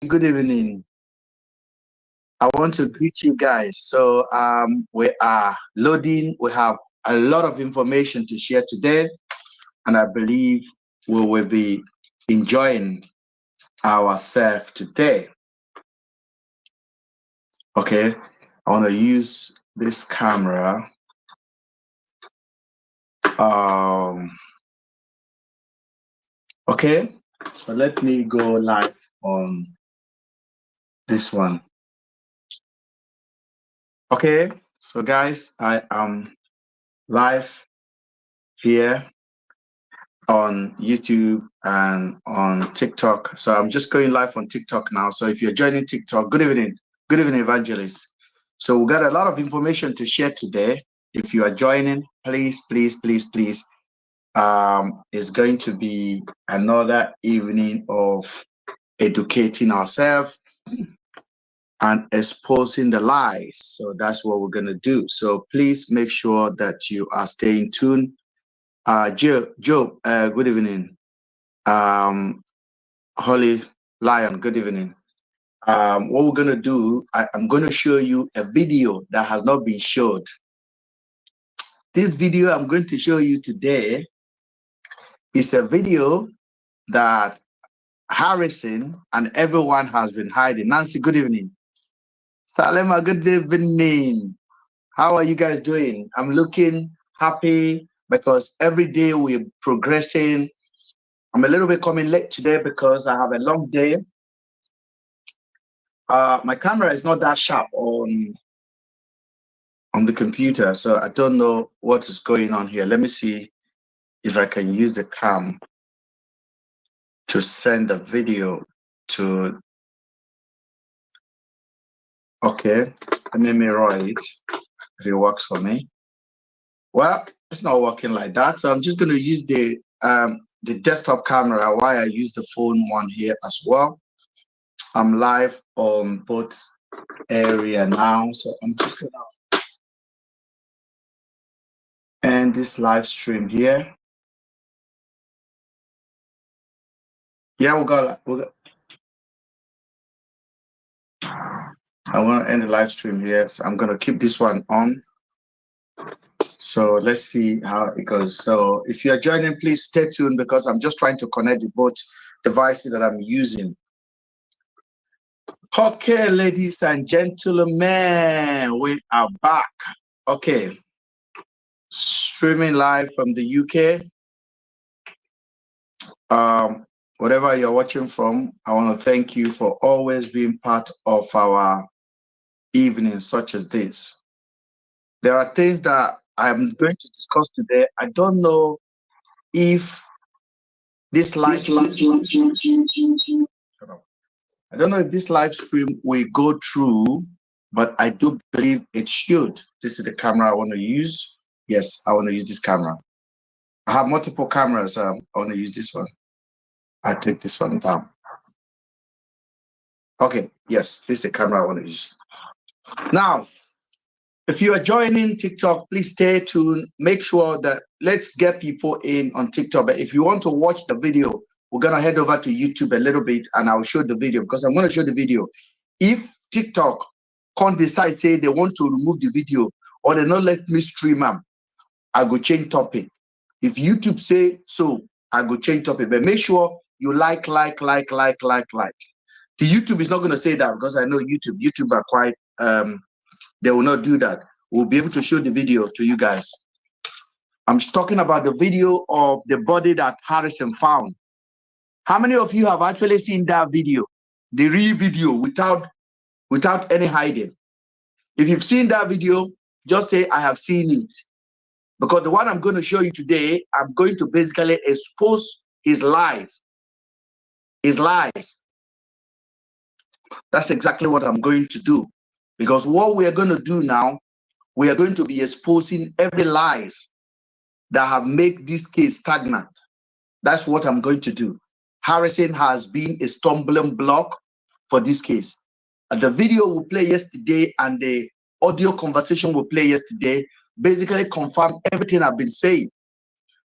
Good evening. I want to greet you guys. So we are loading. We have a lot of information to share today, and I believe we will be enjoying ourselves today. Okay, I want to use this camera. Okay, so let me go live on this one. Okay, so guys, I am live here on YouTube and on TikTok. So I'm just going live on TikTok now. So if you're joining TikTok, good evening. Good evening, Evangelist. So we got a lot of information to share today. If you are joining, please. It's going to be another evening of educating ourselves and exposing the lies. So that's what we're going to do. So please make sure that you are staying tuned. Joe, good evening. Holy Lion, good evening. What we're going to do, I'm going to show you a video that has not been showed. This video I'm going to show you today is a video that Harrison and everyone has been hiding. Nancy, good evening. Salema, good evening. How are you guys doing? I'm looking happy because every day we're progressing. I'm a little bit coming late today because I have a long day. My camera is not that sharp on the computer, so I don't know what is going on here. Let me see if I can use the cam to send the video to. Okay, let me mirror it if it works for me. Well, it's not working like that, so I'm just going to use the desktop camera while I use the phone one here as well. I'm live on both area now, so I'm just going to end this live stream here. Yeah, we got. I want to end the live stream here, so I'm going to keep this one on. So let's see how it goes. So if you're joining, please stay tuned because I'm just trying to connect the both devices that I'm using. Okay, ladies and gentlemen, we are back. Okay, streaming live from the UK. Whatever you're watching from, I want to thank you for always being part of our evenings such as this. There are things that I'm going to discuss today. I don't know if this live stream will go through, but I do believe it should. This is the camera I want to use. Yes, I want to use this camera. I have multiple cameras. I want to use this one. I take this one down. Okay, yes, this is the camera I want to use. Now, if you are joining TikTok, please stay tuned. Make sure that let's get people in on TikTok. But if you want to watch the video, we're going to head over to YouTube a little bit and I'll show the video because I'm going to show the video. If TikTok can't decide, say they want to remove the video or they not let me stream them, I go change topic. If YouTube say so, I go change topic. But make sure you like. The YouTube is not going to say that because I know YouTube are quite, they will not do that. We'll be able to show the video to you guys. I'm talking about the video of the body that Harrison found. How many of you have actually seen that video? The real video without any hiding. If you've seen that video, just say, I have seen it. Because the one I'm going to show you today, I'm going to basically expose his lies. His lies. That's exactly what I'm going to do. Because what we are going to do now, we are going to be exposing every lies that have made this case stagnant. That's what I'm going to do. Harrison has been a stumbling block for this case. The video we play yesterday and the audio conversation we play yesterday basically confirm everything I've been saying.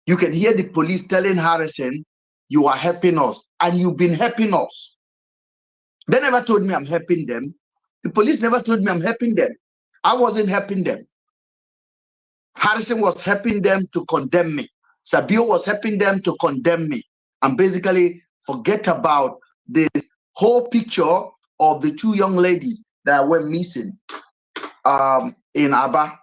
You can hear the police telling Harrison, you are helping us, and you've been helping us. They never told me I'm helping them. The police never told me I'm helping them. I wasn't helping them. Harrison was helping them to condemn me. Sabio was helping them to condemn me. And basically forget about this whole picture of the two young ladies that were missing in Aba.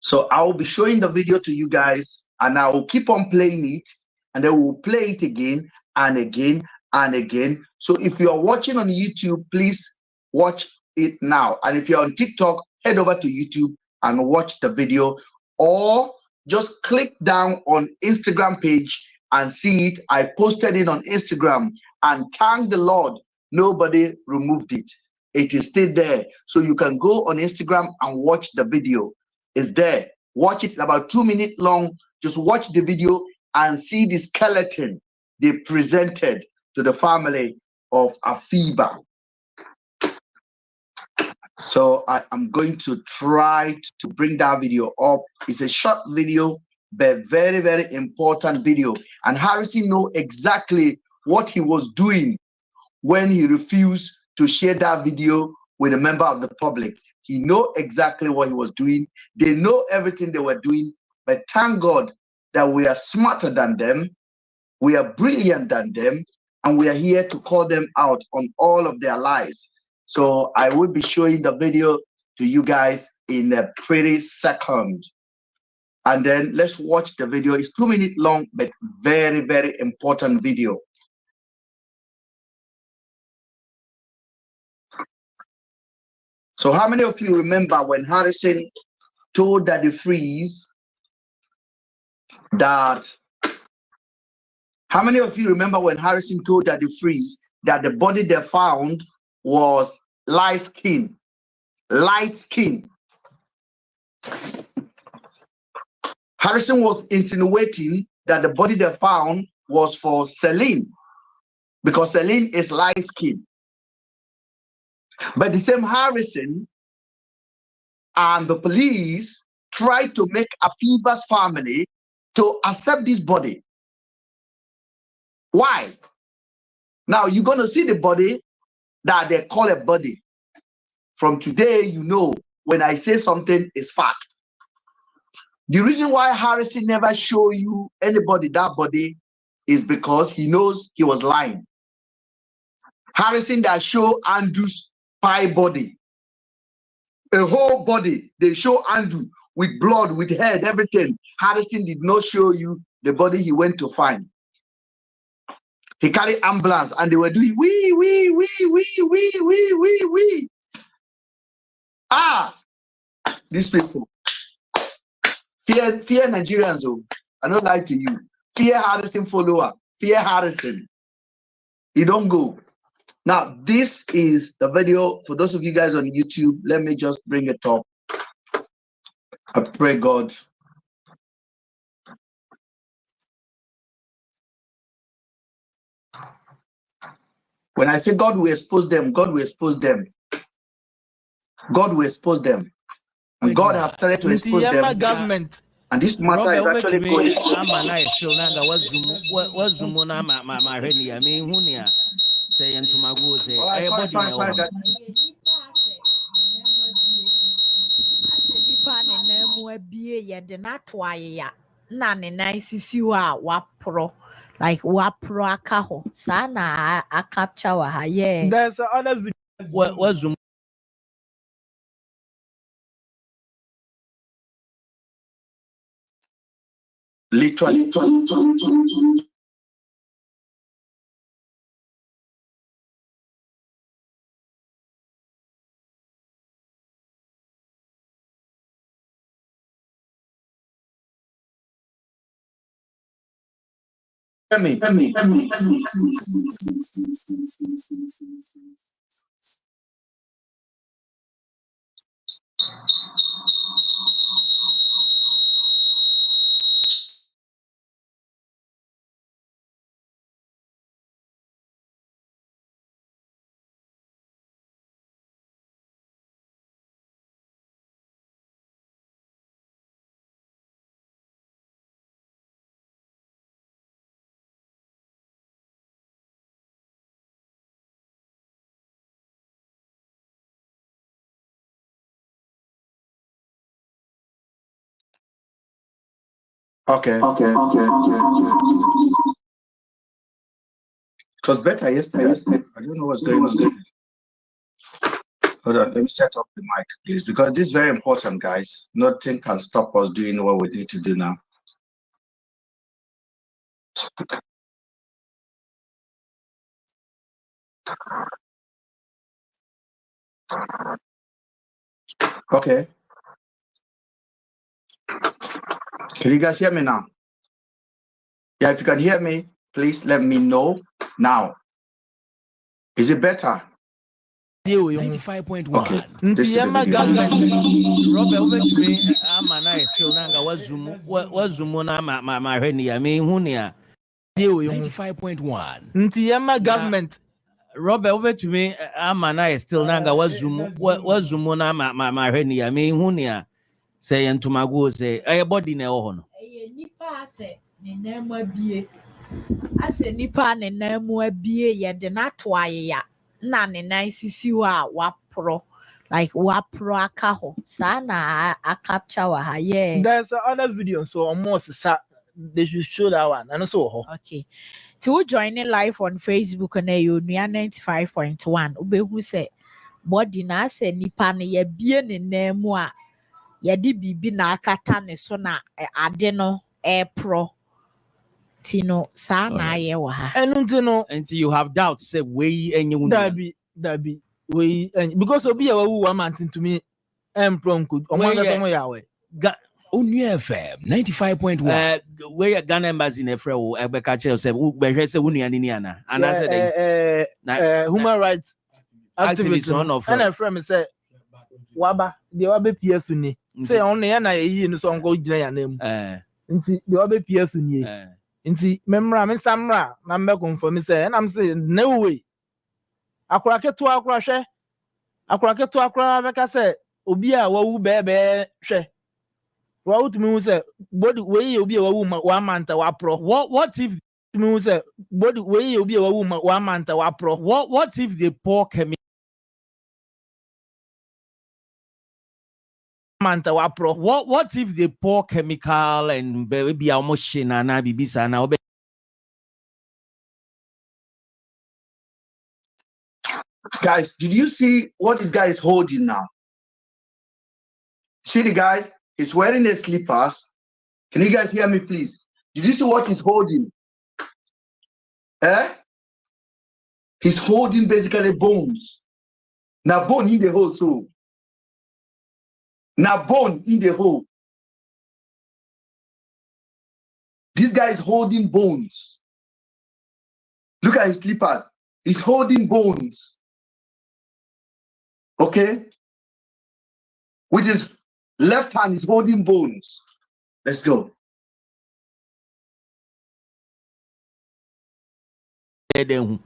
So I will be showing the video to you guys, and I will keep on playing it, and then we'll play it again and again and again. So if you are watching on YouTube, please watch it now. And if you're on TikTok, head over to YouTube and watch the video, or just click down on Instagram page and see it. I posted it on Instagram, and thank the Lord, nobody removed it. It is still there. So you can go on Instagram and watch the video. It's there. Watch it. It's about 2 minutes long. Just watch the video and see the skeleton they presented to the family of Afiba. So I am going to try to bring that video up. It's a short video, but very, very important video. And Harrison know exactly what he was doing when he refused to share that video with a member of the public. He know exactly what he was doing. They know everything they were doing, but thank God that we are smarter than them, we are brilliant than them, and we are here to call them out on all of their lies. So I will be showing the video to you guys in a pretty second. And then let's watch the video. It's 2 minutes long, but very, very important video. So how many of you remember when Harrison told Daddy Freeze that, how many of you remember when Harrison told Daddy Freeze that the body they found was light skin? Light skin. Harrison was insinuating that the body they found was for Celine, because Celine is light skin. But the same Harrison and the police tried to make Afiba's family to accept this body. Why? Now you're going to see the body that they call a body. From today, you know, when I say something is fact. The reason why Harrison never show you anybody that body is because he knows he was lying. Harrison that show Andrew's pie body, a whole body. They show Andrew with blood, with head, everything. Harrison did not show you the body he went to find. He carried ambulance and they were doing wee, wee, wee, wee, wee, wee, wee, wee. Ah, these people. Fear Nigerians. Oh, I don't lie to you. Fear Harrison follower. Fear Harrison. You don't go. Now, this is the video for those of you guys on YouTube. Let me just bring it up. I pray God. When I say God will expose them, God will expose them. God will expose them. And God has started to expose them. Government. And this matter is actually going on. Still nanga was zoom on my reni. I mean, hunia say and to my go say, like wapro akaho sana a capture wa yeah. There's other video. What zoom? literally. Let me. Okay. It was better yesterday. I don't know what's going on. Hold on, let me set up the mic, please, because this is very important, guys. Nothing can stop us doing what we need to do now. Okay. Can you guys hear me now? Yeah, if you can hear me, please let me know now. Is it better? 95.1. Okay. Nti yama government Robert obetumi ama na still nanga wazumu na ma hwani ya me hu ne a 95.1. Nti yama government Robert obetumi ama na still nanga wazumu na ma hwani ya me hu ne a say yentumago say body na ho no nipa ase ne namu abie ase nipa ne namu abie ye de na to ayeya na ne nan sisi wa wapro like wapro aka ho sa na a capture wa ha yeah. There's another video so almost they should show that one and so okay to joining live on Facebook na you 95.1 obehu say body na ase nipa ne ye bie ne namu a yɛde bibi na akata ne so na ade no pro tino saa na ayɛ wɔ ha and you have doubts say we enye wu that be we because obi ya wu one man to me pro nku omo ga yawe Onu FM 95.1 we Ghana embassy na frɛ wo ebeka che say wo behwɛ say wo nua ni ana ana say human rights activism of and friend me say waba de waba PS ni say on na na yi no so nko gina ya na mu nti de waba PS ni nti memra me samra na me confirm say na me say no way akura keto akura beka say obi a wawu bebe hwe wa utumi hu say body we obi a wawu wa manta wa pro what if utumi hu say body we obi a wawu wa manta wa pro what if they pour chemical manta wa pro what if they pour chemical and maybe almost shina na bibisa na Guys, did you see what this guy is holding now? See the guy? He's wearing a slippers. Can you guys hear me, please? Did you see what he's holding? He's holding basically bones. Now bone in the hole, so. Now bone in the hole. This guy is holding bones. Look at his slippers. He's holding bones. Okay? With his left hand, he's holding bones. Let's go. Mr.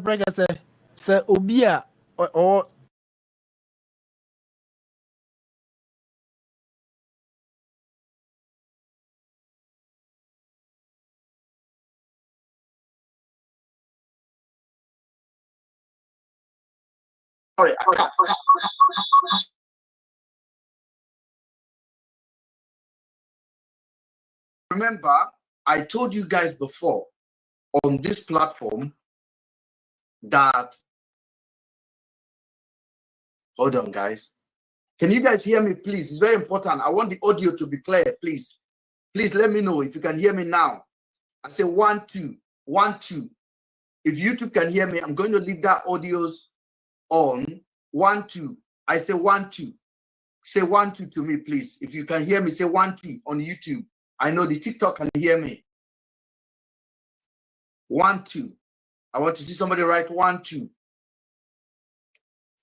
Prega say Obia or Sorry. Remember, I told you guys before on this platform that, hold on, guys. Can you guys hear me, please? It's very important. I want the audio to be clear, please. Please let me know if you can hear me now. I say 1, 2, 1, 2. If YouTube can hear me, I'm going to leave that audios on 1, 2. I say 1, 2. Say 1, 2 to me, please. If you can hear me, say 1, 2 on YouTube. I know the TikTok can hear me. 1, 2. I want to see somebody write 1, 2.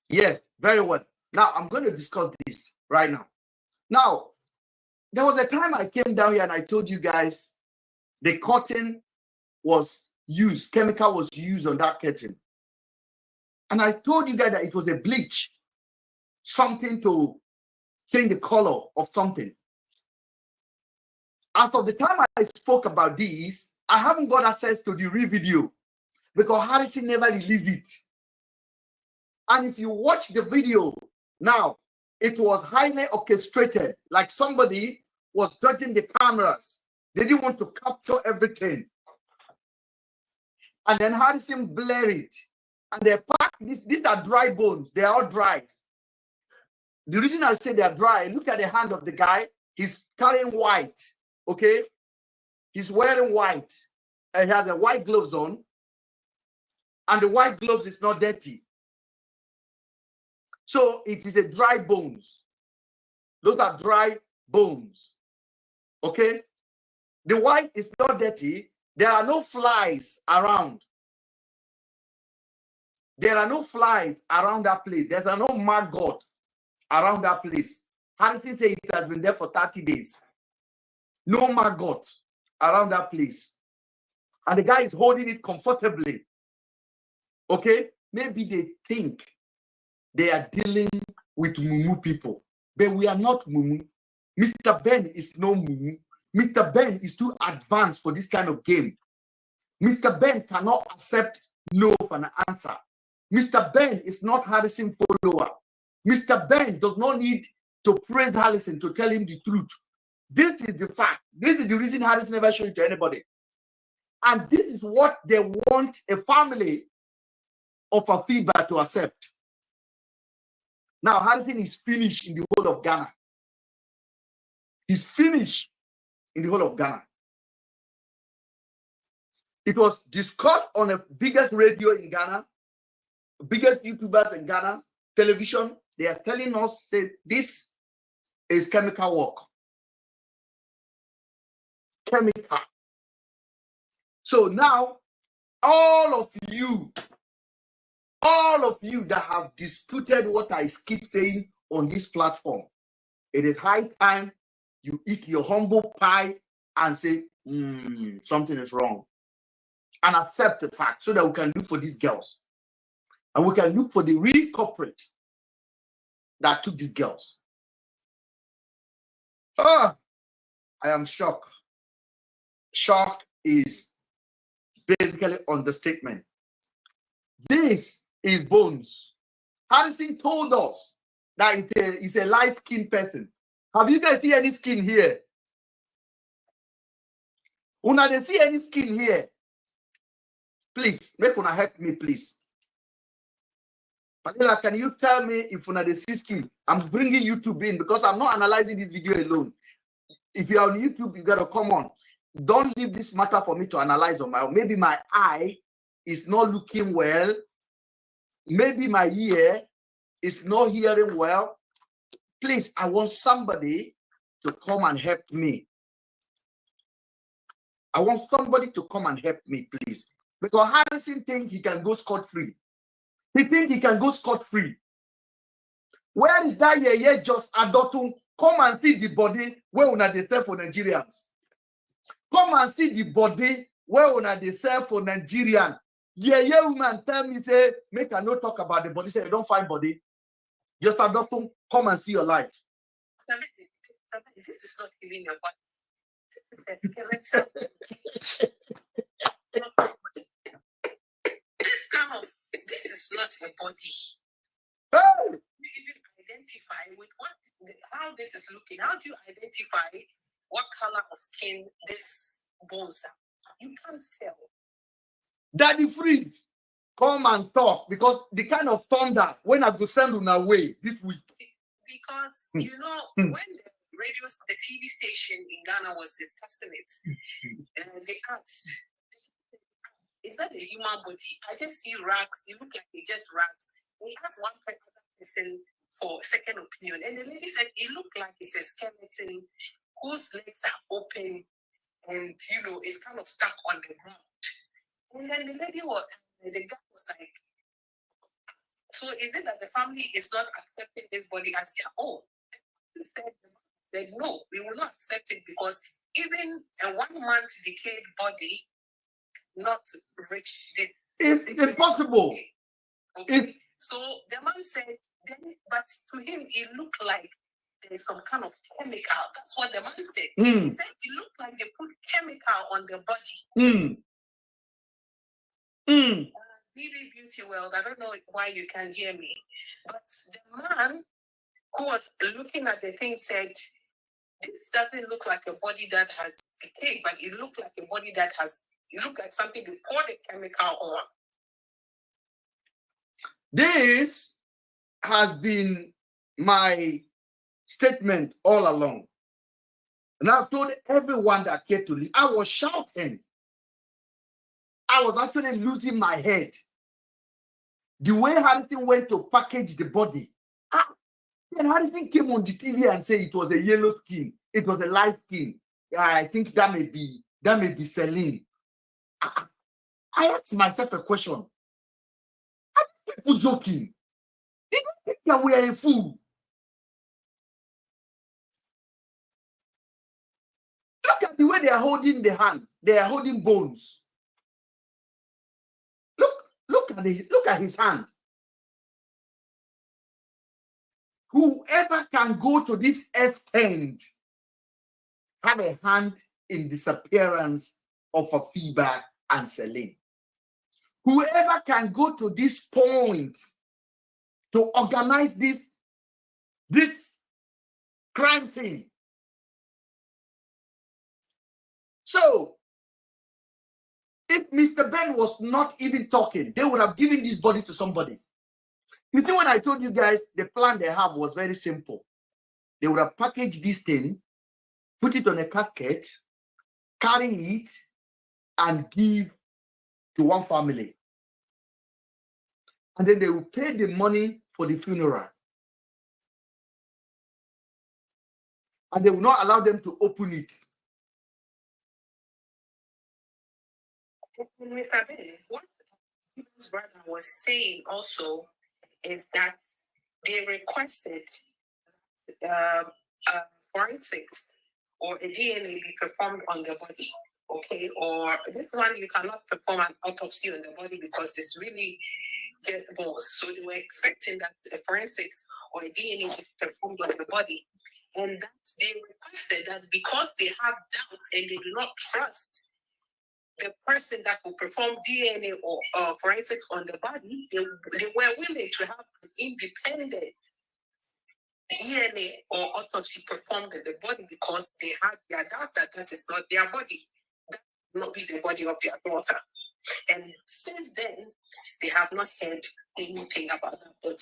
Yes, very well. Now I'm going to discuss this right now. Now, there was a time I came down here and I told you guys the curtain was used, chemical was used on that curtain. And I told you guys that it was a bleach, something to change the color of something. As of the time I spoke about this, I haven't got access to the real video because Harrison never released it. And if you watch the video now, it was highly orchestrated, like somebody was dodging the cameras. They didn't want to capture everything. And then Harrison blurred it. And they packed these are dry bones. They are all dry. The reason I say they are dry, look at the hand of the guy. He's carrying white. Okay? He's wearing white. And he has a white gloves on. And the white gloves is not dirty. So it is a dry bones. Those are dry bones. Okay? The white is not dirty. There are no flies around. There are no flies around that place. There's no maggot around that place. Harrison said it has been there for 30 days. No maggot around that place. And the guy is holding it comfortably. Okay? Maybe they think they are dealing with Mumu people. But we are not Mumu. Mr. Ben is no Mumu. Mr. Ben is too advanced for this kind of game. Mr. Ben cannot accept no for an answer. Mr. Ben is not Harrison follower. Mr. Ben does not need to praise Harrison to tell him the truth. This is the fact. This is the reason Harrison never showed it to anybody. And this is what they want a family of a fever to accept. Now, Harrison is finished in the whole of Ghana. He's finished in the whole of Ghana. It was discussed on the biggest radio in Ghana, biggest YouTubers in Ghana, television. They are telling us, say, this is chemical work. Chemical. So now, all of you that have disputed what I keep saying on this platform, it is high time you eat your humble pie and say, something is wrong. And accept the fact so that we can look for these girls. And we can look for the real culprit that took these girls. I am shocked. Shock is basically understatement. This is bones. Harrison told us that it's a light-skinned person. Have you guys seen any skin here? Una they see any skin here? Please, make una help me, please. Manila, can you tell me if una they see skin? I'm bringing YouTube in because I'm not analyzing this video alone. If you're on YouTube, you gotta come on. Don't leave this matter for me to analyze on my own. Maybe my eye is not looking well. Maybe my ear is not hearing well. Please, I want somebody to come and help me. I want somebody to come and help me, please. Because Harrison thinks he can go scot-free. He thinks he can go scot-free. Where is that yeye just adultum? Come and see the body where una dey sell for Nigerians. Come and see the body where una dey sell for Nigerian. Yeye woman tell me, say, make I no talk about the body. Say, you don't find body. Just adultum, come and see your life. This is not even your body. This is not a body. Hey! You even identify with how this is looking. How do you identify what color of skin this bones are? You can't tell. Daddy Freeze, come and talk because the kind of thunder when I go send on away this week. Because you know when the TV station in Ghana was discussing it, and they asked, is that a human body? I just see rags. You look like they just rags. We asked one person for second opinion, and the lady said it looked like it's a skeleton whose legs are open, and it's kind of stuck on the ground. And then the guy was like, so is it that the family is not accepting this body as their own? He said, no, we will not accept it because even a 1 month decayed body not reach this. It's impossible. Okay. So the man said, but to him, it looked like there is some kind of chemical. That's what the man said. He said it looked like they put chemical on the body. BB Beauty World, I don't know why you can't hear me, but the man who was looking at the thing said this doesn't look like a body that has decayed, but it looked like a body that it looked like something they poured a chemical on. This has been my statement all along. And I've told everyone that cared to listen. I was shouting. I was actually losing my head. The way Harrison went to package the body. Then Harrison came on the TV and said it was a yellow skin. It was a light skin. I think that may be Celine. I asked myself a question. Are people joking? They don't think that we are a fool. Look at the way they are holding the hand. They are holding bones. Look at his hand. Whoever can go to this extent have a hand in disappearance of Afiba and Celine. Whoever can go to this point to organize this crime scene. So, if Mr. Ben was not even talking, they would have given this body to somebody. You see, when I told you guys the plan they have was very simple. They would have packaged this thing, put it on a casket, carry it, and give to one family. And then they will pay the money for the funeral. And they will not allow them to open it. Mr. Ben, what his brother was saying also is that they requested forensics or a DNA be performed on the body, okay? Or this one, you cannot perform an autopsy on the body because it's really just bones. So they were expecting that a forensics or a DNA be performed on the body. And that they requested that because they have doubts and they do not trust the person that will perform DNA or forensics on the body, they were willing to have an independent DNA or autopsy performed on the body because they had their doubt that that is not their body. That will not be the body of their daughter. And since then, they have not heard anything about that body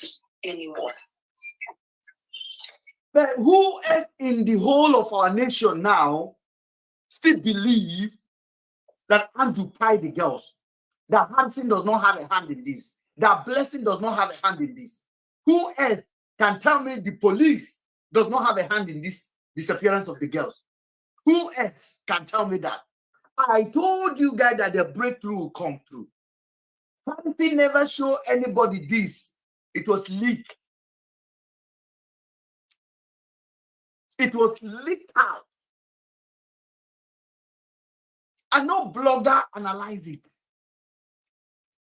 anymore. But who else in the whole of our nation now still believe that Andrew tied the girls, that Hansen does not have a hand in this, that Blessing does not have a hand in this? Who else can tell me the police does not have a hand in this disappearance of the girls? Who else can tell me that? I told you guys that the breakthrough will come through. Hansen never showed anybody this. It was leaked. It was leaked out. And no blogger analyze it.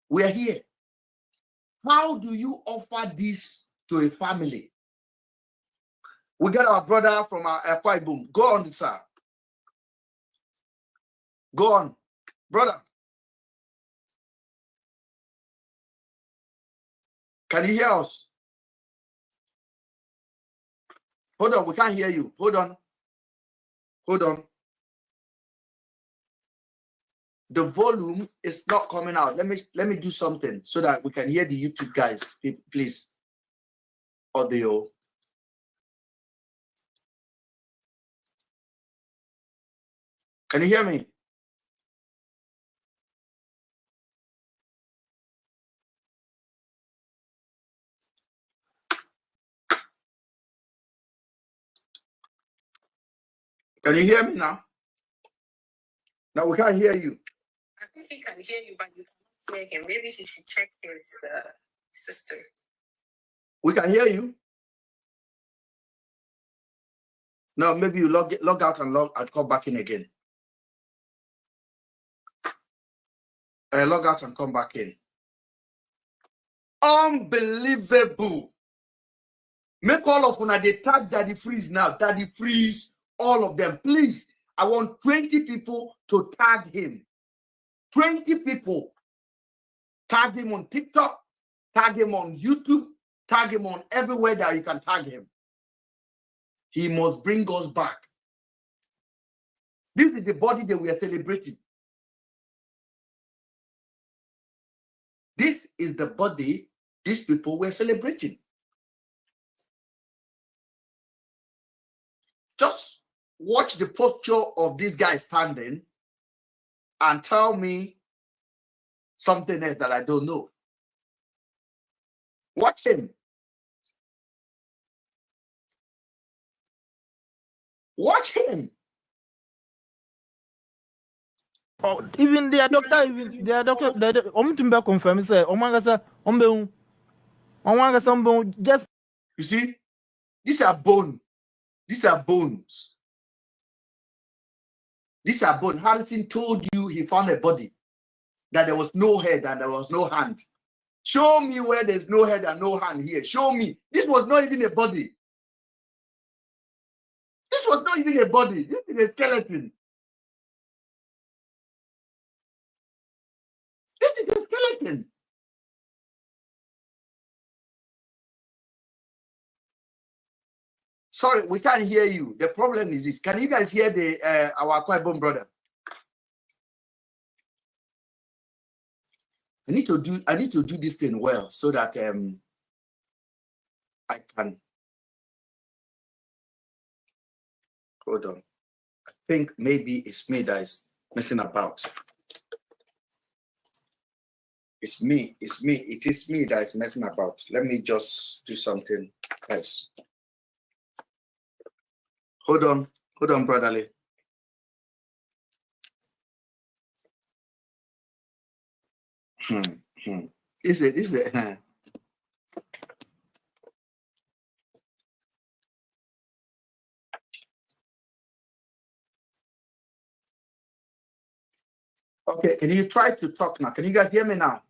We are here. How do you offer this to a family? We got our brother from our Akwa Ibom. Go on, sir. Go on, brother. Can you hear us? Hold on, we can't hear you. Hold on. Hold on. The volume is not coming out. Let me do something so that we can hear the YouTube guys. Please. Audio. Can you hear me? Can you hear me now? No, we can't hear you. I think he can hear you, but you can't hear him. Maybe he should check his system. We can hear you. No, maybe you log out and come back in again. Log out and come back in. Unbelievable. Make all of una they tag Daddy Freeze now. Daddy Freeze, all of them. Please, I want 20 people to tag him. 20 people. Tag him on TikTok, tag him on YouTube, tag him on everywhere that you can tag him. He must bring us back This is the body that we are celebrating. This is the body these people were celebrating. Just watch the posture of this guy standing and tell me something else that I don't know. Watch him. Watch him. Oh, even their doctor, Omtumba confirm say, just You see, these are bones. These are bones. These are bones. Harrison told you he found a body, that there was no head and there was no hand. Show me where there's no head and no hand here. Show me. This was not even a body. This was not even a body. This is a skeleton. This is a skeleton. Sorry, we can't hear you. The problem is this. Can you guys hear the our Kwebon brother? I need to do this thing well so that I can. Hold on. I think maybe it's me that is messing about. It's me. It is me that is messing about. Let me just do something else. Hold on, brotherly. Is it? Okay, can you try to talk now? Can you guys hear me now?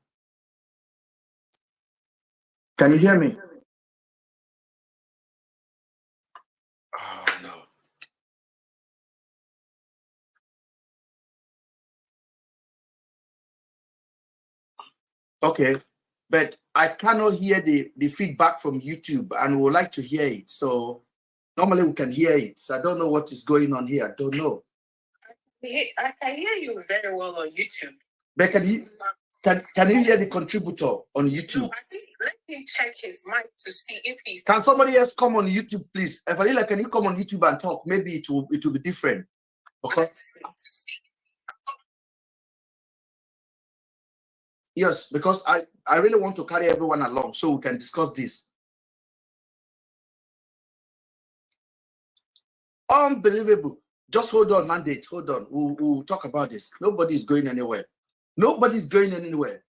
Can you hear me? Oh no. Okay, but I cannot hear the feedback from YouTube and we would like to hear it. So normally we can hear it. So I don't know what is going on here. I don't know. I can hear you very well on YouTube. But can you hear the contributor on YouTube? No, I think let him check his mic to see if he's. Can somebody else come on YouTube, please? Evanila, can you come on YouTube and talk? Maybe it will be different. Okay. Yes, because I really want to carry everyone along so we can discuss this. Unbelievable. Just hold on, mandate. Hold on. We'll talk about this. Nobody's going anywhere. Nobody's going anywhere.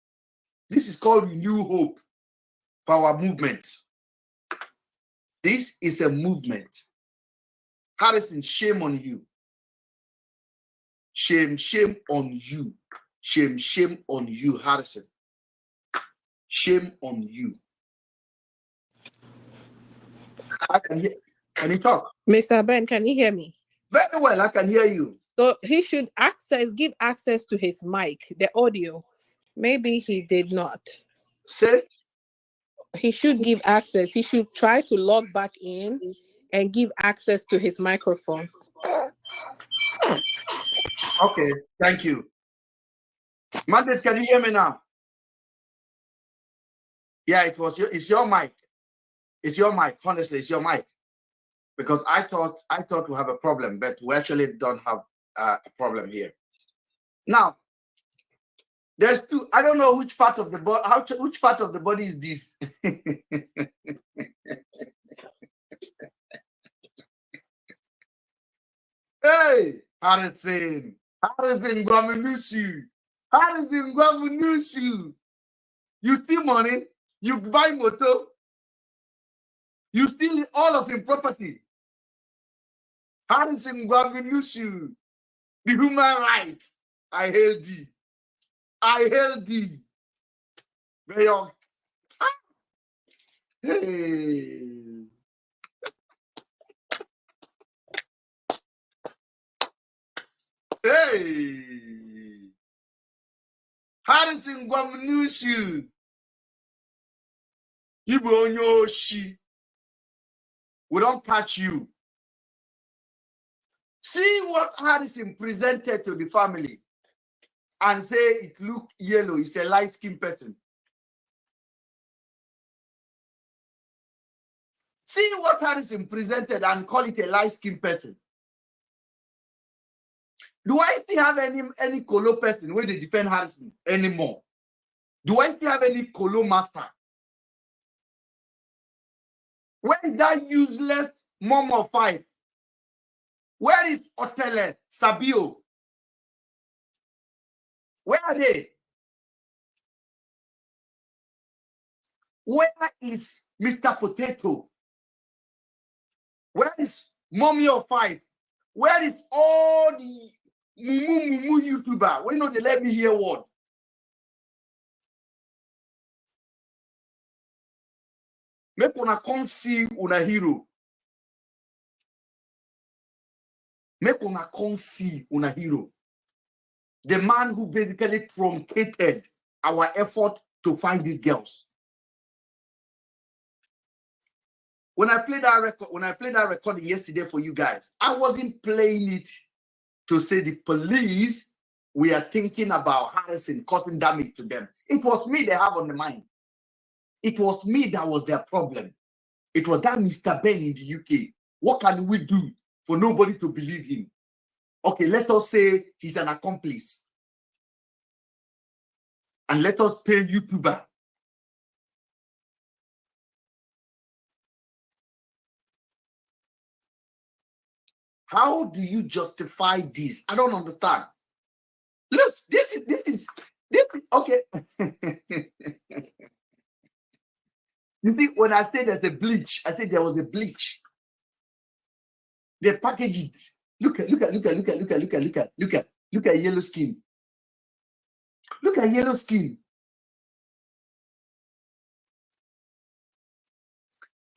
This is called New Hope for our movement. This is a movement. Harrison, shame on you. Shame on you. Shame on you, Harrison. Shame on you. I can hear. Can you talk? Mr. Ben, can you hear me? Very well, I can hear you. So he should give access to his mic, the audio. Maybe he did not. Say? He should give access. He should try to log back in and give access to his microphone. Okay, thank you. Mandate, can you hear me now? Yeah, it's your mic. It's your mic. Honestly, it's your mic. Because I thought we have a problem, but we actually don't have a problem here. Now, there's two. I don't know which part of the body. Which part of the body is this? Hey, Harrison Gwamenusu. You steal money. You buy motor. You steal all of your property. Harrison Gwamenusu. The human rights. I hail thee. Very young. Hey. Hey. Harrison Gwamenusu. Ibu onyoshi. We don't touch you. See what Harrison presented to the family and say it look yellow. It's a light-skinned person. See what Harrison presented and call it a light-skinned person. Do I still have any colo person where they defend Harrison anymore? Do I still have any colo master? Where is that useless mom of five? Where is Otele Sabio? Where are they? Where is Mr. Potato? Where is Mommy of Five? Where is all the mumu YouTuber? Why not they let me hear word? Make una come see una hero. Make una come see una hero. The man who basically truncated our effort to find these girls. When I played that recording yesterday for you guys, I wasn't playing it to say the police we are thinking about Harrison causing damage to them. It was me they have on the mind. It was me that was their problem. It was that Mr. Ben in the UK. What can we do for nobody to believe him? Okay, let us say he's an accomplice. And let us pay YouTuber. How do you justify this? I don't understand. Look, this is okay. You see, when I say there's a bleach, I said there was a bleach. They package it. Look at yellow skin. Look at yellow skin.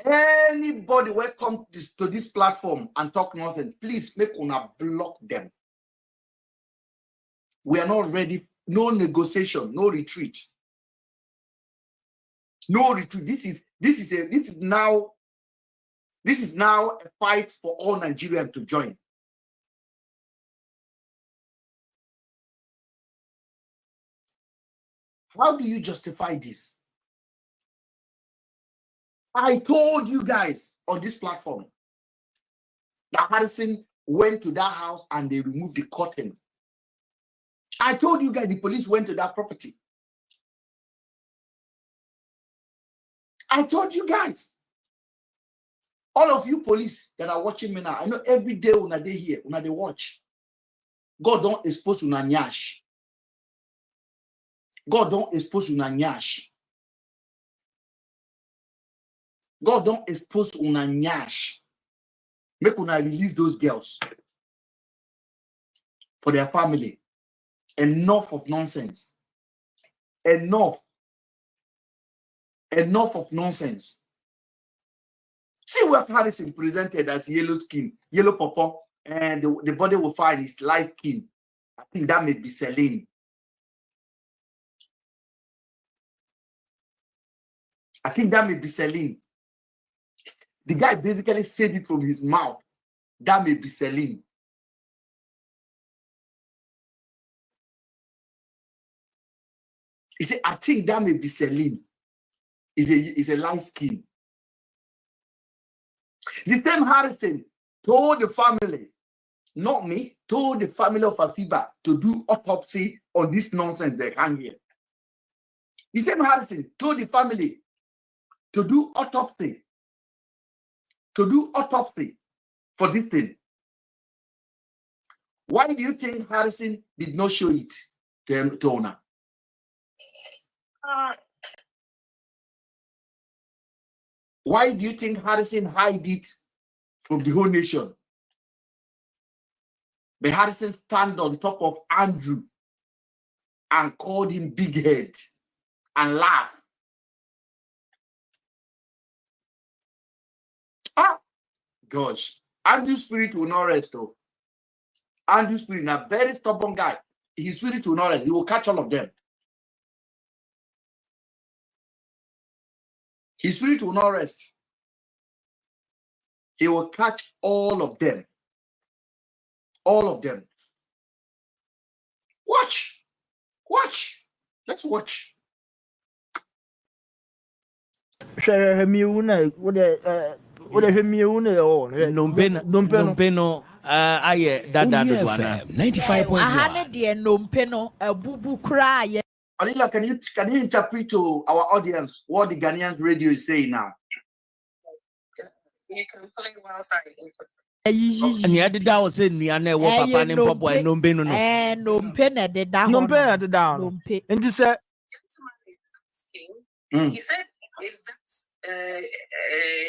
Anybody welcome to this platform and talk nonsense, please make una block them. We are not ready. No negotiation, no retreat. No retreat. This is now a fight for all Nigerians to join. How do you justify this? I told you guys on this platform that Harrison went to that house and they removed the curtain. I told you guys the police went to that property. I told you guys. All of you police that are watching me now, I know every day when they here, when they watch, God don't expose una nyash. God don't expose una nyash. God don't expose una nyash. Make una release those girls for their family. Enough of nonsense. Enough of nonsense. See what Harrison presented as yellow skin, yellow pawpaw, and the body will find is light skin. I think that may be Celine. I think that may be Celine. The guy basically said it from his mouth. That may be Celine. He said, I think that may be Celine. Is a light skin. The same Harrison told the family, not me, told the family of Afiba to do autopsy on this nonsense they can hear. The same Harrison told the family to do autopsy for this thing. Why do you think Harrison did not show it to Ona? Why do you think Harrison hid it from the whole nation? But Harrison stand on top of Andrew and called him big head and laugh. Ah, gosh. Andrew's spirit will not rest though. Andrew's spirit, a very stubborn guy. His spirit will not rest. He will catch all of them. His spirit will not rest. He will catch all of them. All of them. Watch. Watch. Let's watch. Aye, dada do duana. 95.1. Alila, can you interpret to our audience what the Ghanaian radio is saying now? You can play whilst I interpret. And you did that say Niane wo papa ni popo e no benu no. Nompe na de da Nompe na de da. Nompe. And this Gentleman is asking. He said, "Is that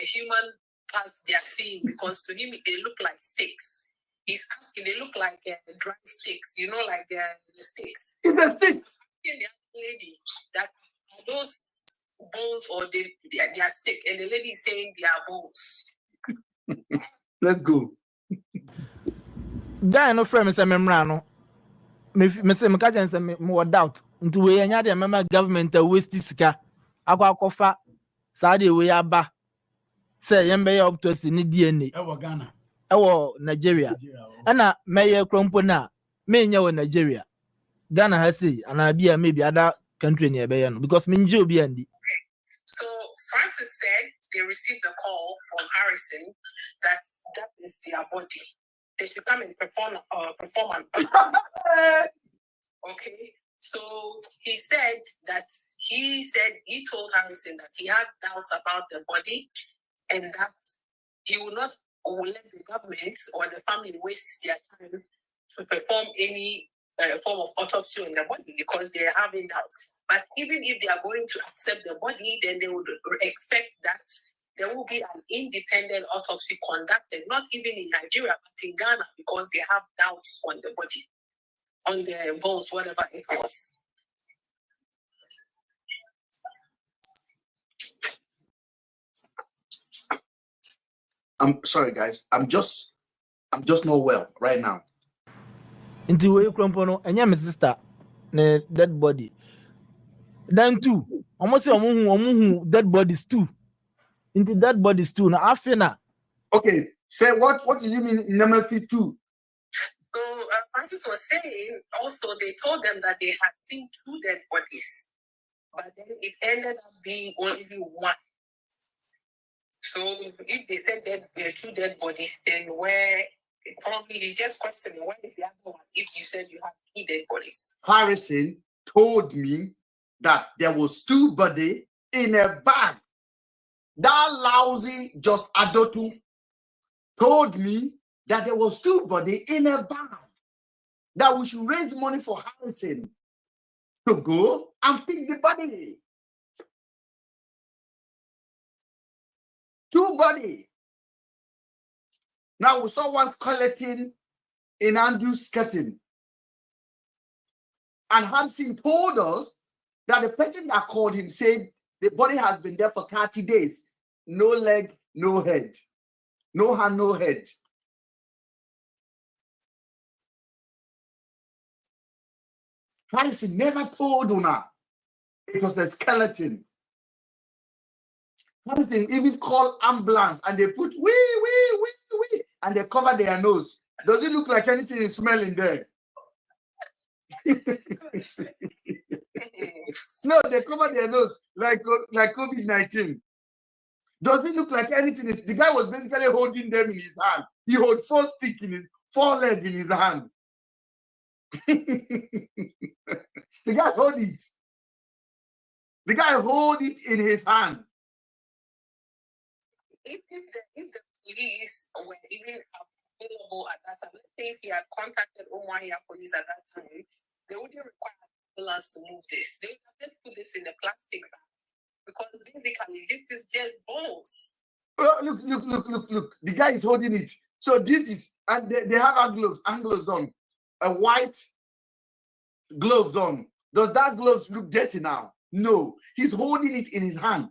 human parts they are seeing? Because to him they look like sticks." He's asking, they look like dry sticks, you know, like the sticks. It's a stick. Asking the lady that are those bones or they are stick, and the lady is saying they are bones. Let's go. guy no friend me say memrano. Me say me catch say me doubt. Nti we anya de mema government waste sika. Akwa saa de we aba. Say yembe ya autopsy ni DNA. Ewo Ghana. Ewo Nigeria. Ana meye krompo na me nya wo Nigeria. Ghana has say and be maybe other country near be no because me nje obi andi. So Francis said they received a call from Harrison that is their body. They should come and perform okay. So he said he told Harrison that he had doubts about the body and that he will not let the government or the family waste their time to perform any form of autopsy on the body because they are having doubts. But even if they are going to accept the body, then they would expect that there will be an independent autopsy conducted, not even in Nigeria, but in Ghana, because they have doubts on the body, on the bones, whatever it was. I'm sorry, guys. I'm just not well right now. Nti we krompo no enya me sister na dead body. Then two, almost omu dead bodies too. Into dead bodies too. Now after na. Okay, say what do you mean number 2? So Francis was saying also they told them that they had seen 2 dead bodies, but then it ended up being only 1. So if they said that there are 2 dead bodies, then where probably he just questioned where is the other one if you said you have 3 dead bodies. Harrison told me that there was 2 bodies in a bag. That lousy just Adotu told me that there was 2 bodies in a bag. That we should raise money for Harrison to go and pick the body. 2 bodies. Now we saw one skeleton in Andrew's skeleton. And Harrison told us that the person that called him said the body has been there for 30 days. No leg, no head. No hand, no head. Harrison never told Una it was the skeleton. Harrison even called ambulance and they put wee, and they cover their nose. Does it look like anything is smelling there? No, they cover their nose like COVID-19. Does it look like anything is? The guy was basically holding them in his hand. He held 4 sticks in his 4 legs in his hand. The guy hold it. The guy hold it in his hand. If the police were even available at that time, let's say if he had contacted Umuahia police at that time, they wouldn't require ambulance to move this. They would have just put this in a plastic bag because basically this is just bones. Look. The guy is holding it. So this is, and they have gloves on, a white gloves on. Does that gloves look dirty now? No, he's holding it in his hand.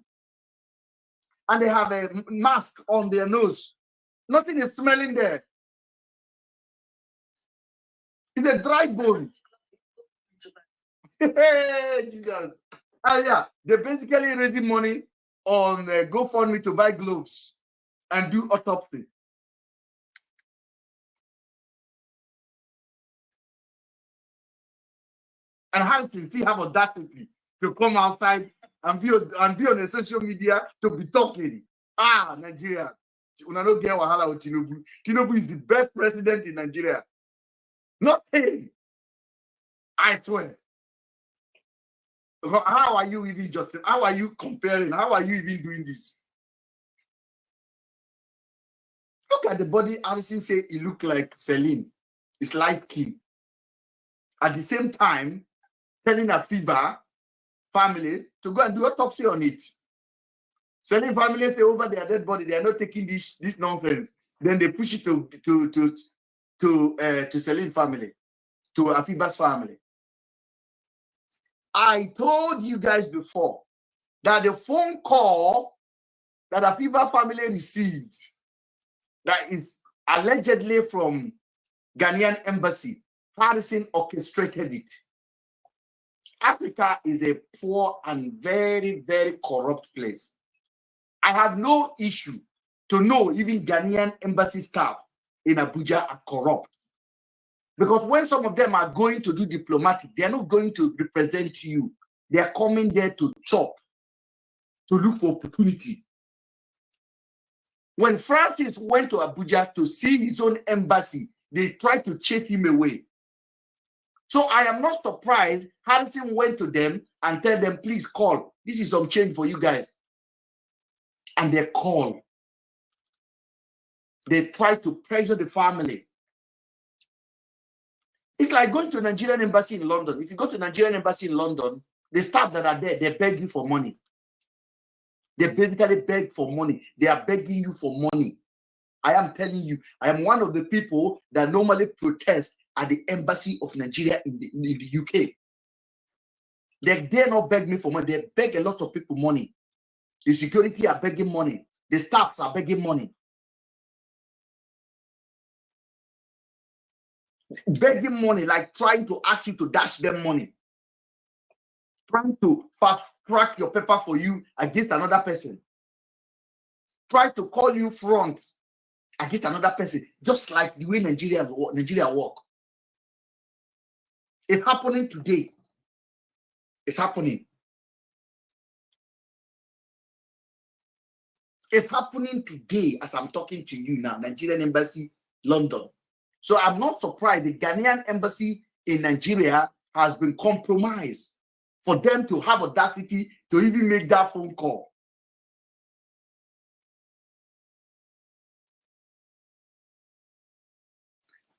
And they have a mask on their nose. Nothing is smelling there. It's a dry bone. Hey, Jesus. Yeah, they're basically raising money on GoFundMe to buy gloves and do autopsy. And Hanson still have audacity to come outside and be on the social media to be talking. Nigeria. Una no get wahala with Tinubu. Tinubu is the best president in Nigeria. Nothing. I swear. How are you even justifying? How are you comparing? How are you even doing this? Look at the body. Harrison say he look like Celine. It's light skin. At the same time, telling a FIBA family to go and do autopsy on it. Celine family say over their dead body, they are not taking this nonsense. Then they push it to Celine family, to Afiba's family. I told you guys before that the phone call that Afiba family received that is allegedly from Ghanaian embassy, Harrison orchestrated it. Africa is a poor and very, very corrupt place. I have no issue to know even Ghanaian embassy staff in Abuja are corrupt. Because when some of them are going to do diplomatic, they are not going to represent you. They are coming there to chop, to look for opportunity. When Francis went to Abuja to see his own embassy, they tried to chase him away. So I am not surprised Harrison went to them and tell them, please call. This is some change for you guys. And they call. They try to pressure the family. It's like going to a Nigerian embassy in London. If you go to a Nigerian embassy in London, the staff that are there, they beg you for money. They basically beg for money. They are begging you for money. I am telling you, I am one of the people that normally protest at the embassy of Nigeria in the UK. They dare not beg me for money. They beg a lot of people money. The security are begging money. The staffs are begging money. Begging money, like trying to ask you to dash them money. Trying to fast track your paper for you against another person. Try to call you front against another person, just like the way Nigeria work. It's happening today. It's happening. It's happening today as I'm talking to you now. Nigerian embassy, London. So I'm not surprised the Ghanaian embassy in Nigeria has been compromised for them to have audacity to even make that phone call.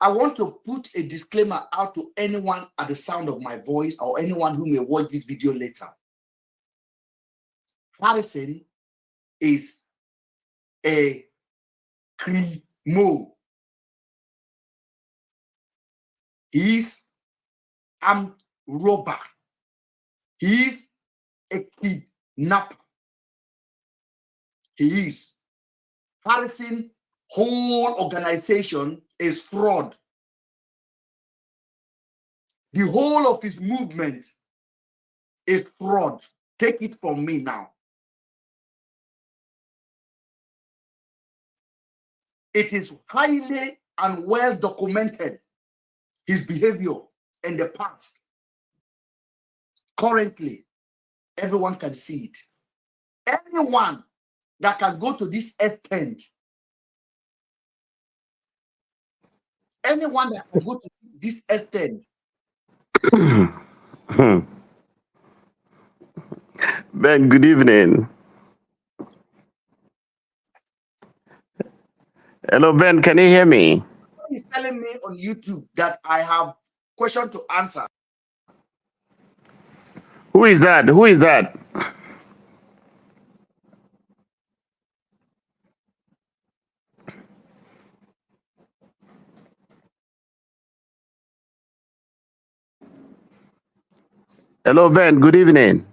I want to put a disclaimer out to anyone at the sound of my voice or anyone who may watch this video later. Harrison is a Crimi. He's armed robber. He's a kidnapper. He is. Harrison whole organization is fraud. The whole of his movement is fraud. Take it from me now. It is highly and well documented, his behavior in the past. Currently, everyone can see it. Anyone that can go to this extent, anyone that can go to this extent. Ben, good evening. Hello, Ben, can you hear me? He's telling me on YouTube that I have question to answer. Who is that? Who is that? Hello, Ben, good evening.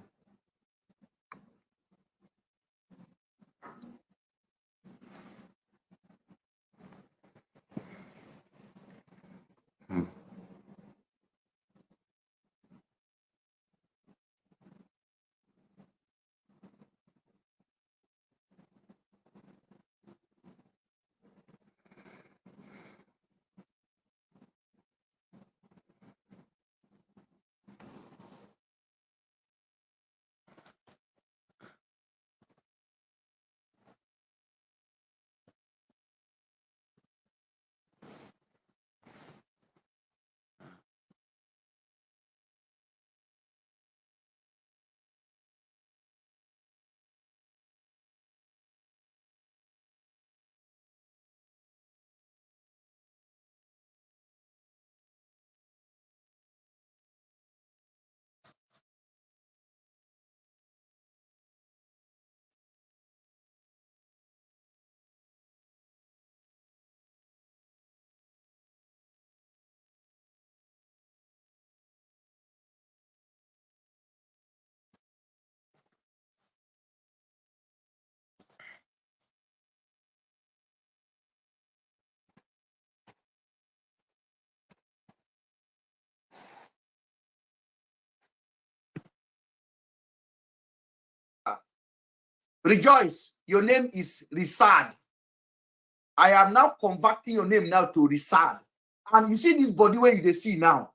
Rejoice, your name is Risad. I am now converting your name now to Risad. And you see this body where you see now,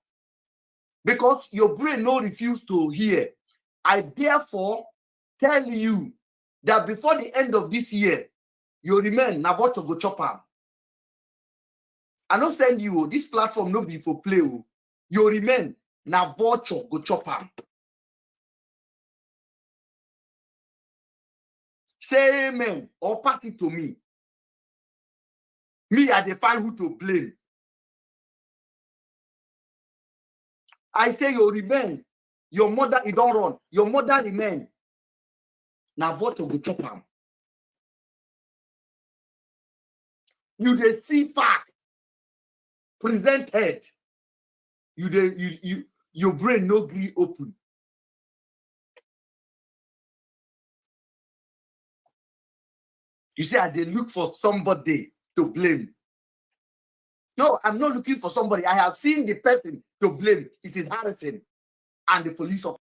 because your brain no refuse to hear. I therefore tell you that before the end of this year, you remain na what to go chop am. I don't send you this platform no be for play. You remain na voucher go chop am. Say amen or pass it to me. Me, I define who to blame. I say you remain. Your mother, you don't run. Your mother remain. Now what to go chop am? You dey see fact presented. Your brain no gree open. You say I dey look for somebody to blame. No, I'm not looking for somebody. I have seen the person to blame. It is Harrison and the police officer.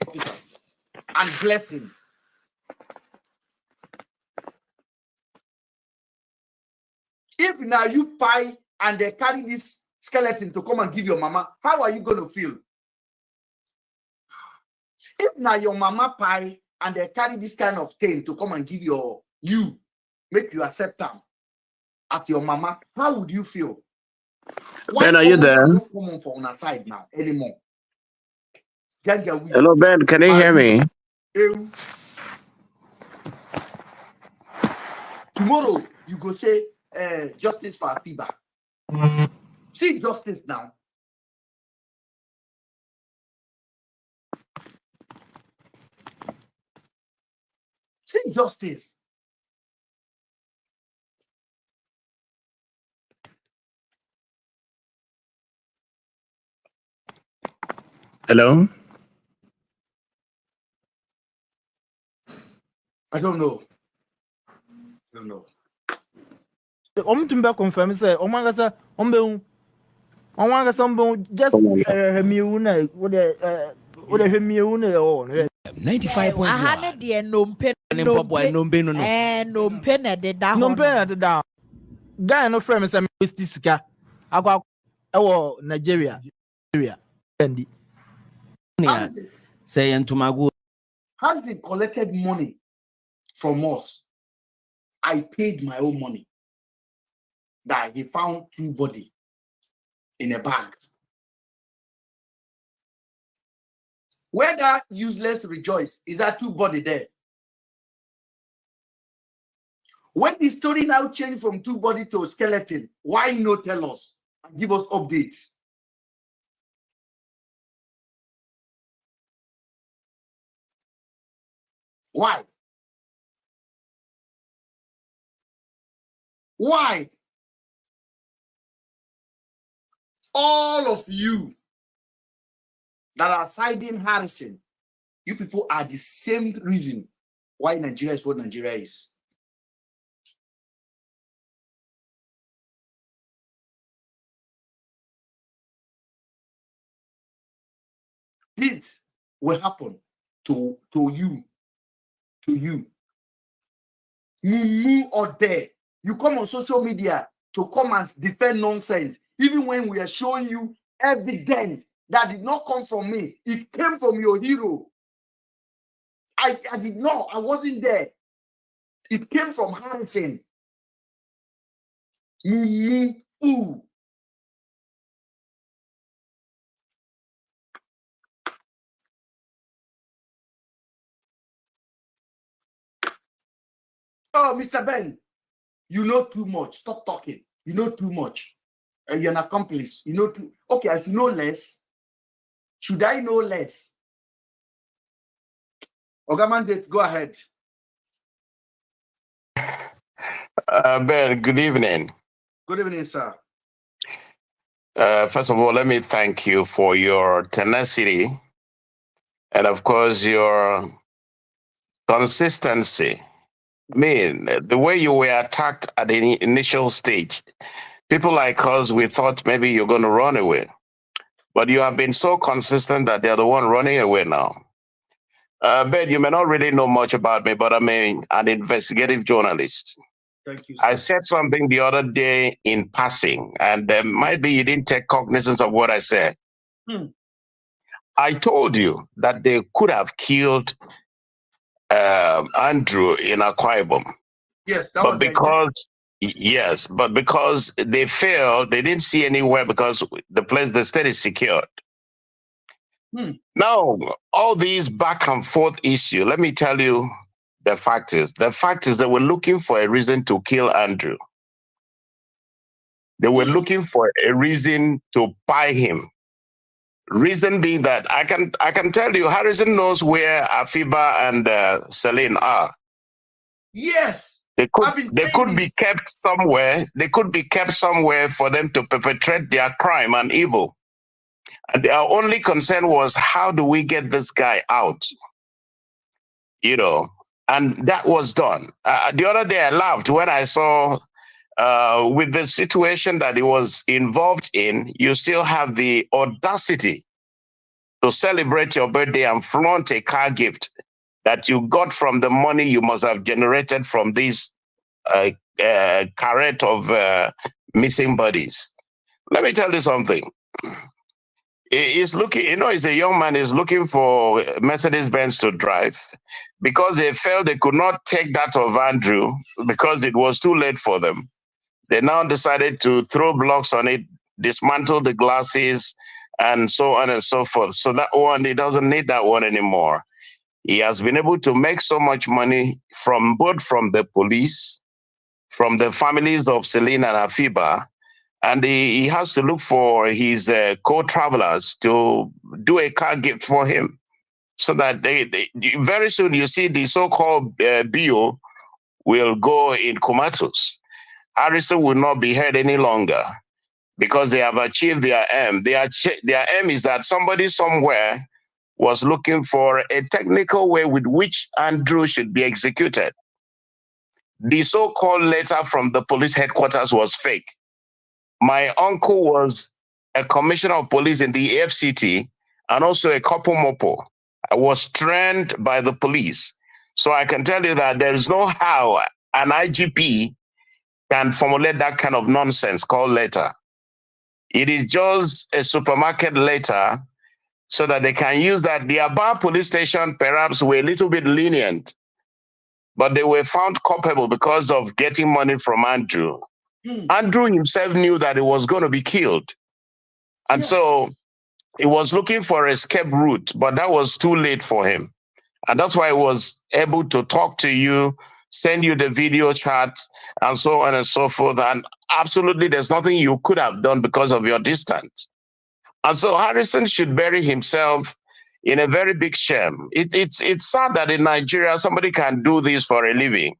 Officers and blessing. If now you pie and they carry this skeleton to come and give your mama, how are you going to feel? If now your mama pie and they carry this kind of thing to come and give you, make you accept them as your mama, how would you feel? Why Ben, are you there? not common for on our side now anymore? Hello, Ben. Can you hear me? Tomorrow you go say justice for Afiba. See justice now. See justice. Hello? I don't know. I don't know. Tumba confirm say omangasa ombe just miuna with the miuna or 95.1. Ahane de nompe nompe na de da no pay at down. Guy no frame is a sika. Akwa ewo Nigeria. Andy. Say Ntumagu. Harrison collected money from us. I paid my own money. That he found two bodies in a bag. Where that useless Rejoice is that two body there? When the story now changed from two body to a skeleton, why not tell us and give us updates? Why? Why? All of you that are siding Harrison, you people are the same reason why Nigeria is what Nigeria is. This will happen to you. Mumu or there. You come on social media to come and defend nonsense, even when we are showing you evidence that did not come from me. It came from your hero. I did not. I wasn't there. It came from Harrison. Mumu. Ooh. Oh, Mr. Ben, you know too much. Stop talking. You know too much. You're an accomplice. You know too. Okay, I should know less. Should I know less? Ogamandate, go ahead. Ben, good evening. Good evening, sir. First of all, let me thank you for your tenacity and, of course, your consistency. I mean, the way you were attacked at the initial stage, people like us, we thought maybe you're going to run away. But you have been so consistent that they're the one running away now. Ben, you may not really know much about me, but I'm an investigative journalist. Thank you, sir. I said something the other day in passing, and might be you didn't take cognizance of what I said. I told you that they could have killed Andrew in Akwa Ibom. Yes, that but was because yes, but because they failed, they didn't see anywhere because the state is secured. Now, all these back and forth issue, let me tell you the fact is they were looking for a reason to kill Andrew. They were looking for a reason to buy him. Reason being that I can tell you, Harrison knows where Afiba and Celine are. Yes, they could be kept somewhere. They could be kept somewhere for them to perpetrate their crime and evil. And their only concern was, how do we get this guy out? You know, and that was done. The other day I laughed when I saw with the situation that he was involved in, you still have the audacity to celebrate your birthday and flaunt a car gift that you got from the money you must have generated from this caret of missing bodies. Let me tell you something. He's looking, he's a young man, he's looking for Mercedes-Benz to drive. Because they felt they could not take that of Andrew because it was too late for them. They now decided to throw blocks on it, dismantle the glasses, and so on and so forth. So that one, he doesn't need that one anymore. He has been able to make so much money from the police, from the families of Celine and Afiba, and he has to look for his co-travelers to do a car gift for him. So that they very soon you see the so-called BO will go in comatose. Harrison will not be heard any longer because they have achieved their aim. Their aim is that somebody somewhere was looking for a technical way with which Andrew should be executed. The so-called letter from the police headquarters was fake. My uncle was a commissioner of police in the AFCT and also a couple mopo. I was trained by the police. So I can tell you that there is no how an IGP can formulate that kind of nonsense called letter. It is just a supermarket letter so that they can use that. The Aba police station perhaps were a little bit lenient, but they were found culpable because of getting money from Andrew. Andrew himself knew that he was going to be killed. And so he was looking for an escape route, but that was too late for him. And that's why he was able to talk to you, send you the video chat, and so on and so forth. And absolutely, there's nothing you could have done because of your distance. And so Harrison should bury himself in a very big shame. It's sad that in Nigeria, somebody can do this for a living.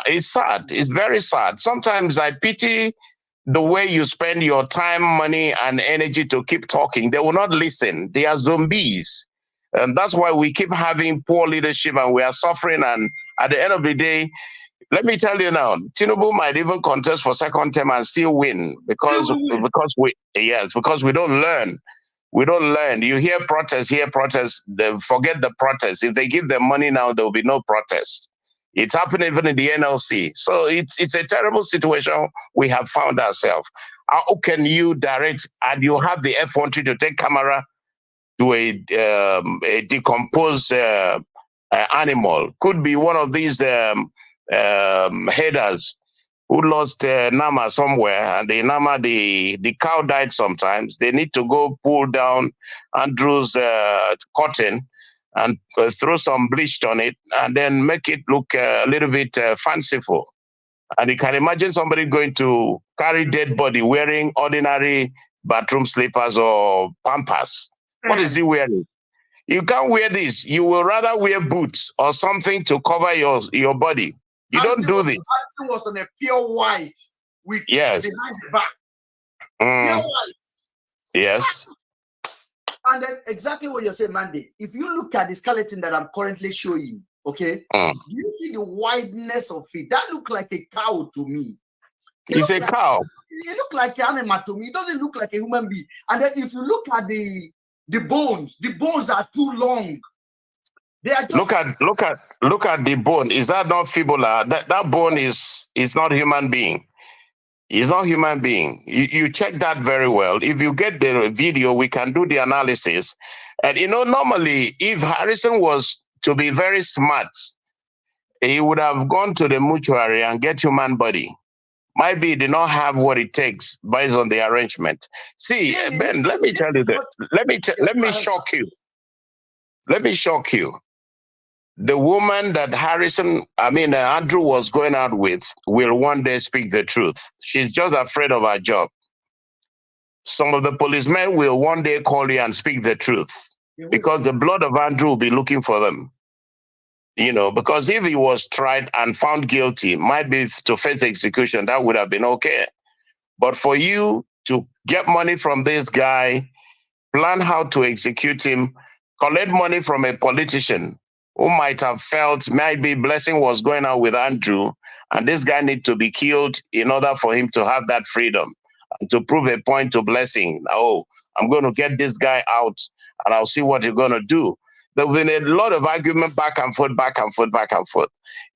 It's sad. It's very sad. Sometimes I pity the way you spend your time, money, and energy to keep talking. They will not listen. They are zombies. And that's why we keep having poor leadership and we are suffering. And at the end of the day, let me tell you now, Tinubu might even contest for second term and still win because we don't learn. We don't learn. You hear protests, they forget the protests. If they give them money now, there will be no protest. It's happening even in the NLC. So it's a terrible situation we have found ourselves. How can you direct, and you have the F-1 to take camera to a decomposed animal? Could be one of these headers who lost Nama somewhere, and the cow died sometimes. They need to go pull down Andrew's cotton and throw some bleach on it and then make it look a little bit fanciful. And you can imagine somebody going to carry dead body wearing ordinary bathroom slippers or pampers. What is he wearing? You can't wear this. You will rather wear boots or something to cover your body. You don't do this. Harrison was on a pure white with yes. behind the back. Pure white. Yes. And then exactly what you're saying, Mandy. If you look at the skeleton that I'm currently showing, okay, do you see the wideness of it? That looks like a cow to me. It's a cow. It looks like an animal to me. It doesn't look like a human being. And then if you look at the bones are too long. They are just... look at the bone. Is that not fibula? That bone is not human being. It's not human being. You check that very well. If you get the video, we can do the analysis. And normally, if Harrison was to be very smart, he would have gone to the mortuary and get human body. Might be he did not have what it takes based on the arrangement. See, Ben, let me tell you that. Let me shock you. Let me shock you. The woman that Andrew was going out with will one day speak the truth. She's just afraid of her job. Some of the policemen will one day call you and speak the truth because the blood of Andrew will be looking for them. Because if he was tried and found guilty, might be to face execution, that would have been okay. But for you to get money from this guy, plan how to execute him, collect money from a politician who might have felt maybe blessing was going on with Andrew, and this guy need to be killed in order for him to have that freedom and to prove a point to blessing. Oh, I'm going to get this guy out and I'll see what you're going to do. There's been a lot of argument back and forth.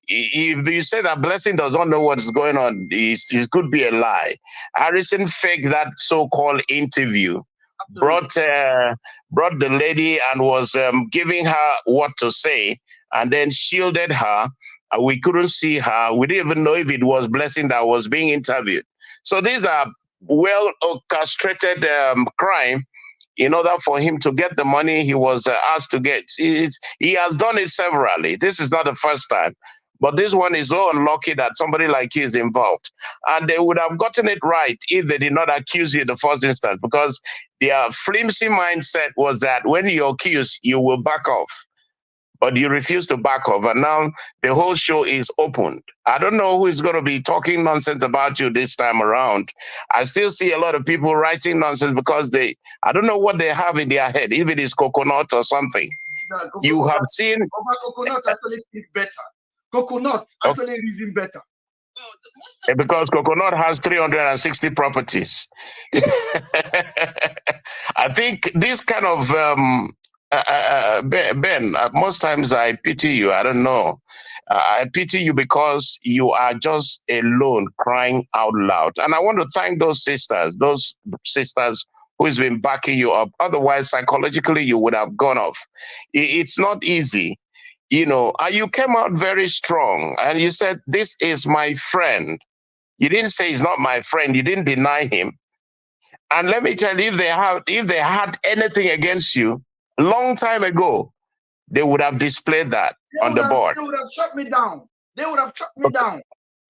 If you say that Blessing does not know what's going on, it could be a lie. Harrison faked that so-called interview, brought the lady and was giving her what to say, and then shielded her. We couldn't see her. We didn't even know if it was Blessing that was being interviewed. So these are well orchestrated crime. In order for him to get the money he was asked to get. He has done it severally. This is not the first time. But this one is so unlucky that somebody like you is involved. And they would have gotten it right if they did not accuse you in the first instance, because their flimsy mindset was that when you're accused, you will back off. But you refuse to back off. And now the whole show is opened. I don't know who is going to be talking nonsense about you this time around. I still see a lot of people writing nonsense because I don't know what they have in their head, if it is coconut or something. You have seen... Coconut actually think better. Coconut actually reason better. Because coconut has 360 properties. I think this kind of... Ben, most times I pity you. I don't know. I pity you because you are just alone crying out loud. And I want to thank those sisters who's been backing you up. Otherwise, psychologically, you would have gone off. It's not easy. You came out very strong and you said, this is my friend. You didn't say he's not my friend. You didn't deny him. And let me tell you, if they had anything against you, long time ago, they would have displayed that on the board. They would have shut me down. Down.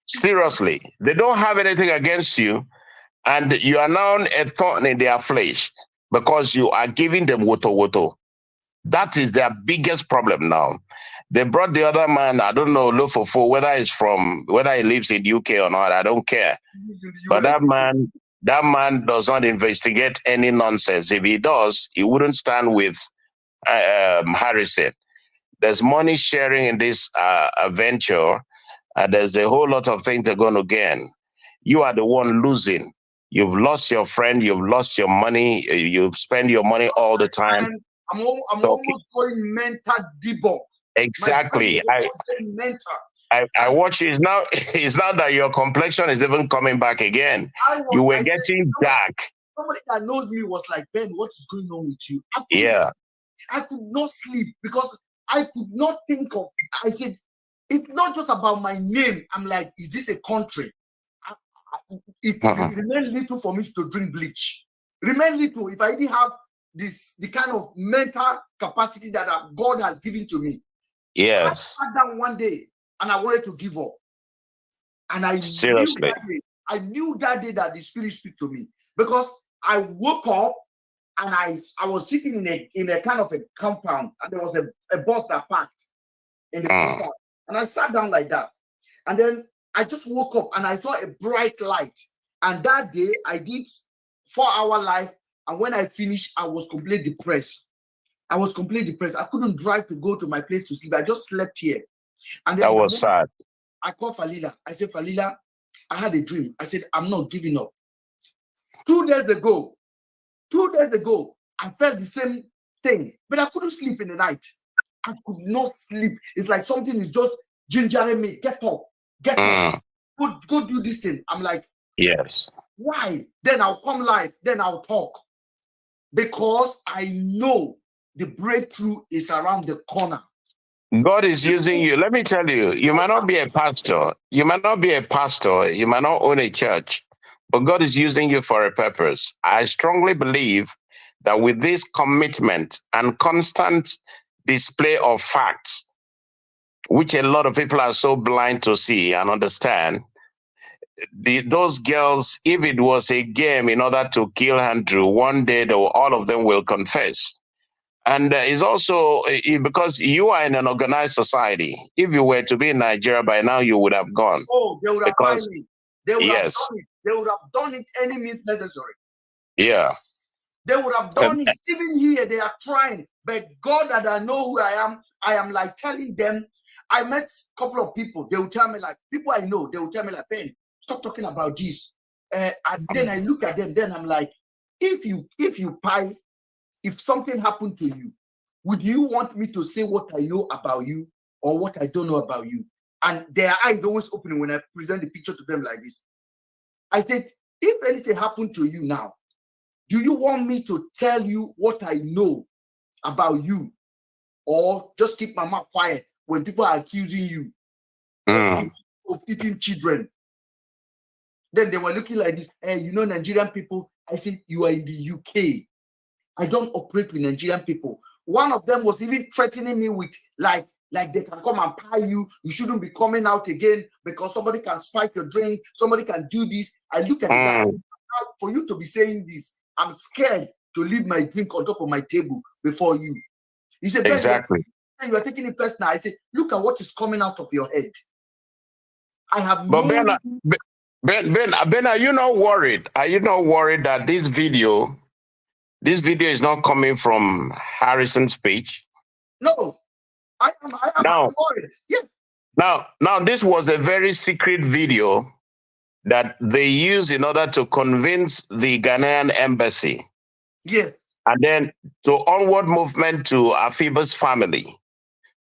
Seriously, they don't have anything against you, and you are now a thorn in their flesh because you are giving them woto. That is their biggest problem now. They brought the other man, I don't know, Lofofo, whether he lives in UK or not, I don't care. But that man does not investigate any nonsense. If he does, he wouldn't stand with Harrison. There's money sharing in this venture. There's a whole lot of things they're going to gain. You are the one losing. You've lost your friend. You've lost your money. You spend your money all the time. I'm almost going mental debug. Exactly. I watch it. It's now that your complexion is even coming back again. You were getting dark. Somebody that knows me was like, Ben, what is going on with you? I could not sleep because I could not think of. I said, it's not just about my name. I'm like, is this a country? It remained little for me to drink bleach. Remain little if I didn't have the kind of mental capacity that God has given to me. Yes. I sat down one day and I wanted to give up. And I knew that day that the Spirit spoke to me, because I woke up and I was sitting in a kind of a compound, and there was a bus that parked in the compound, and I sat down like that, and then I just woke up and I saw a bright light. And that day I did 4-hour life, and when I finished, I was completely depressed. I couldn't drive to go to my place to sleep. I just slept here. And then that was sad. I called Falila. I said, Falila, I had a dream. I said, I'm not giving up. 2 days ago, I felt the same thing, but I couldn't sleep in the night. I could not sleep. It's like something is just gingering me. Get up. Go do this thing. I'm like, yes. Why? Then I'll come live. Then I'll talk. Because I know the breakthrough is around the corner. God is using you. Let me tell you, you might not be a pastor. You might not own a church, but God is using you for a purpose. I strongly believe that with this commitment and constant display of facts, which a lot of people are so blind to see and understand, those girls, if it was a game in order to kill Andrew, one day all of them will confess. And it's also because you are in an organized society. If you were to be in Nigeria by now, you would have gone. Oh, they would have done it. They would have done it. They would have done it any means necessary. Yeah. They would have done it. Even here, they are trying. But God, that I know who I am like telling them. I met a couple of people. They will tell me, like, people I know, they will tell me, like, Ben, stop talking about this. And then I look at them, then I'm like, if something happened to you, would you want me to say what I know about you or what I don't know about you? And their eyes always opening when I present the picture to them like this. I said, if anything happened to you now, do you want me to tell you what I know about you, or just keep my mouth quiet when people are accusing you of eating children? Then they were looking like this. Hey, you know, Nigerian people. I said, you are in the UK. I don't operate with Nigerian people. One of them was even threatening me with like they can come and pie you. You shouldn't be coming out again because somebody can spike your drink. Somebody can do this. I look at the guy. I said, for you to be saying this, I'm scared to leave my drink on top of my table before you. He said, exactly. Ben, you are taking it personal. I said, look at what is coming out of your head. I have but Ben, are you not worried? Are you not worried that this video is not coming from Harrison's page? No, I am worried. Yeah. Now, this was a very secret video that they used in order to convince the Ghanaian embassy. Yeah. And then to onward movement to Afiba's family.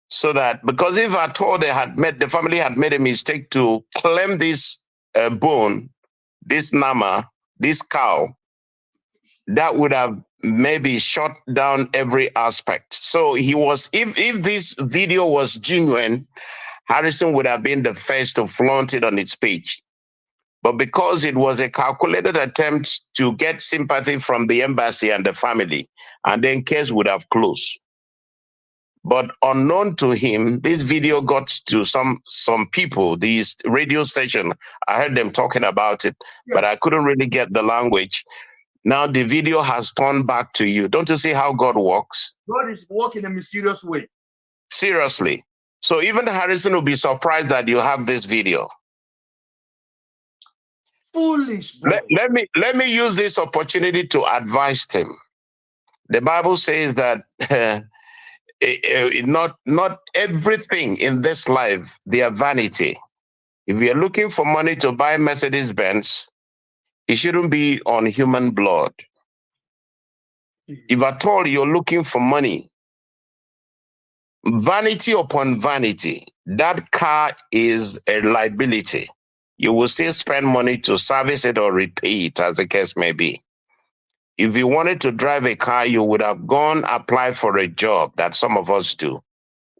So that, because if at all the family had made a mistake to claim this bone, this nama, this cow, that would have maybe shut down every aspect. So if this video was genuine, Harrison would have been the first to flaunt it on its page. But because it was a calculated attempt to get sympathy from the embassy and the family, and then case would have closed. But unknown to him, this video got to some people, these radio station. I heard them talking about it, but I couldn't really get the language. Now the video has turned back to you. Don't you see how God works? God is working in a mysterious way. Seriously. So even Harrison will be surprised that you have this video. Foolish boy. Let me use this opportunity to advise him. The Bible says that not everything in this life, they are vanity. If you're looking for money to buy Mercedes-Benz, It shouldn't be on human blood. If at all you're looking for money, vanity upon vanity, that car is a liability. You will still spend money to service it or repay it, as the case may be. If you wanted to drive a car, you would have gone apply for a job that some of us do.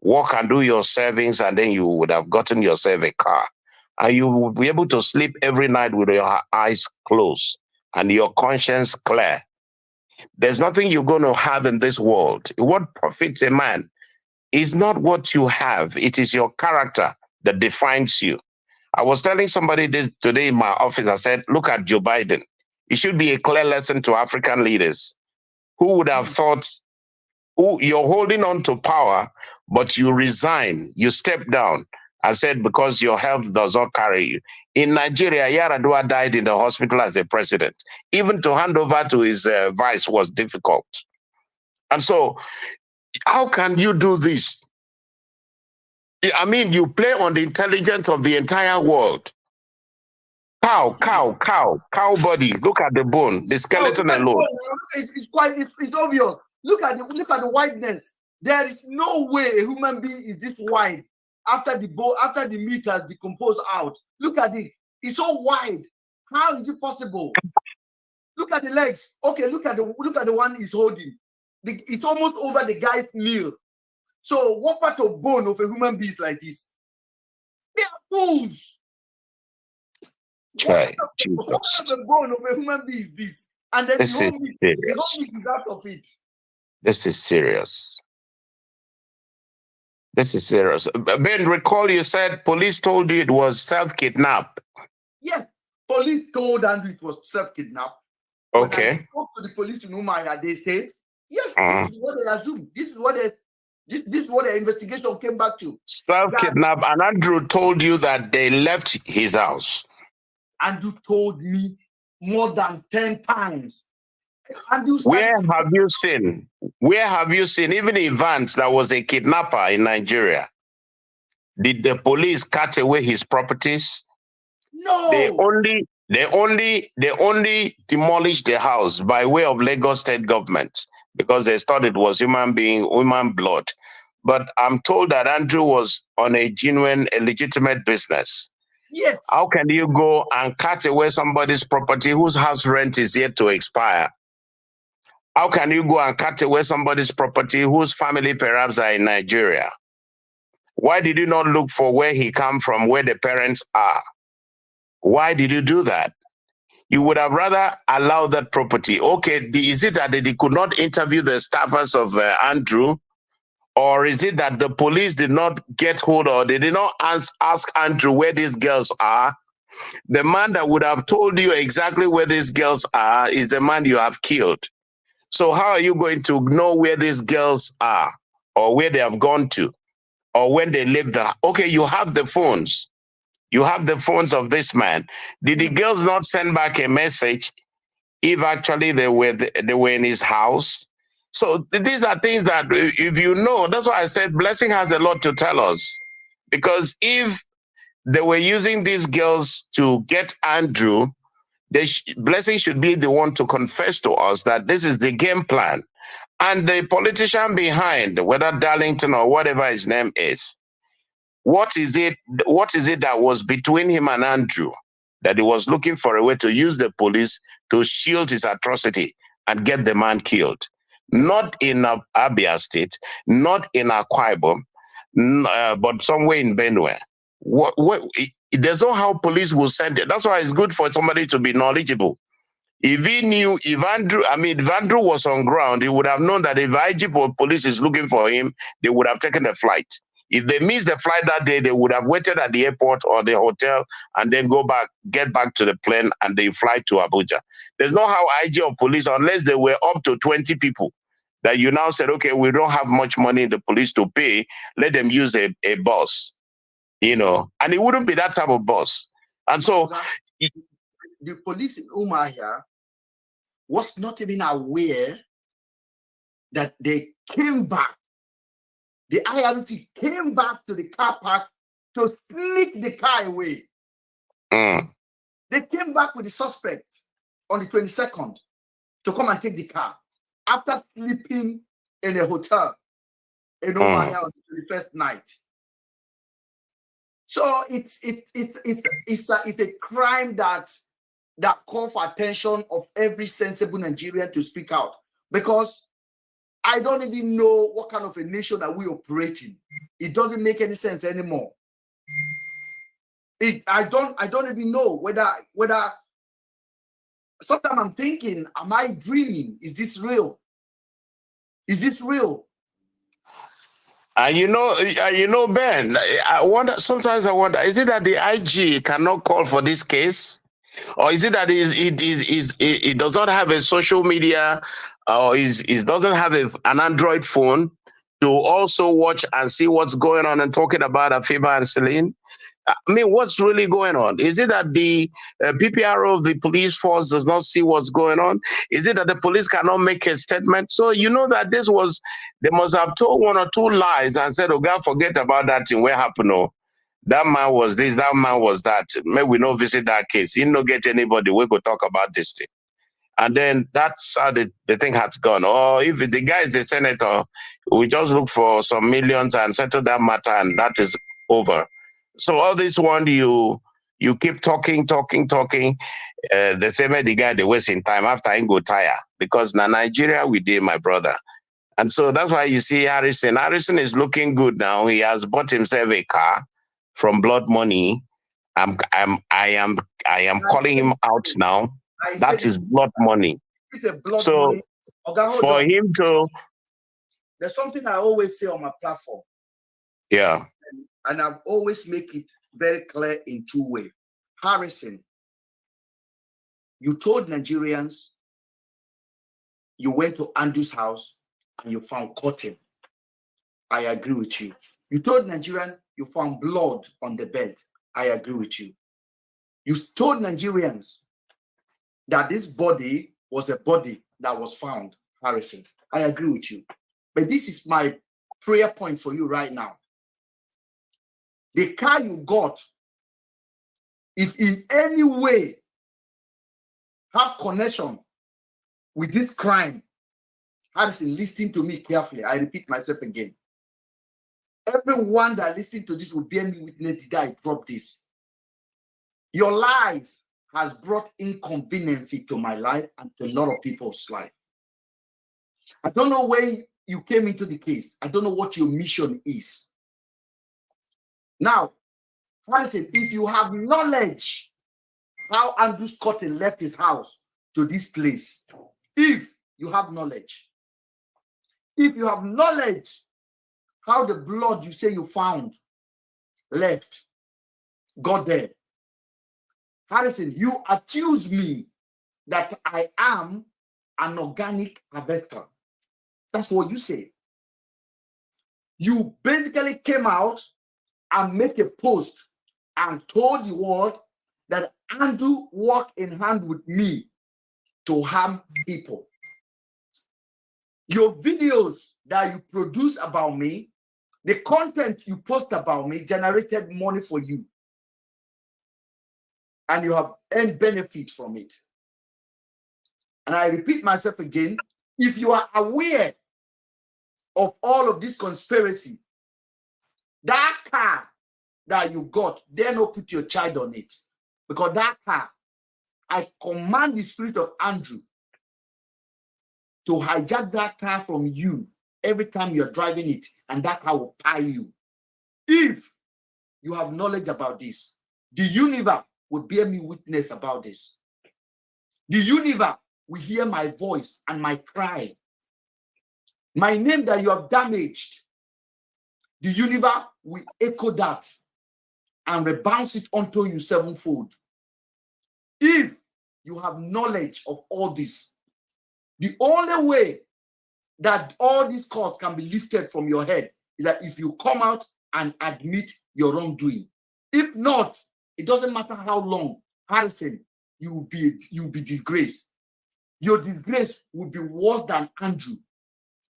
Work and do your savings, and then you would have gotten yourself a car. And you will be able to sleep every night with your eyes closed and your conscience clear. There's nothing you're going to have in this world. What profits a man is not what you have. It is your character that defines you. I was telling somebody this today in my office. I said, look at Joe Biden. It should be a clear lesson to African leaders. Who would have thought, you're holding on to power, but you resign, you step down. I said, because your health does not carry you. In Nigeria, Yaradua died in the hospital as a president. Even to hand over to his vice was difficult. And so, how can you do this? I mean, you play on the intelligence of the entire world. Cow body. Look at the bone, the skeleton alone. It's obvious. Look at the wideness. There is no way a human being is this wide after the meat has decomposed out. Look at it. It's so wide. How is it possible? Look at the legs. Okay, look at the one he's holding. It's almost over the guy's knee. So what part of bone of a human being is like this? They are fools. Okay, what part of the bone of a human being is this? And then the whole meat is out of it. This is serious. This is serious. Ben, recall you said police told you it was self-kidnap. Yes, police told Andrew it was self-kidnap. Okay. When I spoke to the police in Umaya, they said, yes, this is what they assumed. This is what the investigation came back to. Self-kidnap. And Andrew told you that they left his house. Andrew told me more than 10 times. Where have you seen, even Evans, that was a kidnapper in Nigeria, did the police cut away his properties? No. They only demolished the house by way of Lagos state government because they thought it was human blood. But I'm told that Andrew was on a legitimate business. Yes. How can you go and cut away somebody's property whose house rent is yet to expire? How can you go and cut away somebody's property whose family perhaps are in Nigeria? Why did you not look for where he come from, where the parents are? Why did you do that? You would have rather allowed that property. Okay, is it that they could not interview the staffers of Andrew? Or is it that the police did not get hold or they did not ask Andrew where these girls are? The man that would have told you exactly where these girls are is the man you have killed. So how are you going to know where these girls are or where they have gone to or when they live there? Okay, you have the phones. You have the phones of this man. Did the girls not send back a message if actually they were in his house? So these are things that if you know, that's why I said Blessing has a lot to tell us. Because if they were using these girls to get Andrew, Blessing should be the one to confess to us that this is the game plan. And the politician behind, whether Darlington or whatever his name is, what is it that was between him and Andrew that he was looking for a way to use the police to shield his atrocity and get the man killed? Not in Abia State, not in Akwa Ibom, but somewhere in Benue. There's no how police will send it. That's why it's good for somebody to be knowledgeable. If he knew, if Andrew was on ground, he would have known that if IGP or police is looking for him, they would have taken the flight. If they missed the flight that day, they would have waited at the airport or the hotel and then get back to the plane and they fly to Abuja. There's no how IG or police, unless they were up to 20 people, that you now said, okay, we don't have much money in the police to pay, let them use a bus. And it wouldn't be that type of boss. And so the police in Umuahia was not even aware that they came back. The IRT came back to the car park to sneak the car away. They came back with the suspect. on the 22nd to come and take the car after sleeping in a hotel in Omania on the 21st night. So it's a crime that calls for attention of every sensible Nigerian to speak out, because I don't even know what kind of a nation that we operate in. It doesn't make any sense anymore. I don't even know whether sometimes I'm thinking, am I dreaming? Is this real? Is this real? You know, Ben, sometimes I wonder, is it that the IG cannot call for this case? Or is it that it does not have a social media, or it doesn't have an Android phone to also watch and see what's going on and talking about Afiba and Celine? I mean, what's really going on? Is it that the PPRO of the police force does not see what's going on? Is it that the police cannot make a statement? So you know that they must have told one or two lies and said, oh, God, forget about that thing. Where happened? Oh, that man was this, that man was that. Maybe we don't visit that case. You don't get anybody. We go talk about this thing. And then that's how the thing has gone. Or if the guy is a senator, we just look for some millions and settle that matter, and that is over. So all this one, you keep talking. The same way the guy, they wasting time after he go tire. Because now Nigeria, we did, my brother. And so that's why you see Harrison. Harrison is looking good now. He has bought himself a car from blood money. I am calling him out now. That is blood money. It's a blood so money. Okay, for him to, there's something I always say on my platform. Yeah. And I've always make it very clear in two ways. Harrison, you told Nigerians you went to Andrew's house and you found cotton. I agree with you. You told Nigerians you found blood on the bed. I agree with you. You told Nigerians that this body was a body that was found, Harrison. I agree with you. But this is my prayer point for you right now. The car you got, if in any way have connection with this crime, Harrison, listen to me carefully. I repeat myself again. Everyone that listening to this will bear me witness that I drop this. Your lies has brought inconvenience to my life and to a lot of people's life. I don't know when you came into the case. I don't know what your mission is. Now, Harrison, if you have knowledge how Andrew Scotton left his house to this place, if you have knowledge how the blood you say you found left got there, Harrison, you accuse me that I am an organic harvester. That's what you say. You basically came out and make a post and told the world that Andrew worked in hand with me to harm people. Your videos that you produce about me, the content you post about me generated money for you. And you have earned benefit from it. And I repeat myself again, if you are aware of all of this conspiracy, that car that you got, dare not put your child on it. Because that car, I command the spirit of Andrew to hijack that car from you every time you're driving it, and that car will pie you. If you have knowledge about this, the universe will bear me witness about this. The universe will hear my voice and my cry. My name that you have damaged, the universe will echo that and rebounce it onto you sevenfold. If you have knowledge of all this, the only way that all these costs can be lifted from your head is that if you come out and admit your wrongdoing. If not, it doesn't matter how long, Harrison, you will be disgraced. Your disgrace will be worse than Andrew.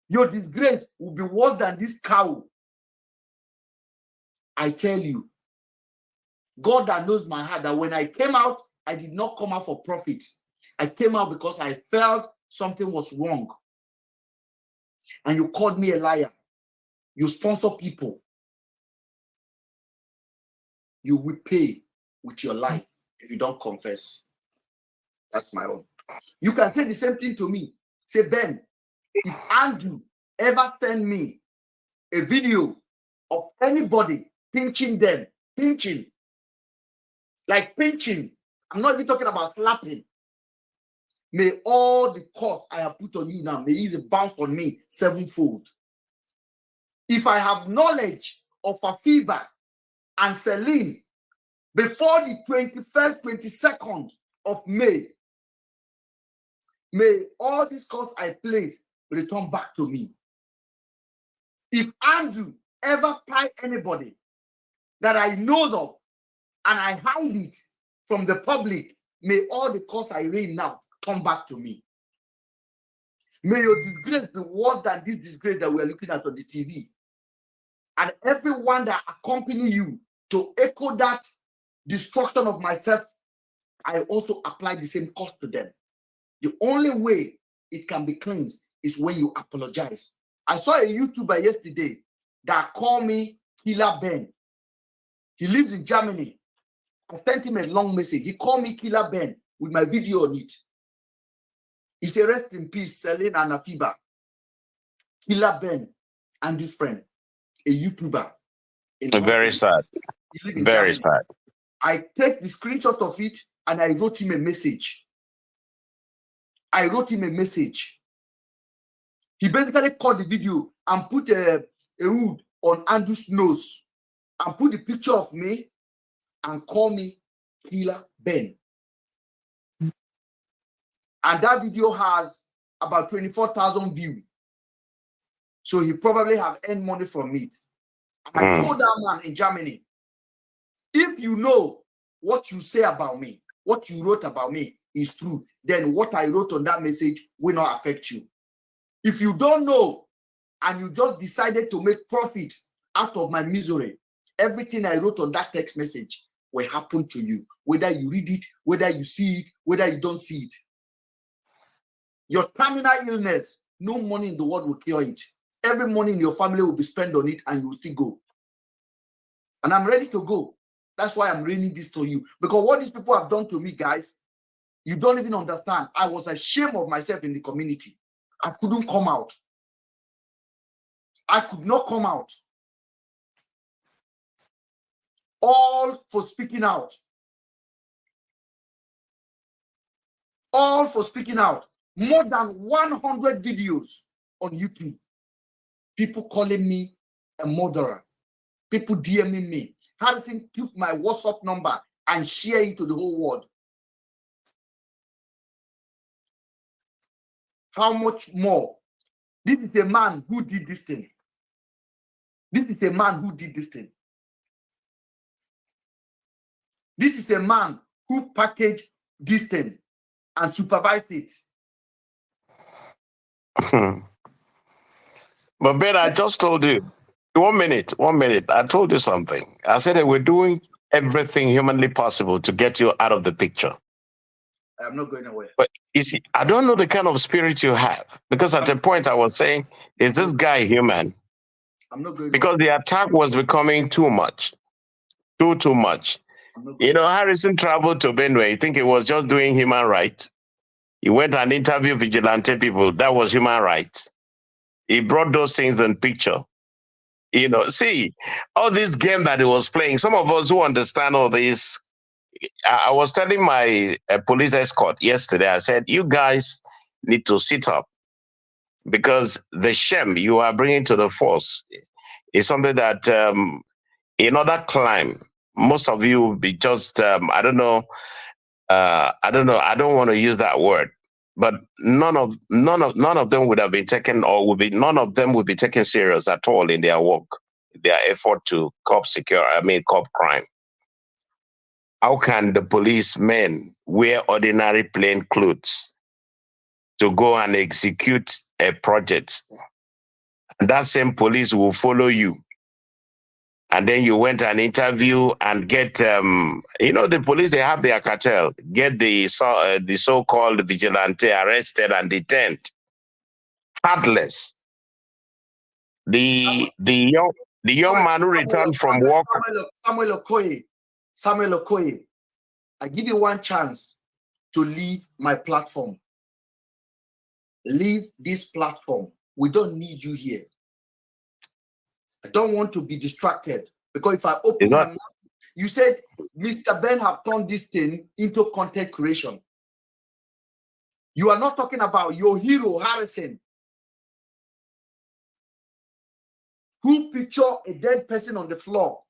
Your disgrace will be worse than this cow. I tell you, God that knows my heart, that when I came out, I did not come out for profit. I came out because I felt something was wrong. And you called me a liar. You sponsor people. You will pay with your life if you don't confess. That's my own. You can say the same thing to me. Say, Ben, if Andrew ever send me a video of anybody pinching them, like pinching, I'm not even talking about slapping. May all the cost I have put on you now, may it bounce on me sevenfold. If I have knowledge of Afiba and Celine before the 21st, 22nd of May, may all these costs I place return back to me. If Andrew ever pay anybody that I know of and I hide it from the public, may all the costs I raise now come back to me. May your disgrace be worse than this disgrace that we are looking at on the TV. And everyone that accompany you to echo that destruction of myself, I also apply the same cost to them. The only way it can be cleansed is when you apologize. I saw a YouTuber yesterday that called me Killer Ben. He lives in Germany. I sent him a long message. He called me Killer Ben with my video on it. He said, rest in peace, Celine and Afiba. Killer Ben and this friend, a YouTuber. Very sad. Very sad. I take the screenshot of it and I wrote him a message. He basically caught the video and put a wood on Andrew's nose and put the picture of me and call me Killer Ben. And that video has about 24,000 views. So he probably have earned money from it. And I told that man in Germany, if you know what you say about me, what you wrote about me is true, then what I wrote on that message will not affect you. If you don't know and you just decided to make profit out of my misery, everything I wrote on that text message will happen to you, whether you read it, whether you see it, whether you don't see it. Your terminal illness, no money in the world will cure it. Every money in your family will be spent on it and you will still go. And I'm ready to go. That's why I'm reading this to you. Because what these people have done to me, guys, you don't even understand. I was ashamed of myself in the community. I couldn't come out. I could not come out. All for speaking out. All for speaking out. More than 100 videos on YouTube. People calling me a murderer. People DMing me. Harrison took my WhatsApp number and share it to the whole world. How much more? This is a man who did this thing. This is a man who did this thing. This is a man who packaged this thing and supervised it. But Ben, I just told you, 1 minute. I told you something. I said that we're doing everything humanly possible to get you out of the picture. I'm not going away. But you see, I don't know the kind of spirit you have. Because at a point I was saying, is this guy human? I'm not going because away. The attack was becoming too much. Too much. You know, Harrison traveled to Benue. You think he was just doing human rights? He went and interviewed vigilante people. That was human rights. He brought those things in picture. You know, see, all this game that he was playing, some of us who understand all this, I was telling my police escort yesterday, I said, you guys need to sit up because the shame you are bringing to the force is something that in other crime, most of you will be just, I don't know, I don't want to use that word, but none of them would have been taken, or none of them would be taken serious at all in their work, their effort to cop crime. How can the policemen wear ordinary plain clothes to go and execute a project? And that same police will follow you and then you went an interview and get, the police, they have their cartel, get the so-called vigilante arrested and detained. Heartless. The young man who returned from work. Samuel Okoye, I give you one chance to leave my platform. Leave this platform. We don't need you here. I don't want to be distracted, because if I open my mouth, you said Mr. Ben have turned this thing into content creation. You are not talking about your hero, Harrison, who picture a dead person on the floor.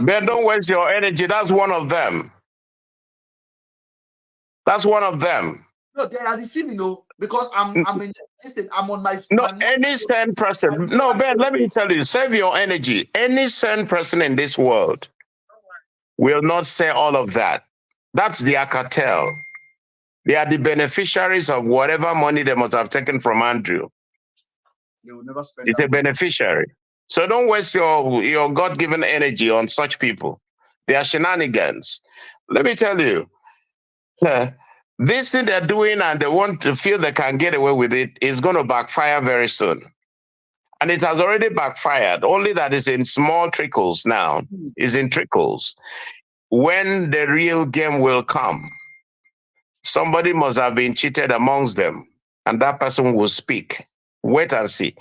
Ben, don't waste your energy. That's one of them. That's one of them. No, they are receiving, because I'm on my. No, any sane person. No, Ben, let me tell you, save your energy. Any sane person in this world will not say all of that. That's their cartel. They are the beneficiaries of whatever money they must have taken from Andrew. They will never spend. It's a beneficiary. So don't waste your God-given energy on such people. They are shenanigans. Let me tell you, this thing they're doing and they want to feel they can get away with it is going to backfire very soon. And it has already backfired, only that it's in small trickles now. It's in trickles. When the real game will come, somebody must have been cheated amongst them, and that person will speak. Wait and see.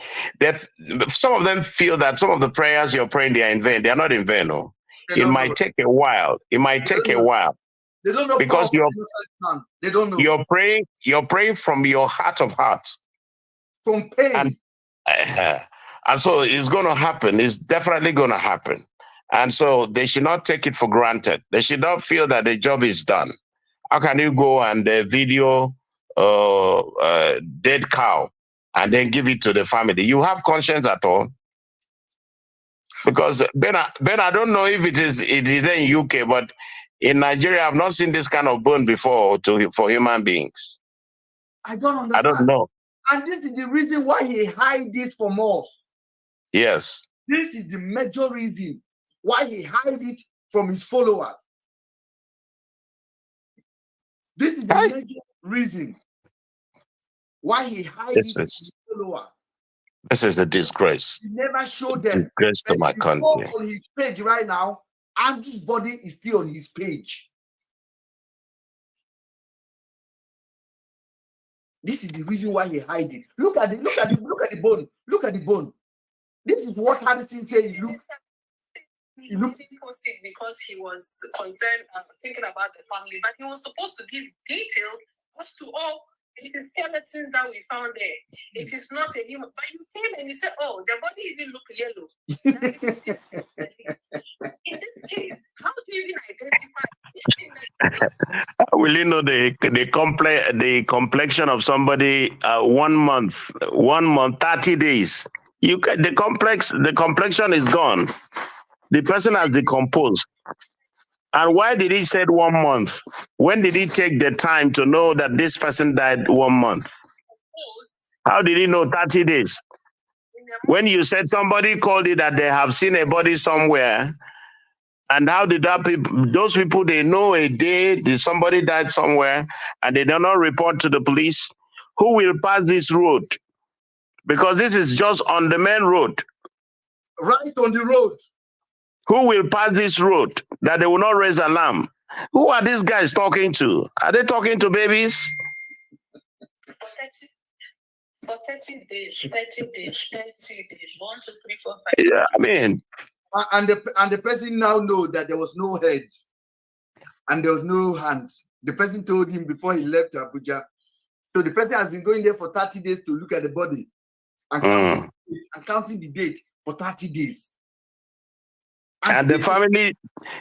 Some of them feel that some of the prayers you're praying, they are in vain. They are not in vain. No. It might take a while. It might take a while. They don't know, because they don't know. You're praying from your heart of hearts. From pain. And so it's going to happen. It's definitely going to happen. And so they should not take it for granted. They should not feel that the job is done. How can you go and video a dead cow and then give it to the family? You have conscience at all? Because Ben, I don't know if it is in UK, but in Nigeria, I've not seen this kind of bone before for human beings. I don't understand. I don't know. And this is the reason why he hides it from us. Yes. This is the major reason why he hides it from his followers. This is the major reason why he hides it from his followers. This is a disgrace. He never showed them. Disgrace to my country. On his page right now, Andrew's body is still on his page. This is the reason why he hides it. Look at the bone. Look at the bone. This is what Harrison said. He looked posted because he was concerned, thinking about the family, but he was supposed to give details as to all the skeletons that we found there. It is not a human, but you came and you said, "Oh, the body didn't look yellow." In this case, how do you even identify? Will you know the complexion of somebody 1 month, 30 days? The complexion is gone. The person has decomposed. And why did he say 1 month? When did he take the time to know that this person died 1 month? How did he know 30 days? When you said somebody called it that they have seen a body somewhere, and how did those people, they know a day somebody died somewhere and they do not report to the police? Who will pass this road? Because this is just on the main road. Right on the road. Who will pass this road that they will not raise alarm? Who are these guys talking to? Are they talking to babies? For 30 days, 30 days, 30 days, 1, 2, 3, 4, 5. Yeah, I mean. And the person now know that there was no head and there was no hands. The person told him before he left Abuja. So the person has been going there for 30 days to look at the body and counting the date for 30 days. And the family,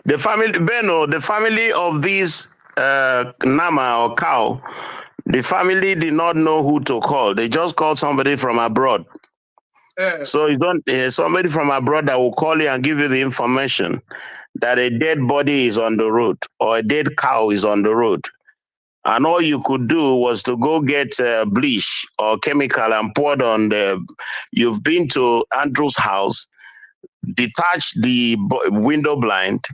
Beno, the family of this Nama or cow, the family did not know who to call. They just called somebody from abroad. So you don't somebody from abroad that will call you and give you the information that a dead body is on the road or a dead cow is on the road. And all you could do was to go get bleach or chemical and pour it on the. You've been to Andrew's house. detach the window blind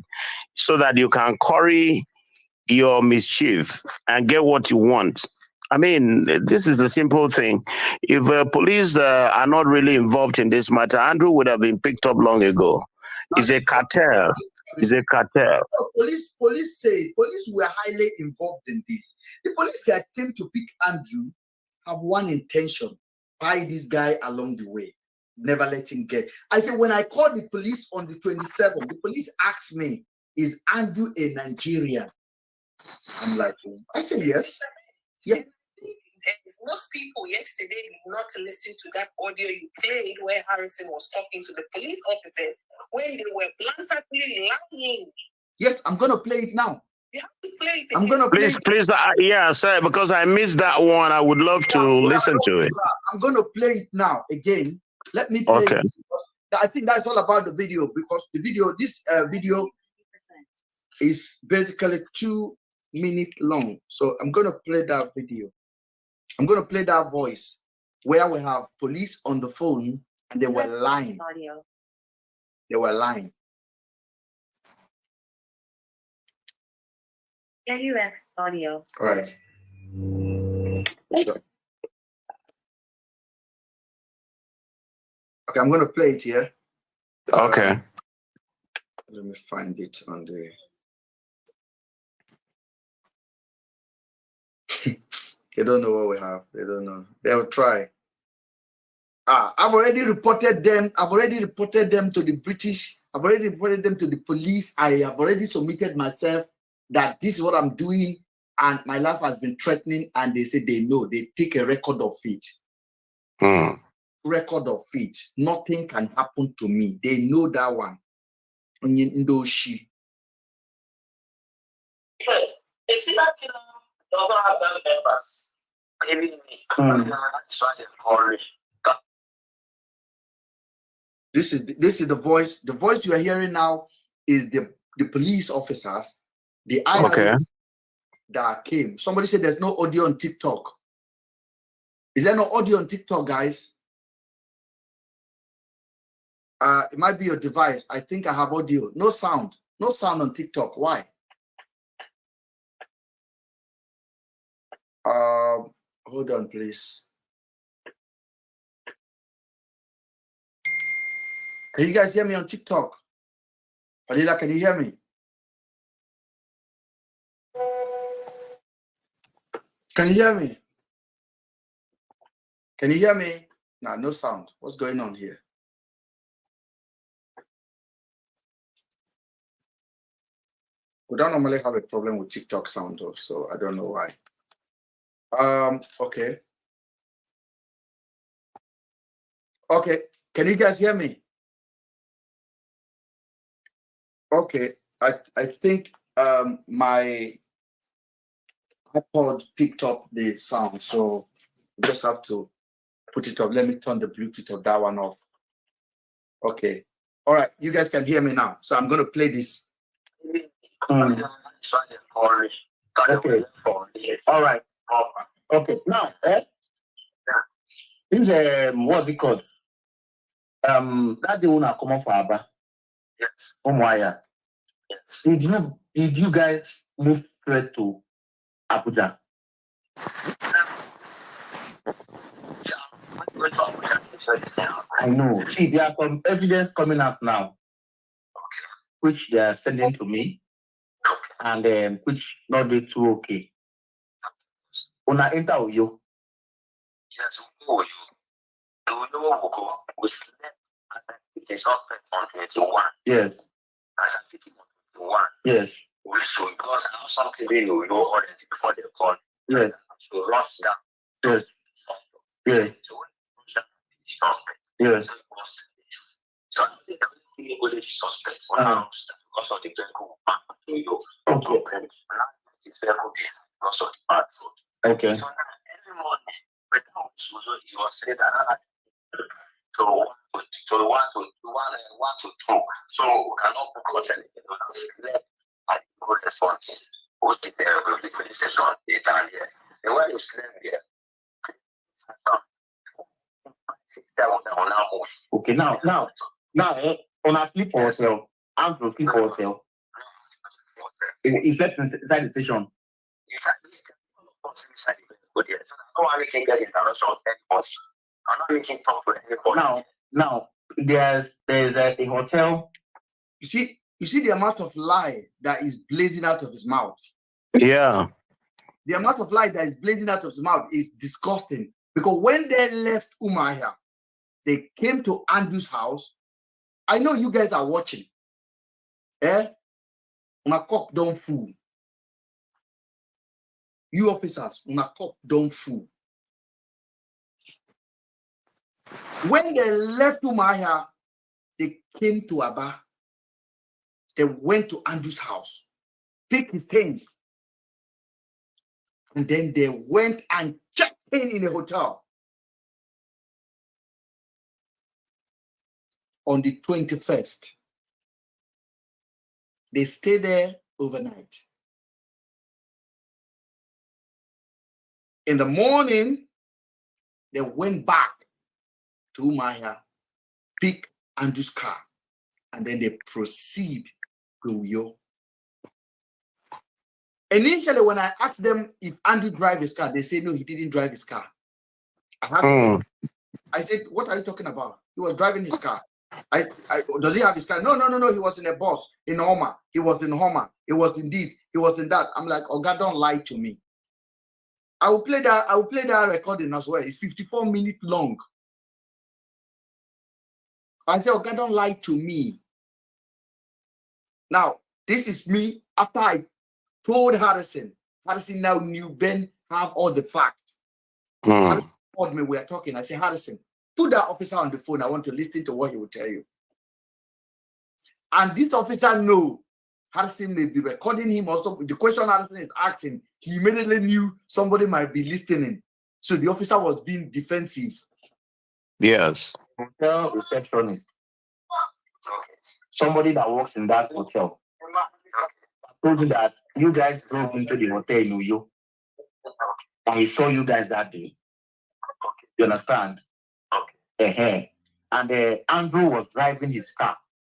so that you can curry your mischief and get what you want. I mean, this is a simple thing. If police are not really involved in this matter, Andrew would have been picked up long ago. It's a cartel. It's a cartel. Police were highly involved in this. The police that came to pick Andrew have one intention: buy this guy along the way, never let him get. I said, when I called the police on the 27th, the police asked me, "Is Andrew a Nigerian?" I'm like, I said, yes. Yeah. Most people yesterday did not listen to that audio you played where Harrison was talking to the police officers when they were blatantly lying. Yes, I'm going to play it now. You have to play it. I'm going to play it. Please, yeah, sir, because I missed that one. I would love to listen to it. I'm going to play it now again. Let me play it. I think that's all about the video, because the video, this video is basically 2 minutes long. So I'm going to play that video. I'm going to play that voice where we have police on the phone and they were lying. They were lying. UX audio. All right. Sure. Okay, I'm going to play it here. Okay. Let me find it on the... They don't know what we have. They don't know. They'll try. I've already reported them. I've already reported them to the British. I've already reported them to the police. I have already submitted myself that this is what I'm doing, and my life has been threatening, and they say they know. They take a record of it. Record of it. Nothing can happen to me. They know that one. Ndoshi. Yes. Is it not doesn't have that members? This is the voice. The voice you are hearing now is the police officers, the IRS that came. Somebody said there's no audio on TikTok. Is there no audio on TikTok, guys? It might be your device. I think I have audio. No sound. No sound on TikTok. Why? Hold on, please. Can you guys hear me on TikTok? Fadila, can you hear me? Can you hear me? Can you hear me? Nah, no sound. What's going on here? We don't normally have a problem with TikTok sound though, so I don't know why. Okay. Okay, can you guys hear me? Okay, I think my iPod picked up the sound, so we just have to put it up. Let me turn the Bluetooth of that one off. Okay, all right, you guys can hear me now, so I'm going to play this. Okay, all right, okay, now, in the what we call that the owner come off for Abba. Yes. Omwaya. Yes. Did you guys move straight to Abuja? I know. See, there are some evidence coming out now, which they are sending to me, and which not be too okay. Una enter Oyo. Yes, who you? Do you go? We slept as a fitting suspect on 21. Yes. As a fitting on 21. Yes. We should, because I have something we know already before they call. Yes. So rush down. Yes. Yes. Yes. So I think the only suspect because of the vehicle back to you. Okay. It's vehicle because of the bad food. Okay. So now every morning, you will say that so 1 to 2. So we cannot book out anything. We don't sleep at the good response. We'll be there, we'll be police station, the time here. The way you sleep here. Okay, now, On a sleep for hotel, Andrew sleep for hotel. He slept inside the station. Now there's a hotel. You see the amount of lie that is blazing out of his mouth. Yeah. The amount of lie that is blazing out of his mouth is disgusting. Because when they left Umuahia, they came to Andrew's house. I know you guys are watching. Una cop don't fool. You officers, una cop don't fool. When they left Umuahia, they came to Aba. They went to Andrew's house, picked his things, and then they went and checked in a hotel on the 21st. They stayed there overnight. In the morning, they went back to Umuahia, pick Andrew's car, and then they proceed to Uyo. Initially, when I asked them if Andrew drive his car, they said no, he didn't drive his car. I said, what are you talking about? He was driving his car. Does he have his car? No. He was in a bus in Homer. He was in Homer. He was in this. He was in that. I'm like, oh God, don't lie to me. I will play that recording as well. It's 54 minutes long. I said, oh God, don't lie to me. Now, this is me after I told Harrison. Harrison now knew Ben have all the facts. Harrison called me. We are talking. I said, Harrison, put that officer on the phone. I want to listen to what he will tell you. And this officer know Harrison may be recording him also. The question Harrison is asking, he immediately knew somebody might be listening. So the officer was being defensive. Yes. Hotel receptionist. Somebody that works in that hotel. Told me that you guys drove into the hotel in Uyo. And he saw you guys that day. You understand? Okay. And Andrew was driving his car.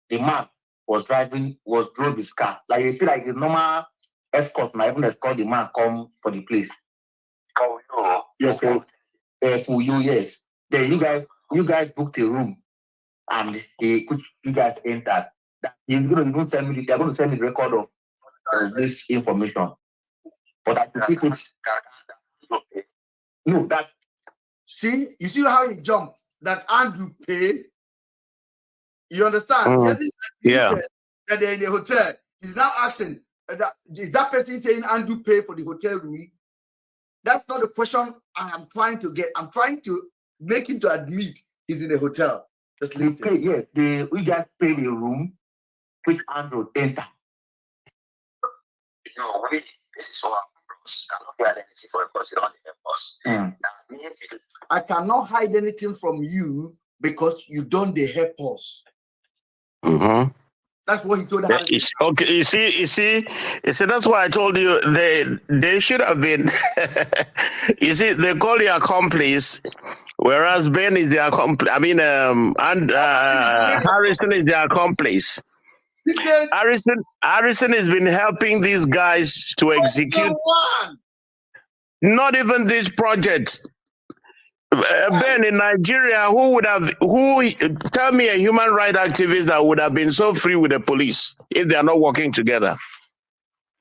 The man drove his car. Like you feel like a normal escort, not even escort the man come for the place. Oh, yes, for you, yes. Then you guys booked a room and you guys entered. They're going to send me the record of this information. But I can keep it. No, that you see how he jumped? That Andrew paid. You understand? Yeah. That they're in the hotel. He's now asking is that person saying Andrew paid for the hotel room? That's not the question I am trying to get. I'm trying to make him to admit he's in the hotel. Just listen. We just paid the room which Andrew entered. No, this is so I cannot hide anything from you because you don't help us. That's what he told her. Okay, you see, that's why I told you they should have been. You see, they call the accomplice, whereas Ben is the accomplice. I mean, Harrison is the accomplice. Harrison has been helping these guys to execute. Not even these projects. Ben, in Nigeria, who tell me a human rights activist that would have been so free with the police if they are not working together?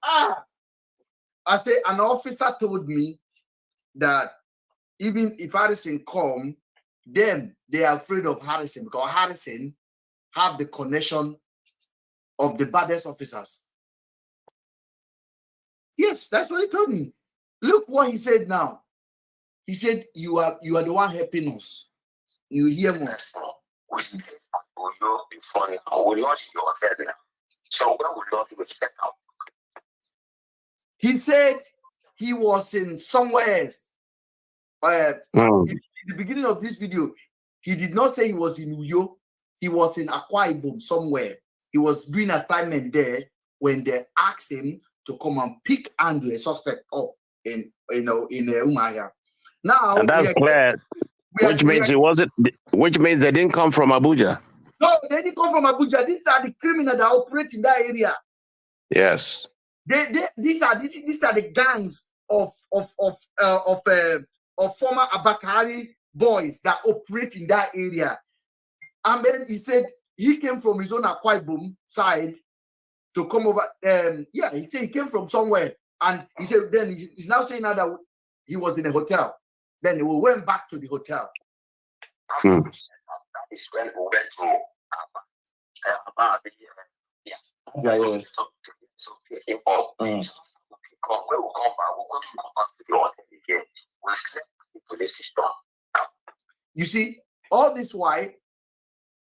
I say an officer told me that even if Harrison come, then they are afraid of Harrison because Harrison have the connection of the baddest officers. Yes, that's what he told me. Look what he said now. He said, you are the one helping us. You hear more. He said he was in somewhere else. In the beginning of this video, he did not say he was in Uyo. He was in Akwa Ibom somewhere. He was doing assignment there when they asked him to come and pick Andrew, a suspect, up in Umuahia. Now and that's clear. Which means they didn't come from Abuja. No, they didn't come from Abuja. These are the criminals that operate in that area. Yes. These are the gangs of former Abakari boys that operate in that area. And then he said he came from his own Akwa Ibom side to come over. Yeah, he said he came from somewhere, and he said then he's now saying now that he was in a hotel. Then we went back to the hotel. That is when we went to about the so picking up. When we come back, we couldn't come back to the hotel again. We slept at the police station. You see, all this why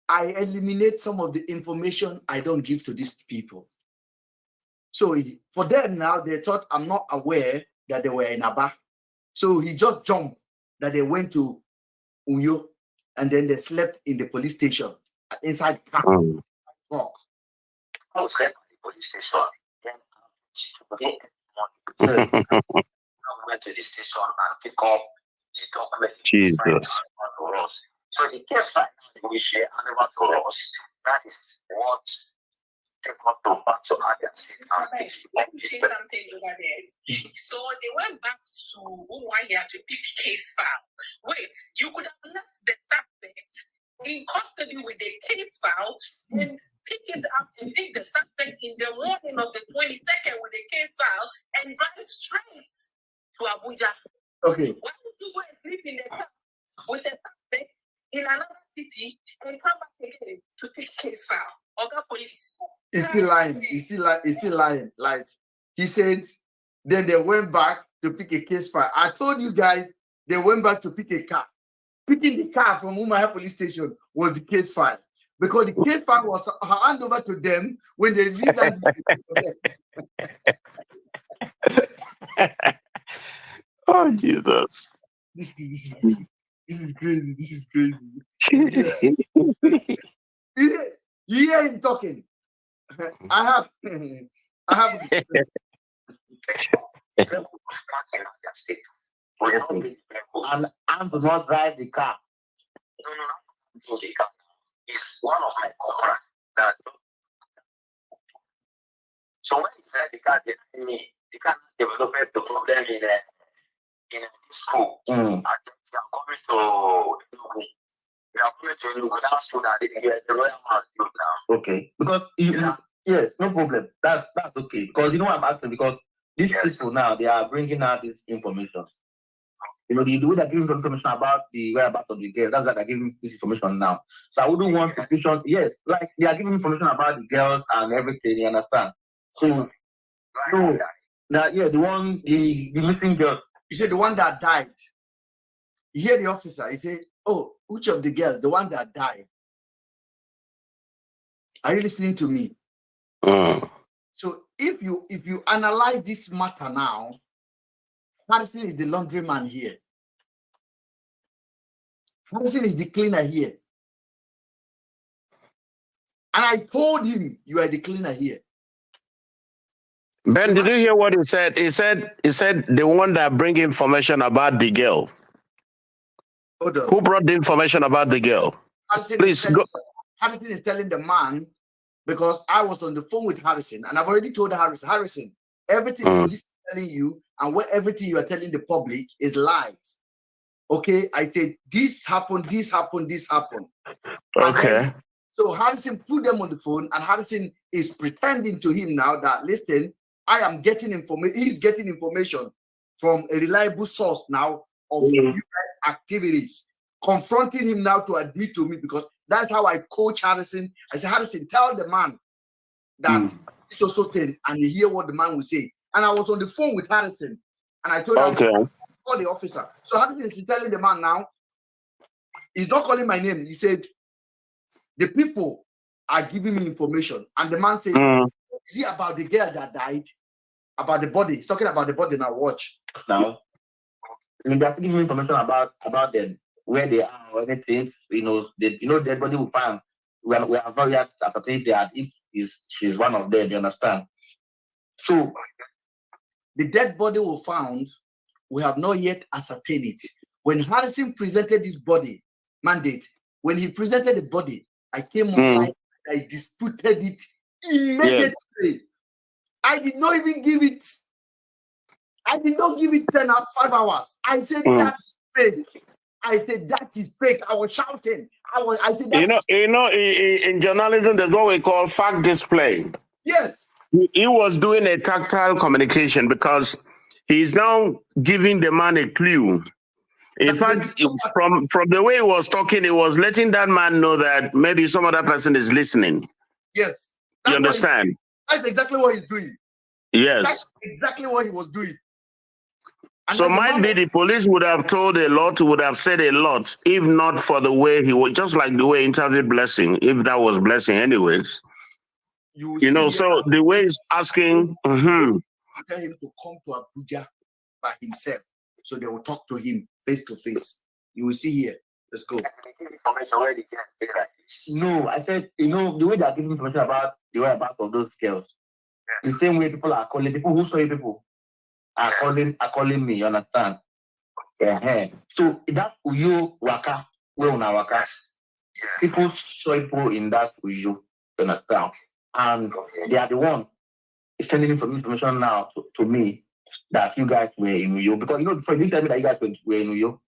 I eliminate some of the information I don't give to these people. So for them now, they thought I'm not aware that they were in Aba. So he just jumped that they went to Uyo and then they slept in the police station inside the car. I was slept at the police station. Then we went to the station and pick up the document. Jesus. For us. So the case file we share and to us. That is what take us to back to Adia. Let me say something over there. So they went back to Umuahia to pick case file. Wait, you could have left the suspect in custody with the case file and pick it up and pick the suspect in the morning of the 22nd with the case file and drive straight to Abuja. Okay. Why would you go and sleep in the car with the suspect in another city and come back again to pick case file? Oga police. He's still lying. He's still lying. Like he said, then they went back to pick a case file. I told you guys they went back to pick a car. Picking the car from Umuahia police station was the case file. Because the case file was handed over to them when they released that. Oh, Jesus. This is crazy. This is crazy. You hear him talking. I have. And do not drive the car. No, the car. It's one of my comrades that. So when he drive the car, the car developed the problem in school. I think they are coming to. They are coming to Enugu. That's true that the royal man now. Okay, because yes, no problem. That's okay. Because you know I'm asking because these people now they are bringing out this information. You know, the way they're giving information about the whereabouts of the girl, that's why they're giving this information now. So I wouldn't want suspicion. Yes, like they are giving information about the girls and everything. You understand? So, no, now the missing girl. You said the one that died. You hear the officer. He said, "Oh, which of the girls? The one that died." Are you listening to me? So if you analyze this matter now, Harrison is the laundryman here. Harrison is the cleaner here. And I told him you are the cleaner here. Ben, did you hear what he said? He said the one that bring information about the girl. Who brought the information about the girl? Please go. Harrison is telling the man, because I was on the phone with Harrison, and I've already told Harrison, everything the police is telling you and everything you are telling the public is lies. Okay, I said this happened, this happened, this happened. Okay. So Harrison put them on the phone, and Harrison is pretending to him now that, listen, I am getting information. He's getting information from a reliable source now of US activities, confronting him now to admit to me, because that's how I coach Harrison. I said, Harrison, tell the man that so thing, and you hear what the man will say. And I was on the phone with Harrison, and I told him, call the officer. So Harrison is telling the man now, he's not calling my name. He said, the people are giving me information. And the man said, is it about the girl that died? About the body? He's talking about the body now. Watch. Now, I mean, they're giving me information about them, where they are or anything. Dead body will find. We are very ascertain that if she's one of them, you understand? So the dead body was found. We have not yet ascertained it. When Harrison presented this body mandate, when he presented the body, I came online, I disputed it immediately. Yes. I did not even give it. I did not give it 5 hours. I said that's fake. I said that is fake. I was shouting. I said that's in journalism, there's what we call fact display. Yes. He was doing a tactile communication because he's now giving the man a clue. In fact, from the way he was talking, he was letting that man know that maybe some other person is listening. Yes. You understand? That's exactly what he's doing. Yes. That's exactly what he was doing. And so might be the police would have told a lot, would have said a lot, if not for the way he was, just like the way he interviewed Blessing, if that was Blessing anyways. You know, so the way he's asking... Tell him to come to Abuja by himself, so they will talk to him face to face. You will see here. Let's go. No, I said, you know, the way they are giving information about the whereabouts of those girls, the same way people are calling people who saw you people are calling me, you understand? So that Uyo Waka, we on our Waka, people saw people in that Uyo, you understand? And they are the one sending information now to me that you guys were in Uyo. Because, you know, before you tell me that you guys were in Uyo.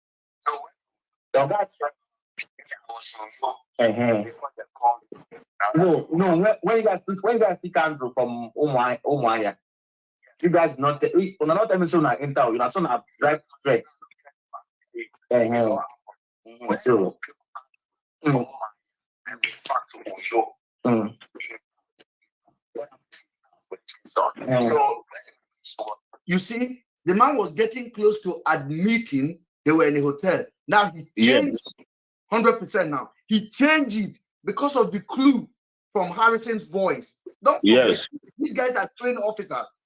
No, that's No, when you guys pick Andrew from Omaya, you guys not tell me so now enter, you know, so now drive straight. You see, the man was getting close to admitting they were in a hotel. Now he changed 100% now. He changed it because of the clue from Harrison's voice. Don't forget, these guys are trained officers.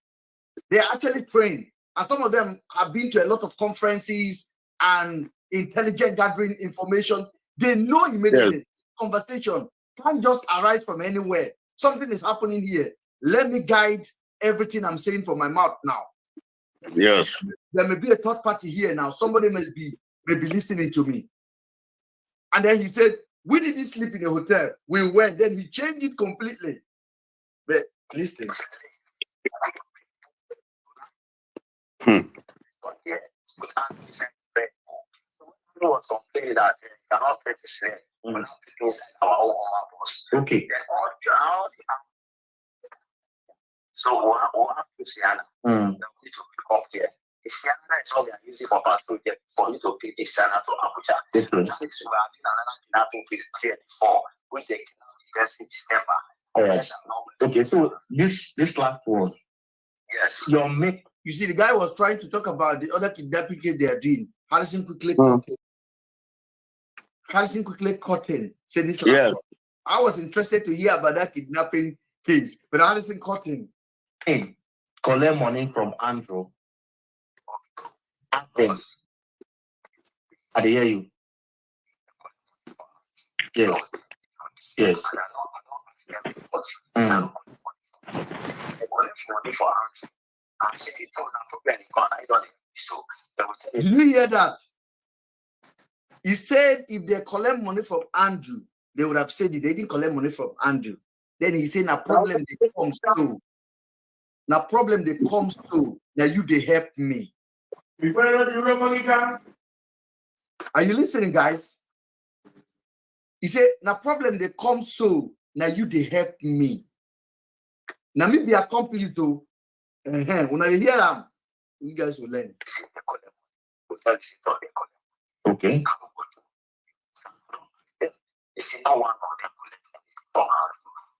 They are actually trained. And some of them have been to a lot of conferences and intelligent gathering information. They know immediately. Conversation can't just arise from anywhere. Something is happening here. Let me guide everything I'm saying from my mouth now. Yes. There may be a third party here now. Somebody may be listening to me. And then he said, we didn't sleep in a hotel. We went. Then he changed it completely. But listen. Was complaining that cannot pay to share. Our own boss. Okay. So we'll have to see Anna. We need to pick up here. Sienna is all we are using for patrol for you to pick the Sienna to Abuja. Since we have been another kidnapping case here before, which they cannot get in December. Okay, so this last one. Yes. You see, the guy was trying to talk about the other kidnapping case they are doing. Harrison quickly cut him. Harrison quickly cut him. Said this last one. I was interested to hear about that kidnapping case, but Harrison cut him. Hey, collect money from Andrew. Yes. I hear you. Yes. Yes. Did you hear that? He said if they collect money from Andrew, they would have said it. They didn't collect money from Andrew. Then he said, "Now problem they come so. Now problem they come so. Now you they help me." Are you listening, guys? He said, "Now problem they come so. Now you they help me." Now me be accomplished to. When I hear them, you guys will learn. Okay.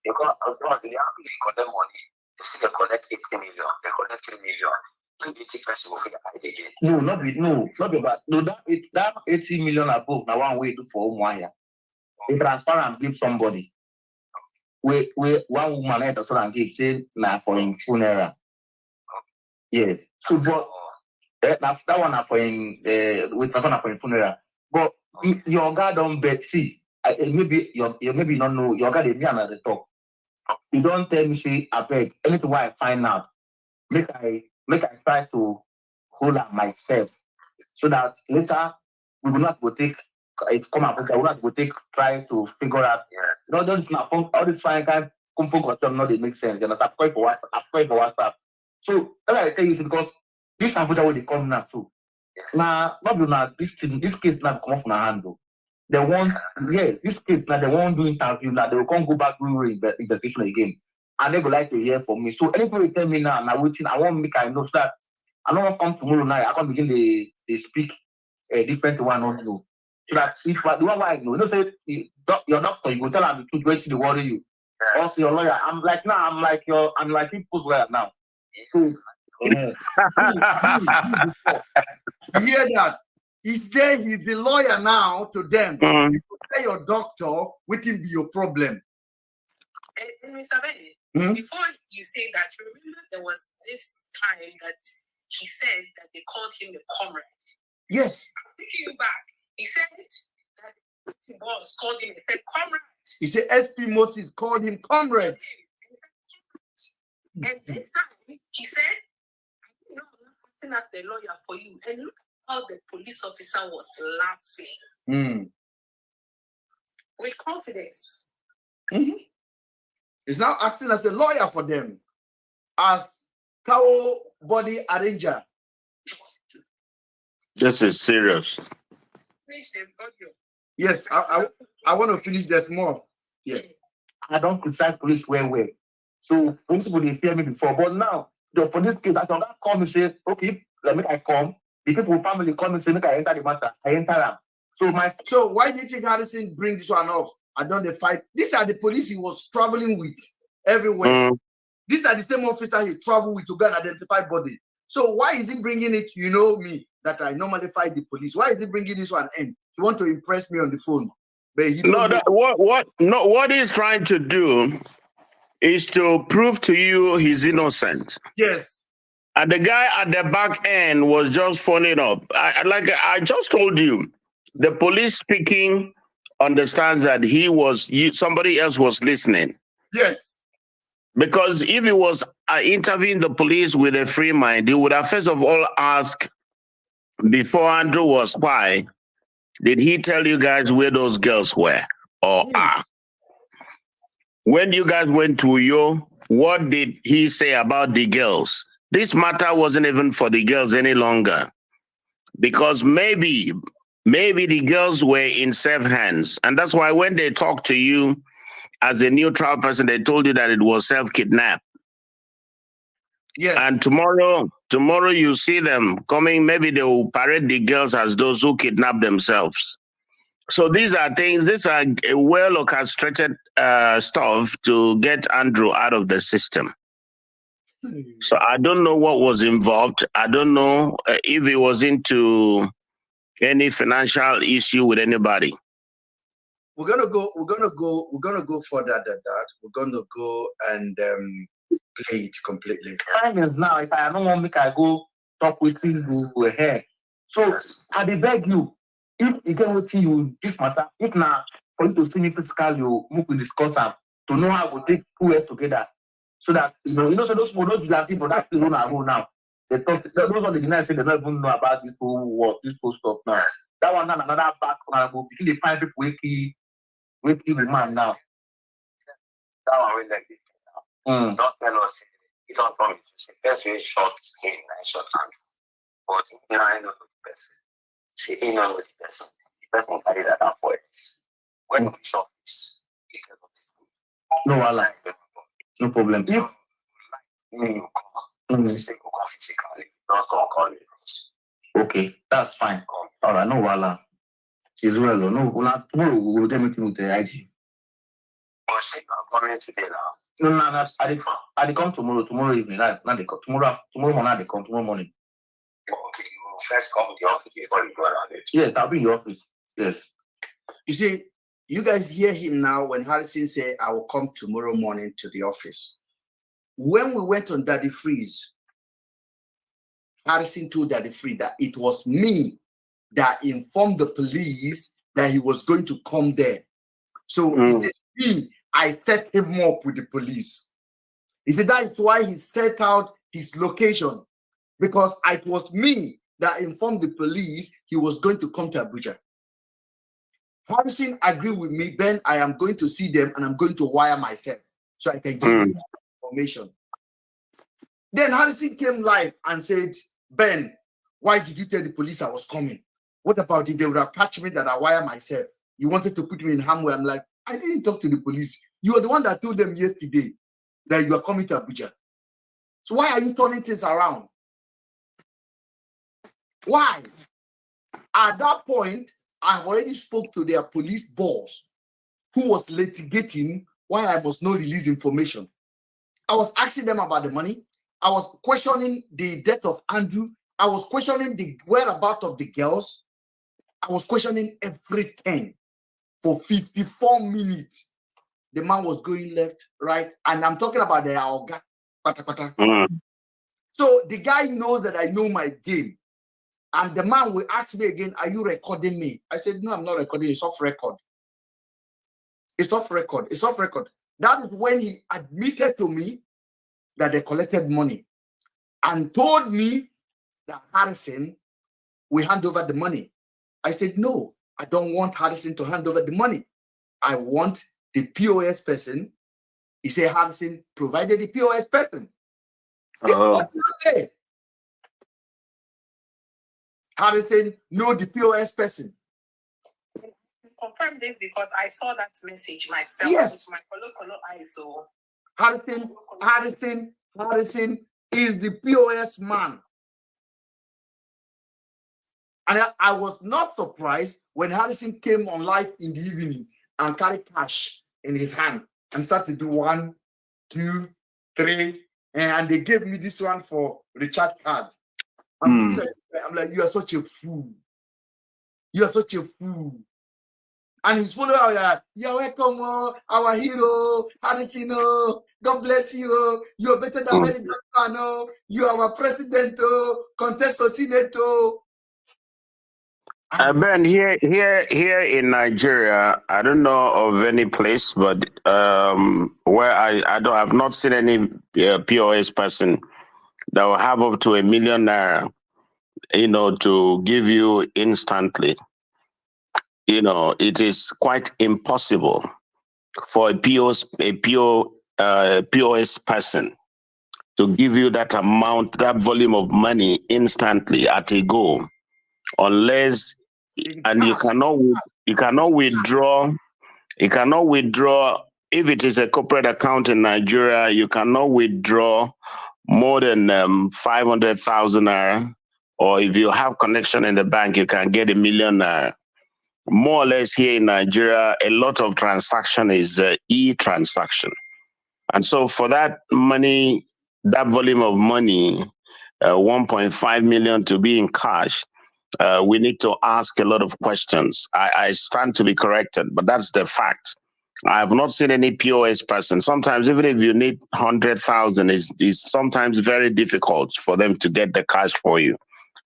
Because they collect money, they still collect 80 million, they collect 3 million. Not be bad. No, that 80 million above now one way to for one. A transparent give somebody. We one woman had to and give say now for in funeral. Yeah. So but that one for in with transfer for in funeral. But your guy don't bet. See, maybe you maybe not know your guy. Me another talk. You don't tell me say I beg. Anything why I find out, make I try to hold up myself so that later we will not go take It come up, okay, we will try to figure out. You know, all these fine guys come from no, they make sense. You know, I've for WhatsApp. So that's I tell you because this Abuja where they come now too. Now, not this case now come off my hand though. They want, this case now they won't do interview now. They will come go back do investigation again, and they would like to hear from me. So anything you tell me now, I want make I know so that I don't want to come tomorrow night. I can begin they speak a different one on you. So that if the one I know, you know, say your doctor, you go tell them the truth, where they worry you. Also your lawyer, I'm like people's lawyer now. So You hear that? He's there, he's the lawyer now to them. You tell your doctor what will be your problem. Mr. Benny, before you say that, remember there was this time that he said that they called him the comrade. Yes. Taking back, he said that the boss called him a comrade. He said SP Moses called him comrade. And this time he said, no, I'm not acting as the lawyer for you. And look how the police officer was laughing. With confidence. He's now acting as a lawyer for them, as cow body arranger. This is serious. Finish the audio. Yes, I want to finish this more. Yeah. I don't criticize police well. So police people they fear me before, but now the police case I don't come and say, okay, let me come. The people family come and say, make I enter the matter. I enter them. So why did you think Harrison bring this one up? I don't the fight. These are the police he was traveling with everywhere. These are the same officer he traveled with to go and identify body. So why is he bringing it? You know me that I normally fight the police. Why is he bringing this one in? He want to impress me on the phone, but he what he's trying to do is to prove to you he's innocent. Yes. And the guy at the back end was just phoning up. I just told you, the police speaking understands that somebody else was listening. Yes. Because if he was interviewing the police with a free mind, he would have first of all asked, before Andrew was spy, did he tell you guys where those girls were or are? When you guys went to Uyo, what did he say about the girls? This matter wasn't even for the girls any longer, because maybe the girls were in safe hands. And that's why when they talked to you as a neutral person, they told you that it was self-kidnap. Yes. And tomorrow you see them coming, maybe they will parade the girls as those who kidnap themselves. So these are well orchestrated stuff to get Andrew out of the system. So I don't know what was involved. I don't know if he was into any financial issue with anybody. We're gonna go further than that. We're gonna go and play it completely. Time is now. If I don't want me, I go talk with you ahead. So I beg you, if you get what you this matter, if now for you to finish physical, you move with discuss to know how to take two heads together. So that so those vigilante for that zone are whole now. They talk those on the deny say they don't even know about this whole work, this whole stuff now. That one another back go begin to find people waking the man now. That one really like it now. Don't tell us it don't promise to say best way short in a short time. But I know the person. See, he know the person. The person carry that down for it. When we short this, it no Allah. No problem. If you come, physically, don't call it. Okay, that's fine. All right, no wala. Israel, no. Tomorrow we will get meeting with the IG. But I'm coming today now. No. I come tomorrow. Tomorrow evening. Not they come. Tomorrow morning. They come tomorrow morning. Okay, you will first come to the office before you go around it. Yes, I'll be in the office. Yes. You see, you guys hear him now when Harrison said, I will come tomorrow morning to the office. When we went on Daddy Freeze, Harrison told Daddy Freeze that it was me that informed the police that he was going to come there. So he said, I set him up with the police. He said that's why he set out his location, because it was me that informed the police he was going to come to Abuja. Harrison agreed with me, Ben, I am going to see them and I'm going to wire myself so I can give you information. Then Harrison came live and said, Ben, why did you tell the police I was coming? What about if they would have catch me that I wire myself? You wanted to put me in harm where I'm like, I didn't talk to the police. You were the one that told them yesterday that you are coming to Abuja. So why are you turning things around? Why? At that point, I already spoke to their police boss who was litigating why I must not release information. I was asking them about the money. I was questioning the death of Andrew. I was questioning the whereabouts of the girls. I was questioning everything for 54 minutes. The man was going left, right, and I'm talking about the Aoga. So the guy knows that I know my game. And the man will ask me again, are you recording me? I said, no, I'm not recording. It's off record. It's off record. It's off record. That is when he admitted to me that they collected money and told me that Harrison will hand over the money. I said, no, I don't want Harrison to hand over the money. I want the POS person. He said, Harrison provided the POS person. Harrison know the POS person. Confirm this because I saw that message myself. Yes. With my color eyes. So Harrison is the POS man. And I was not surprised when Harrison came on live in the evening and carried cash in his hand and started to do 1, 2, 3, and they gave me this one for Richard card. I'm like, you are such a fool. You are such a fool. And his follower, you're welcome, our hero, Harrison, God bless you, you're better than many people, you are our president, contest for Senate. Ben, here in Nigeria, I don't know of any place, but where I've not seen any POS person that will have up to $1 million naira, to give you instantly. It is quite impossible for a POS person to give you that amount, that volume of money instantly at a go, unless and you cannot withdraw. You cannot withdraw if it is a corporate account in Nigeria. You cannot withdraw more than 500,000 naira, or if you have connection in the bank, you can get $1 million naira. More or less here in Nigeria, a lot of transaction is e-transaction. And so for that money, that volume of money, 1.5 million to be in cash, we need to ask a lot of questions. I stand to be corrected, but that's the fact. I have not seen any POS person. Sometimes even if you need 100,000, is sometimes very difficult for them to get the cash for you.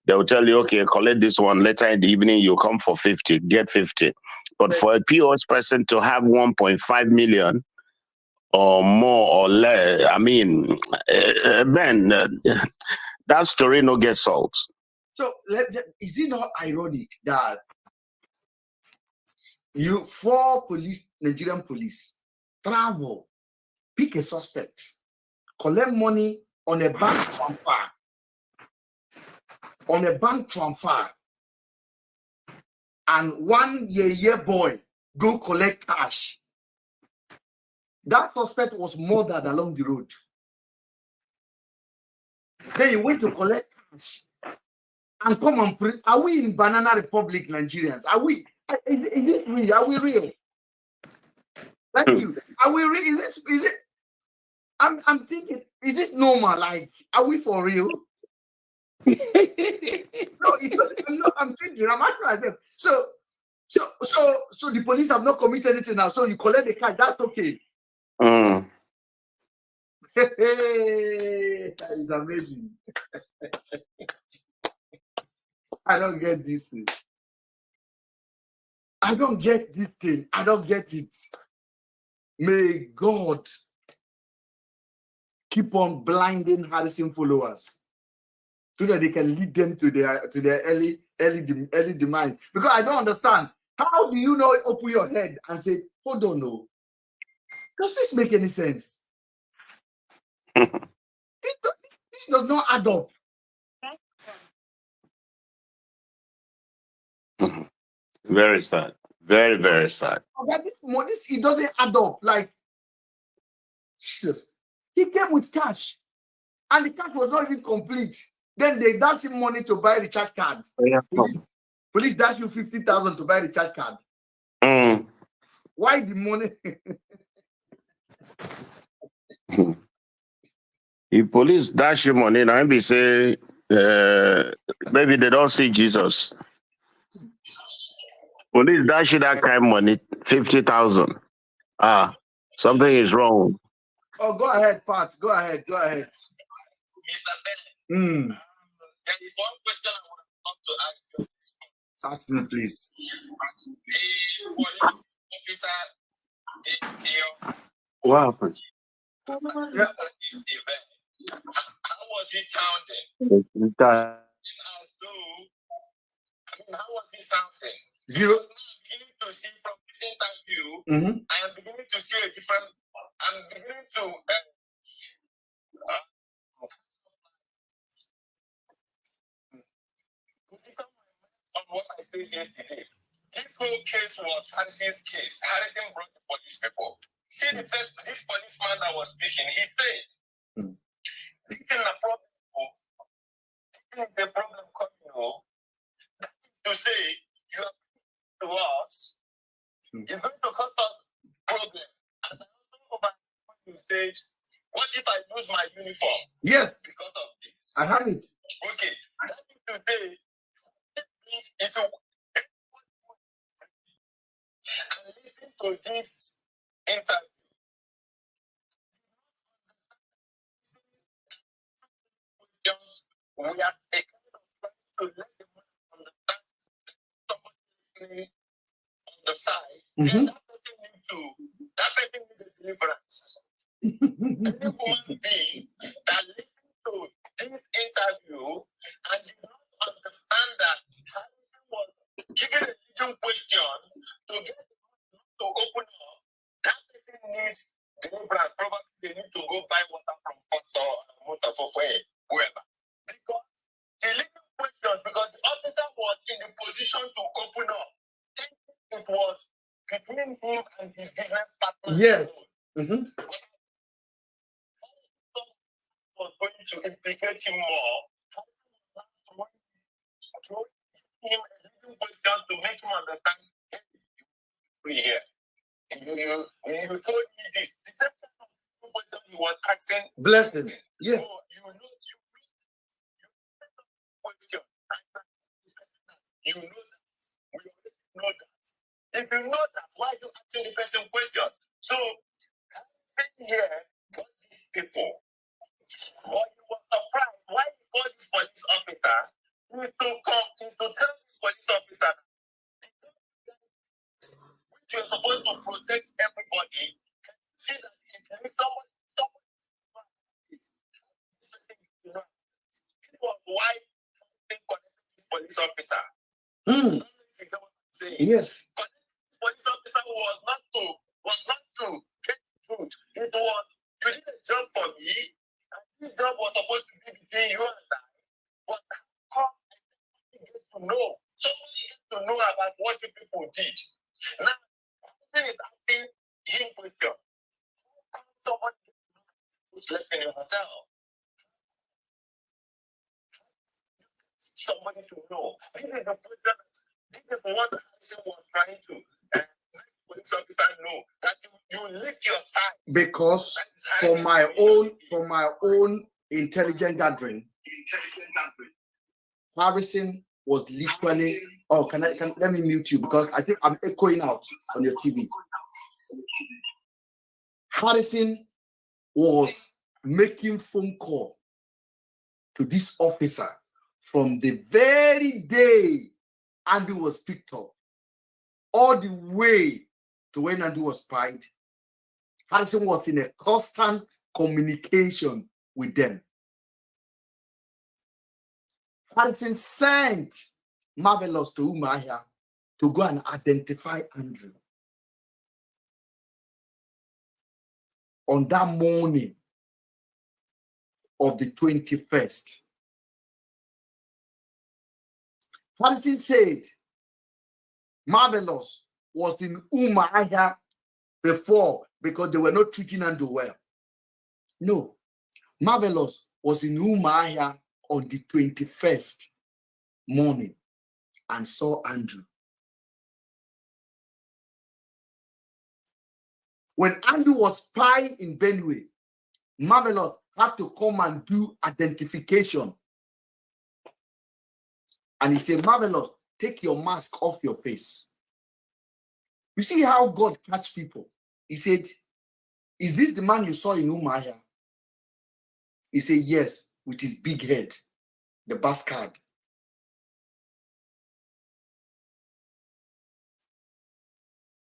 They will tell you, okay, collect this one. Later in the evening, you come for 50, get 50. But for a POS person to have 1.5 million or more or less, I mean, Ben, that story no get solved. So is it not ironic that Nigerian police travel, pick a suspect, collect money on a bank transfer, and 1 year boy go collect cash? That suspect was murdered along the road. Then you went to collect cash and come and pray. Are we in Banana Republic, Nigerians? Are we? Is it real? Are we real? Thank you. Are we real? Is it? I'm thinking, is this normal? Like, are we for real? No, I'm thinking, I'm acting like that. So the police have not committed anything now. So you collect the cash, that's okay. That is amazing. I don't get this thing. I don't get this thing. I don't get it. May God keep on blinding Harrison followers so that they can lead them to their early demise. Because I don't understand. How do you not open your head and say, hold on, no? Does this make any sense? This does not add up. Very sad. Very, very sad. It doesn't add up. Like, Jesus. He came with cash. And the cash was not even complete. Then they dashed him money to buy the recharge card. Yeah. Police dash you 50,000 to buy the recharge card. Why the money? If police dash you money, now maybe say maybe they don't see Jesus. Police dash you that kind of money, 50,000. Something is wrong. Oh, go ahead, Pat. Go ahead. Mr. Ben, there is one question I want to ask you. Ask me, please. The police officer What happened? this event, how was he sounding? How was he sounding? Zero. I'm beginning to see from this interview, I am beginning to see a different. I'm beginning to. On what I said yesterday. This whole case was Harrison's case. Harrison brought the police people. See this policeman that was speaking, he said, this is a problem. This is the problem coming. To say you are to us, you're going to cause us problem. And you said, what if I lose my uniform? Yes. Because of this. I have it. Okay. That is today. If you and listen to this interview, we are trying to let them understand somebody on the side, and that person needs a deliverance. Any human being that listens to this interview and did not understand that Harrison was given a legion question to get to open up, that person needs deliverance. Probably they need to go buy water from Pastor Water for whoever. Because the legion question, because the officer was in the position to open up, it was between him and his business partner. Yes. Was going to implicate him more, throwing him a little question to make him understand here. You told me this. The same kind of question he was asking. Bless him. Yes. So you question. You know that. We already know that. If you know that, why are you asking the person question? So, here, what these people. But you were surprised why you call this police officer is to tell this police officer which you're supposed to protect everybody. See that if there is somebody this was why they connected this police officer. Yes. But this police officer was not to get truth. It was you did a job for me. This job was supposed to be between you and I, but somebody get to know. Somebody get to know about what you people did. Now, everything is asking him question. Somebody who slept in your hotel. Somebody to know. This is the question. This is what Harrison was trying to make police officer know that you lift your side. Because from my own intelligent gathering, Harrison was literally. Oh, can let me mute you because I think I'm echoing out on your TV. Harrison was making phone call to this officer from the very day Andy was picked up, all the way to when Andy was spied. Harrison was in a constant communication with them. Harrison sent Marvelous to Umahia to go and identify Andrew on that morning of the 21st. Harrison said Marvelous was in Umuahia before because they were not treating Andrew well. No, Marvelous was in Umuahia on the 21st morning and saw Andrew. When Andrew was spying in Benue, Marvelous had to come and do identification. And he said, Marvelous, take your mask off your face. You see how God catch people? He said, is this the man you saw in Umuahia? He said, yes, with his big head, the bastard.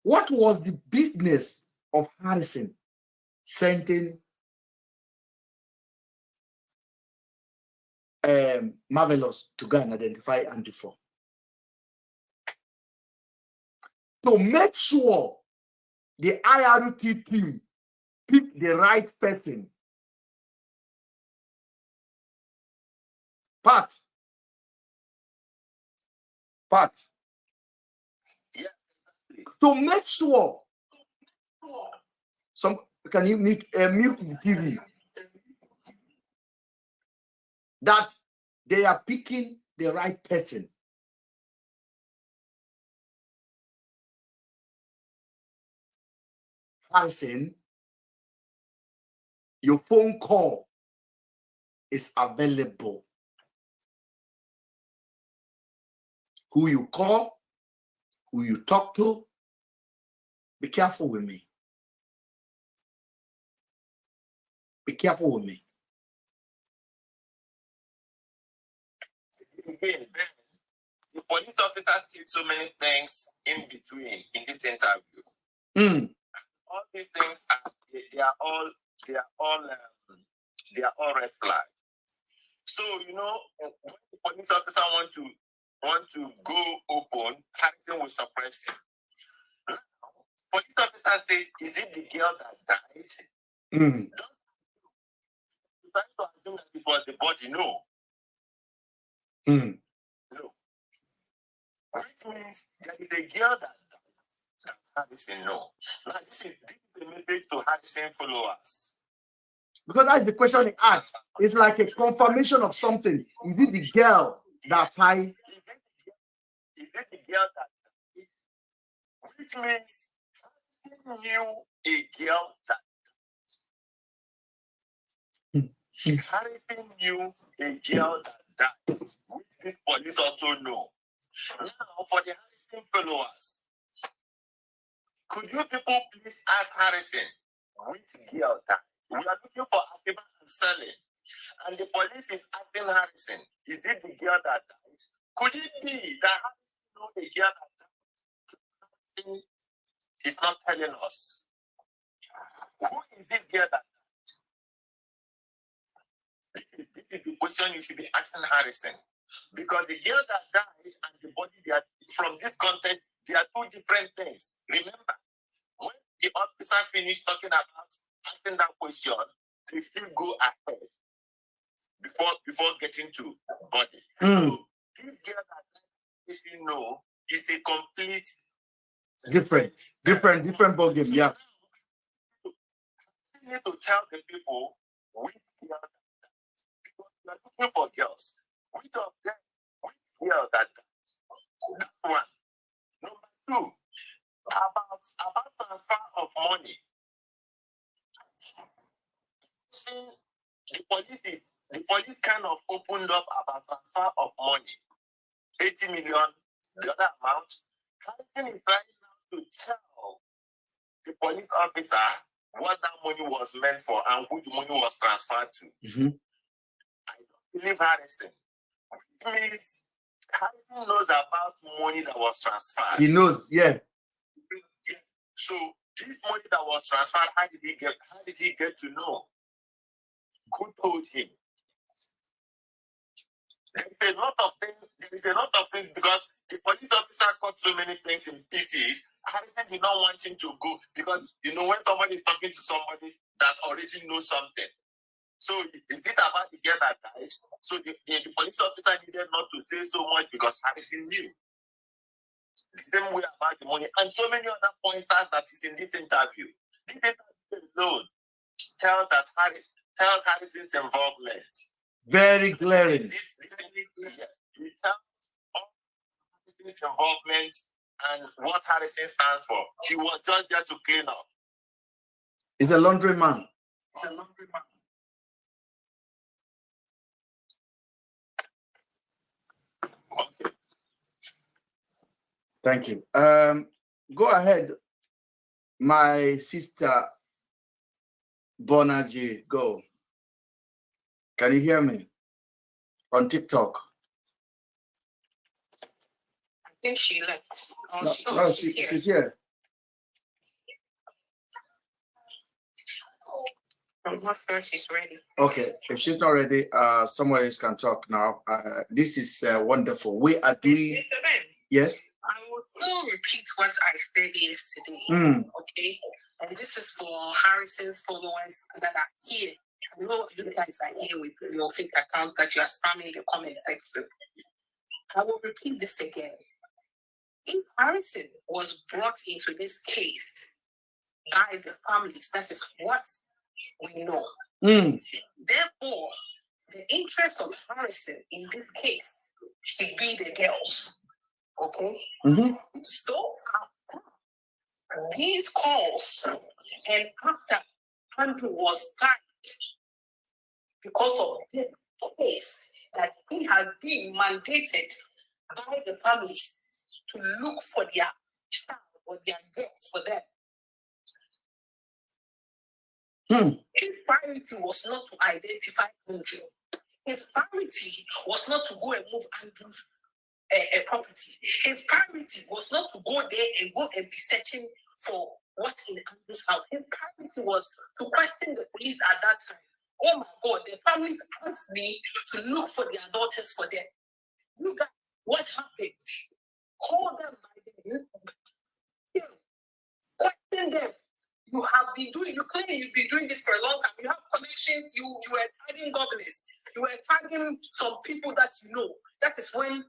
What was the business of Harrison sending Marvelous to go and identify Andrew for? To make sure the IRT team pick the right person. Pat. Yeah. To make sure. Can you mute the TV? That they are picking the right person. Harrison, your phone call is available. Who you call, who you talk to, be careful with me. Be careful with me. Again, the police officers did so many things in between in this interview. All these things they are all red flags. So when the police officer want to go open, Harrison will suppress him. Police officer said, "Is it the girl that died?" Don't try to assume that it was the body. No. No. Which means there is a girl that died. That's Harrison. No. Now this is a message to Harrison followers. Because that's the question he asked. It's like a confirmation of something. Is it the girl that died? Is it the girl that died? Which means Harrison knew a girl that died. Harrison knew a girl that died. Which the police also know. Now, for the Harrison followers, could you people please ask Harrison which girl died? We are looking for activism and selling. And the police is asking Harrison, is it the girl that died? Could it be that Harrison knows the girl that died? He's not telling us. Who is this girl that died? This is the question you should be asking Harrison. Because the girl that died and the body, they are, from this context, they are two different things. Remember, when the officer finished talking about asking that question, they still go ahead before getting to body. So this girl that is is a complete different ball game. Yeah. You need to tell the people which girl that died. Because we are looking for girls. Which of them, which girl that died? That's one. Number two, about transfer of money. See, the police kind of opened up about transfer of money. 80 million, the other amount. Harrison is trying now to tell the police officer what that money was meant for and who the money was transferred to. I don't believe Harrison. Which means Harrison knows about money that was transferred. He knows, yeah. So this money that was transferred, how did he get to know? Who told him? There is a lot of things because the police officer cut so many things in pieces. Harrison did not want him to go because when somebody is talking to somebody that already knows something. So is it about the girl that died? So the police officer needed not to say so much because Harrison knew. The same way about the money and so many other pointers that is in this interview. This interview alone tells Harrison's involvement. Very glaring. It tells all Harrison's involvement and what Harrison stands for. He was just there to clean up. He's a laundryman. Okay. Thank you. Go ahead, my sister Bonaji. Go. Can you hear me on TikTok? I think she left. She's here. I'm not sure she's ready. Okay, if she's not ready, somebody else can talk now. This is wonderful. We are doing. Mr. Ben. Yes. I will still repeat what I said yesterday. Okay, and this is for Harrison's followers that are here. I know you guys are here with your fake accounts that you are spamming the comment section. I will repeat this again. If Harrison was brought into this case by the families, that is what we know. Therefore, the interest of Harrison in this case should be the girls. Okay? So after these calls and after Andrew was fired because of this case that he has been mandated by the families to look for their child or their girls for them. His priority was not to identify Andrew. His priority was not to go and move Andrew's property. His priority was not to go there and be searching for what's in Andrew's house. His priority was to question the police at that time. Oh my God, the families asked me to look for their daughters for them. You guys, what happened? Call them by them. Question them. You have been doing, you claim you've been doing this for a long time. You have connections, you were tagging governors, you were tagging some people that you know. That is when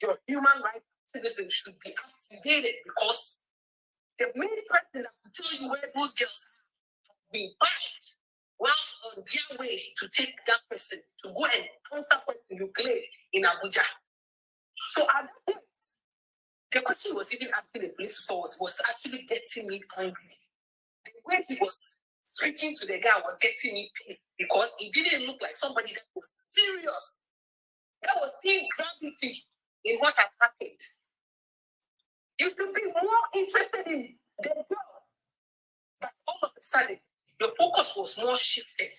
your human rights activism should be activated, because the main person that will tell you where those girls have been fired whilst on their way to take that person to go and answer question you claim in Abuja. So at that point, the question was even asking the police force was actually getting me angry. The way he was speaking to the guy was getting me pissed because it didn't look like somebody that was serious. That was seeing gravity in what had happened. You should be more interested in the girl. But all of a sudden, your focus was more shifted.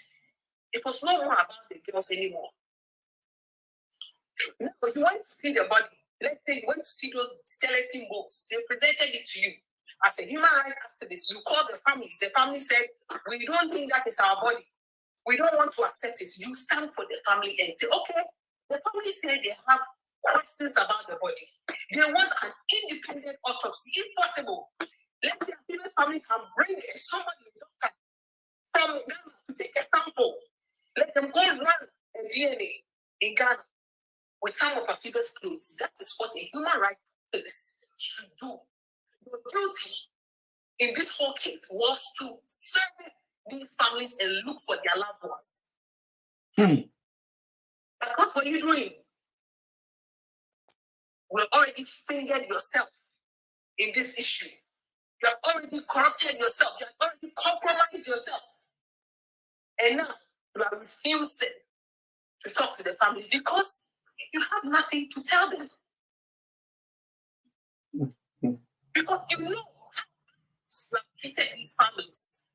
It was no more about the girls anymore. Now, you went to see the body. Let's say you went to see those skeleton bones. They presented it to you. As a human rights activist, you called the families. The family said, we don't think that is our body. We don't want to accept it. You stand for the family and say, okay, the family said they have questions about the body. They want an independent autopsy, if possible. Let the female family can bring somebody, a doctor, from Ghana to take a sample. Let them go run a DNA in Ghana with some of our female's clothes. That is what a human rights activist should do. Your duty in this whole case was to serve these families and look for their loved ones. But what were you doing? You have already fingered yourself in this issue. You have already corrupted yourself. You have already compromised yourself. And now you are refusing to talk to the families because you have nothing to tell them. Because you know you have treated these families.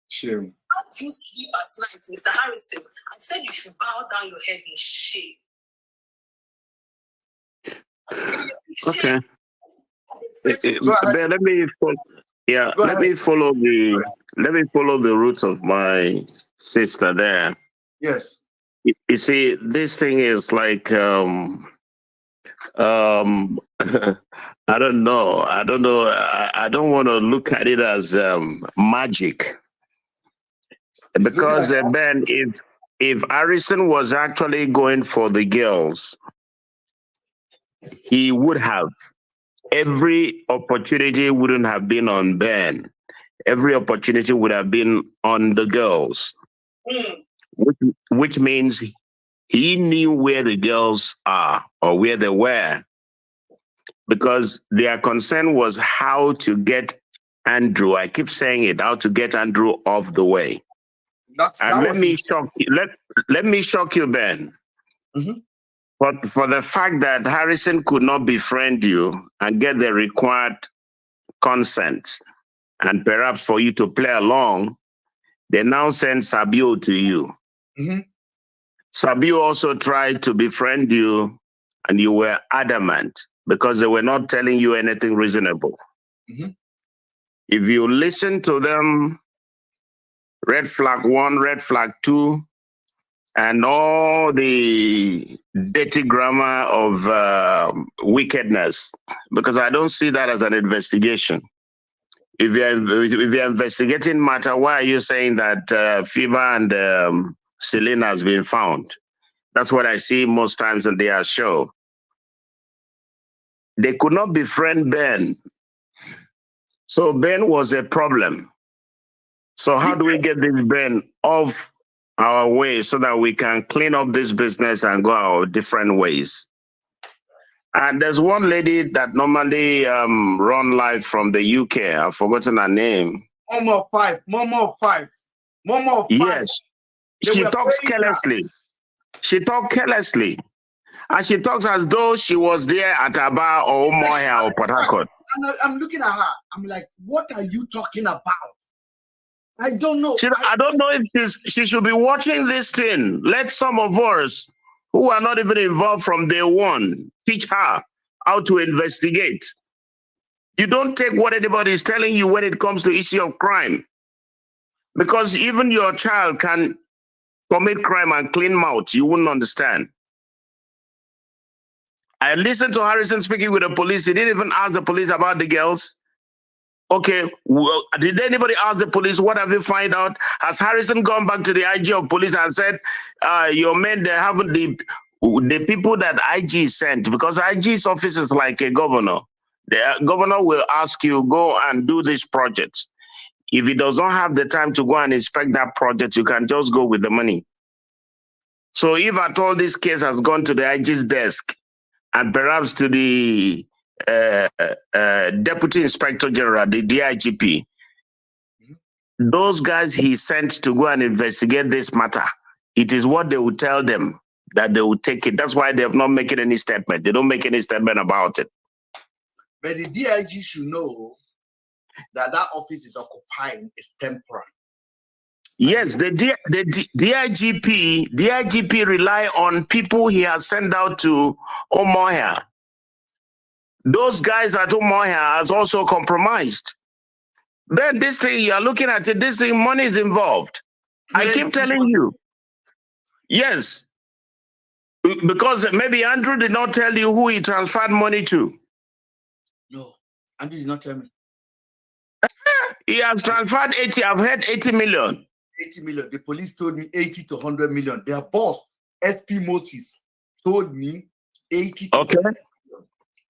Sure. How do you sleep at night, Mr. Harrison? I said you should bow down your head in shame. Okay. Let me follow. Yeah, let me follow the route of my sister there. Yes. You see, this thing is like I don't know. I don't want to look at it as magic, because Ben, if Harrison was actually going for the girls, he would have. Every opportunity wouldn't have been on Ben. Every opportunity would have been on the girls, which means he knew where the girls are or where they were, because their concern was how to get Andrew. I keep saying it, how to get Andrew off the way. Let me shock you, Ben. But for the fact that Harrison could not befriend you and get the required consent, and perhaps for you to play along, they now send Sabio to you. Sabio also tried to befriend you, and you were adamant because they were not telling you anything reasonable. If you listen to them, red flag 1, red flag 2, and all the dirty grammar of wickedness, because I don't see that as an investigation. If you're investigating matter, why are you saying that Fiba and Selena has been found? That's what I see most times in their show. They could not befriend Ben. So Ben was a problem. So how do we get this Ben off our way so that we can clean up this business and go our different ways? And there's one lady that normally run live from the UK. I've forgotten her name. Momo 5. Yes. She talks carelessly. She talks carelessly. And she talks as though she was there at Aba or Moya or Port Harcourt. I'm looking at her. I'm like, what are you talking about? I don't know. I don't know if she should be watching this thing. Let some of us who are not even involved from day one teach her how to investigate. You don't take what anybody is telling you when it comes to issue of crime. Because even your child can commit crime and clean mouth. You wouldn't understand. I listened to Harrison speaking with the police. He didn't even ask the police about the girls. Okay, well, did anybody ask the police, what have you find out? Has Harrison gone back to the IG of police and said, your men, they haven't, the people that IG sent, because IG's office is like a governor. The governor will ask you, go and do this project. If he does not have the time to go and inspect that project, you can just go with the money. So if at all this case has gone to the IG's desk and perhaps to the Deputy Inspector General, the DIGP, those guys he sent to go and investigate this matter, it is what they will tell them that they will take it. That's why they have not making any statement. They don't make any statement about it. But the DIG should know that that office is occupying is temporary. Yes, the DIGP rely on people he has sent out to Omoya. Those guys at Omoya has also compromised. Then this thing, you are looking at it, this thing, money is involved. I keep telling you. Yes. Because maybe Andrew did not tell you who he transferred money to. No, Andrew did not tell me. He has transferred 80, I've heard 80 million. 80 million. The police told me 80 to 100 million. Their boss, SP Moses, told me 80 to 100 million.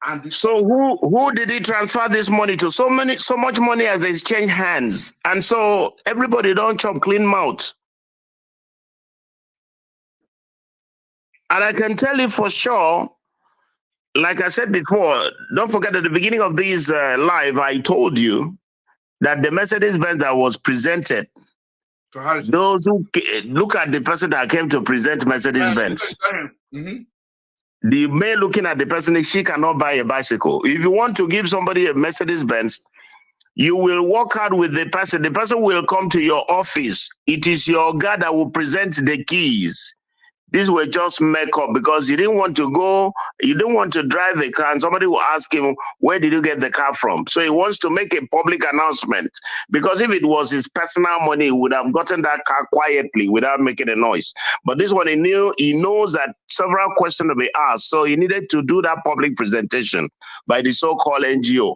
And so who did he transfer this money to? So much money has exchanged hands. And so everybody don't chop clean mouth. And I can tell you for sure, like I said before, don't forget at the beginning of this live, I told you that the Mercedes-Benz that was presented, those who look at the person that came to present Mercedes-Benz, the man looking at the person, she cannot buy a bicycle. If you want to give somebody a Mercedes-Benz, you will work out with the person. The person will come to your office. It is your guy that will present the keys. these were just make-up because you didn't want to go, you didn't want to drive a car and somebody will ask him, where did you get the car from? So he wants to make a public announcement because if it was his personal money, he would have gotten that car quietly without making a noise. But this one, he knows that several questions will be asked. So he needed to do that public presentation by the so-called NGO.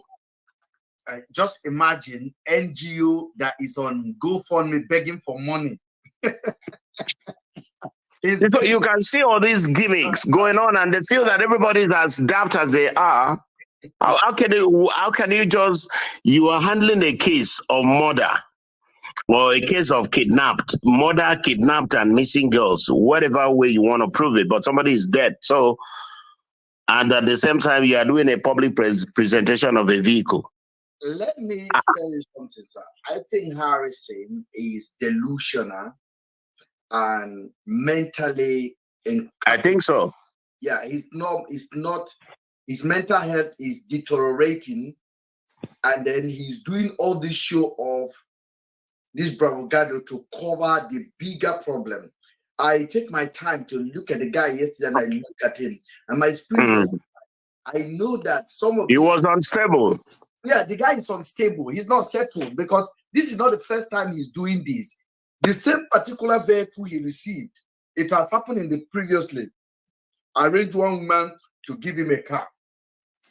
Just imagine NGO that is on GoFundMe begging for money. You can see all these gimmicks going on, and they feel that everybody is as daft as they are. How can you just, you are handling a case of murder or a case of murder, kidnapped, and missing girls, whatever way you want to prove it, but somebody is dead. So, and at the same time, you are doing a public presentation of a vehicle. Let me tell you something, sir. I think Harrison is delusional and mentally incapable. I think so. Yeah, his mental health is deteriorating, and then he's doing all this show of this bravado to cover the bigger problem. I take my time to look at the guy yesterday, and I look at him, and my spirit I know that some of he was unstable. Yeah, the guy is unstable. He's not settled because this is not the first time he's doing this. The same particular vehicle he received, it has happened in the previously. I arranged one woman to give him a car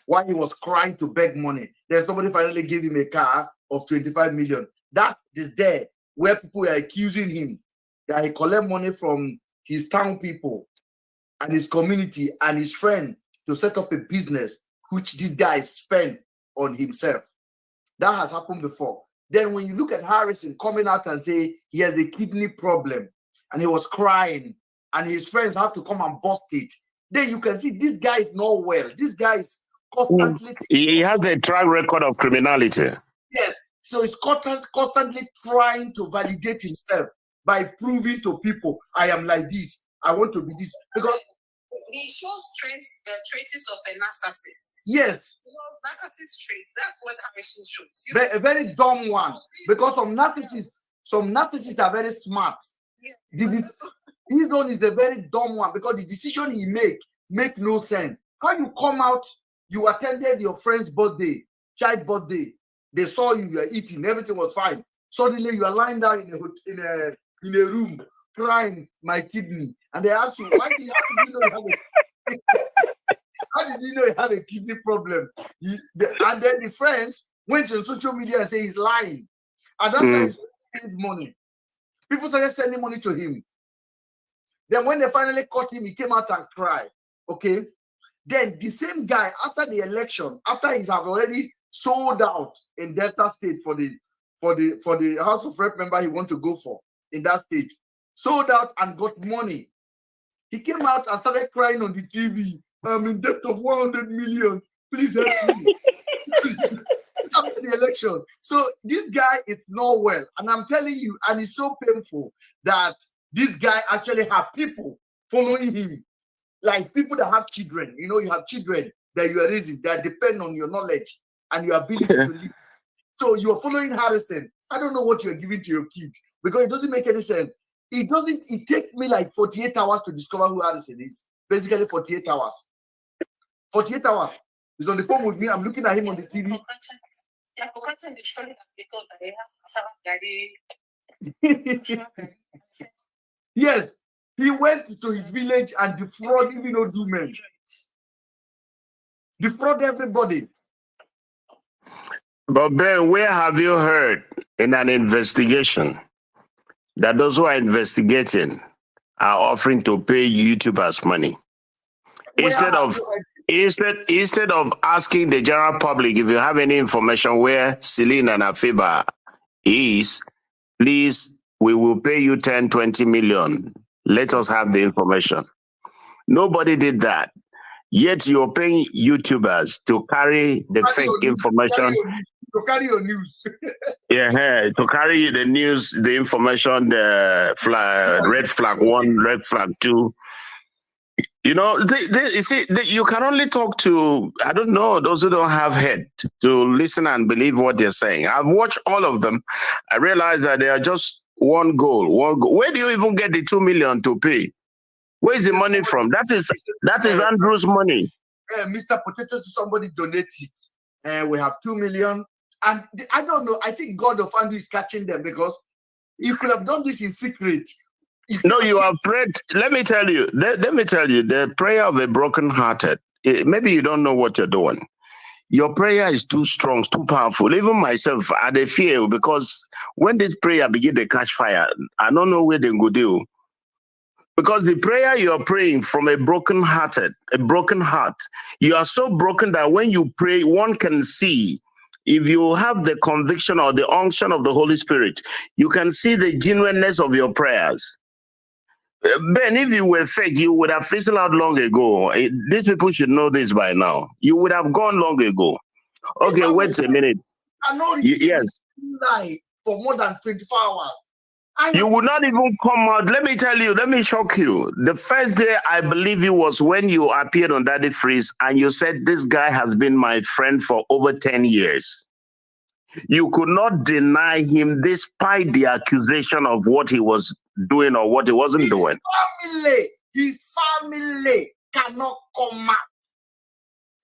while he was crying to beg money. Then somebody finally gave him a car of 25 million. That is there where people are accusing him that he collect money from his town people and his community and his friend to set up a business, which this guy spent on himself. That has happened before. Then when you look at Harrison coming out and say he has a kidney problem and he was crying and his friends have to come and bust it, then you can see this guy is not well. This guy is constantly... He has a track record of criminality. Yes. So he's constantly trying to validate himself by proving to people, I am like this, I want to be this. Because he shows traces of a narcissist. Yes. Narcissist traits. That's what Harrison shows. A very dumb one. Because some narcissists are very smart. Yeah. His one is a very dumb one because the decision he make no sense. How you come out, you attended your friend's birthday, child birthday. They saw you were eating, everything was fine. Suddenly you are lying down in a room crying, my kidney, and they ask you, how did you know you had a kidney problem? And then the friends went on social media and say he's lying. And that time he gave money. People started sending money to him. Then when they finally caught him, he came out and cried. Okay. Then the same guy, after the election, after he's have already sold out in Delta State for the House of Rep member he want to go for in that state, sold out and got money. He came out and started crying on the TV. I'm in debt of 100 million. Please help me. After the election. So this guy is not well. And I'm telling you, and it's so painful that this guy actually have people following him. Like people that have children. You know, you have children that you are raising that depend on your knowledge and your ability to live. So you're following Harrison. I don't know what you're giving to your kids because it doesn't make any sense. It takes me like 48 hours to discover who Harrison is. Basically 48 hours. 48 hours. He's on the phone with me. I'm looking at him on the TV. Yes. He went to his village and defrauded even Odumen. Defraud everybody. But Ben, where have you heard in an investigation that those who are investigating are offering to pay YouTubers money? Instead of asking the general public if you have any information where Celine and Afiba is, please, we will pay you 10, 20 million. Let us have the information. Nobody did that. Yet you're paying YouTubers to carry the fake information. To carry your news. Yeah, to carry the news, the information, the red flag 1, red flag 2. You know, you see, you can only talk to, I don't know, those who don't have head to listen and believe what they're saying. I've watched all of them. I realize that they are just one goal. Where do you even get the 2 million to pay? Where is the money from? That is Andrew's money. Mr. Potato, somebody donate it. And we have 2 million. And I don't know. I think God of Andrew is catching them because you could have done this in secret. No, you have prayed. Let me tell you, the prayer of a broken-hearted, maybe you don't know what you're doing. Your prayer is too strong, too powerful. Even myself, I had a fear because when this prayer begin to catch fire, I don't know where they go do. Because the prayer you're praying from a broken heart, you are so broken that when you pray, one can see. If you have the conviction or the unction of the Holy Spirit, you can see the genuineness of your prayers. Ben, if you were fake, you would have fizzled out long ago. These people should know this by now. You would have gone long ago. Okay, wait a minute. Yes. For more than 24 hours. You would not even come out. Let me tell you, let me shock you. The first day, I believe it was when you appeared on Daddy Freeze and you said, this guy has been my friend for over 10 years. You could not deny him despite the accusation of what he was doing or what he wasn't doing. His family cannot come out.